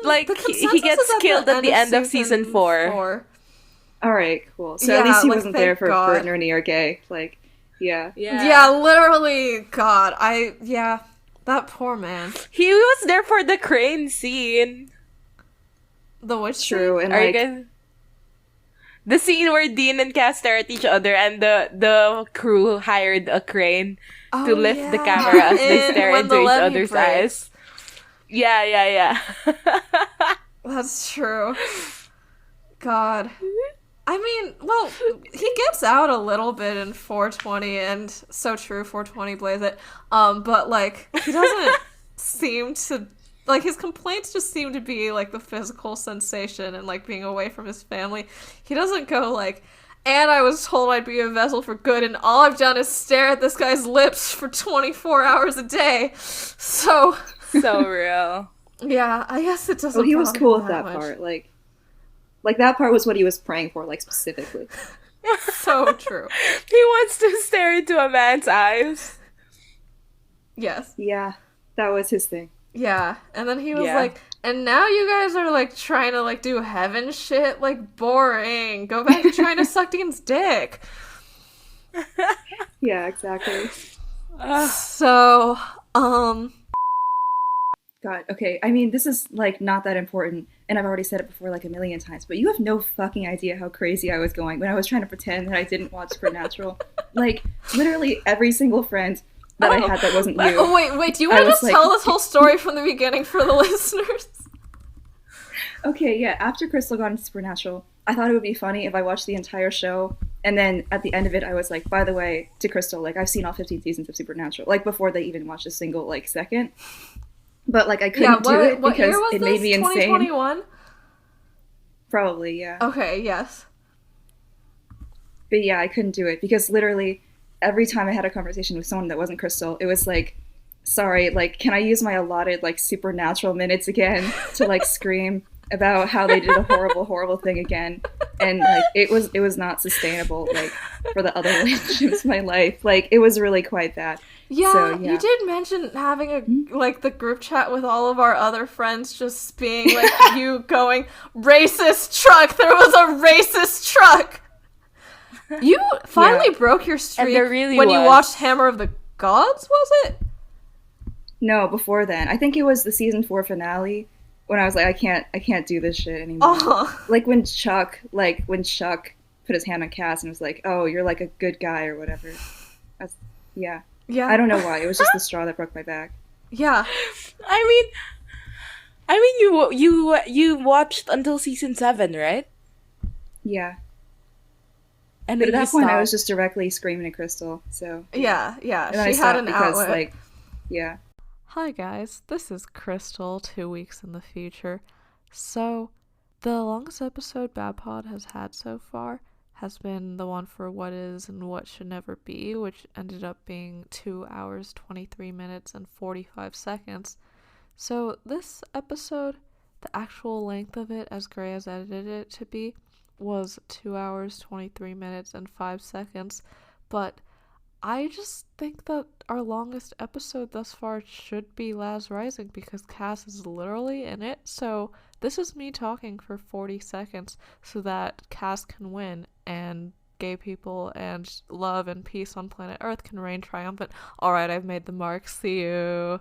Like, he gets killed at the end of season 4. Alright, cool. So at least he wasn't there for Bert and Ernie are gay. Like, yeah. Yeah, literally, God, that poor man. He was there for the crane scene. The which True, scene? and like... The scene where Dean and Cass stare at each other and the crew hired a crane to lift the camera as they stare into each other's eyes. Yeah. That's true. God. I mean, well, he gets out a little bit in 420, and so true, 420 blaze it. But, like, he doesn't seem to... Like, his complaints just seem to be, like, the physical sensation and, like, being away from his family. He doesn't go, like, and I was told I'd be a vessel for good, and all I've done is stare at this guy's lips for 24 hours a day. So real. Yeah, I guess it doesn't. Well, he was cool with that much. part. Like, that part was what he was praying for, like, specifically. So true. He wants to stare into a man's eyes. Yes. Yeah, that was his thing. Yeah, and then he was like, and now you guys are, like, trying to, like, do heaven shit? Like, boring. Go back to trying to suck Dean's dick. Yeah, exactly. So, God, okay, I mean, this is, like, not that important, and I've already said it before, like, a million times, but you have no fucking idea how crazy I was going when I was trying to pretend that I didn't watch Supernatural. Like, literally every single friend that I had that wasn't you. Oh, wait, do you want to just tell this whole story from the beginning for the listeners? Okay, yeah, after Crystal got into Supernatural, I thought it would be funny if I watched the entire show, and then at the end of it, I was like, by the way, to Crystal, like, I've seen all 15 seasons of Supernatural, like, before they even watched a single, like, second. But, like, I couldn't do it because it made me insane. 2021? Probably, yeah. Okay, yes. But yeah, I couldn't do it because literally every time I had a conversation with someone that wasn't Crystal, it was like, sorry, like, can I use my allotted, like, Supernatural minutes again to, like, scream about how they did a horrible, horrible thing again? And, like, it was not sustainable, like, for the other relationships in my life. Like, it was really quite bad. Yeah, so, yeah. You did mention having a, like, the group chat with all of our other friends just being, like, you going, racist truck! There was a racist truck! You finally broke your streak when you watched Hammer of the Gods, was it? No, before then. I think it was the season 4 finale when I was like, I can't do this shit anymore. Like when Chuck put his hand on Cass and was like, oh, you're like a good guy or whatever. Yeah. I don't know why. It was just the straw that broke my back. Yeah. I mean, you watched until season 7, right? Yeah. And but at that point, I was just directly screaming at Crystal. So yeah. And then she had an because, outlet. like, yeah. Hi guys, this is Crystal, 2 weeks in the future. So, the longest episode Bad Pod has had so far has been the one for What Is and What Should Never Be, which ended up being 2 hours, 23 minutes, and 45 seconds. So, this episode, the actual length of it, as Gray has edited it to be, was 2 hours, 23 minutes, and 5 seconds, but I just think that our longest episode thus far should be Lazarus Rising because Cass is literally in it, so this is me talking for 40 seconds so that Cass can win, and gay people and love and peace on planet Earth can reign triumphant. All right, I've made the mark. See you.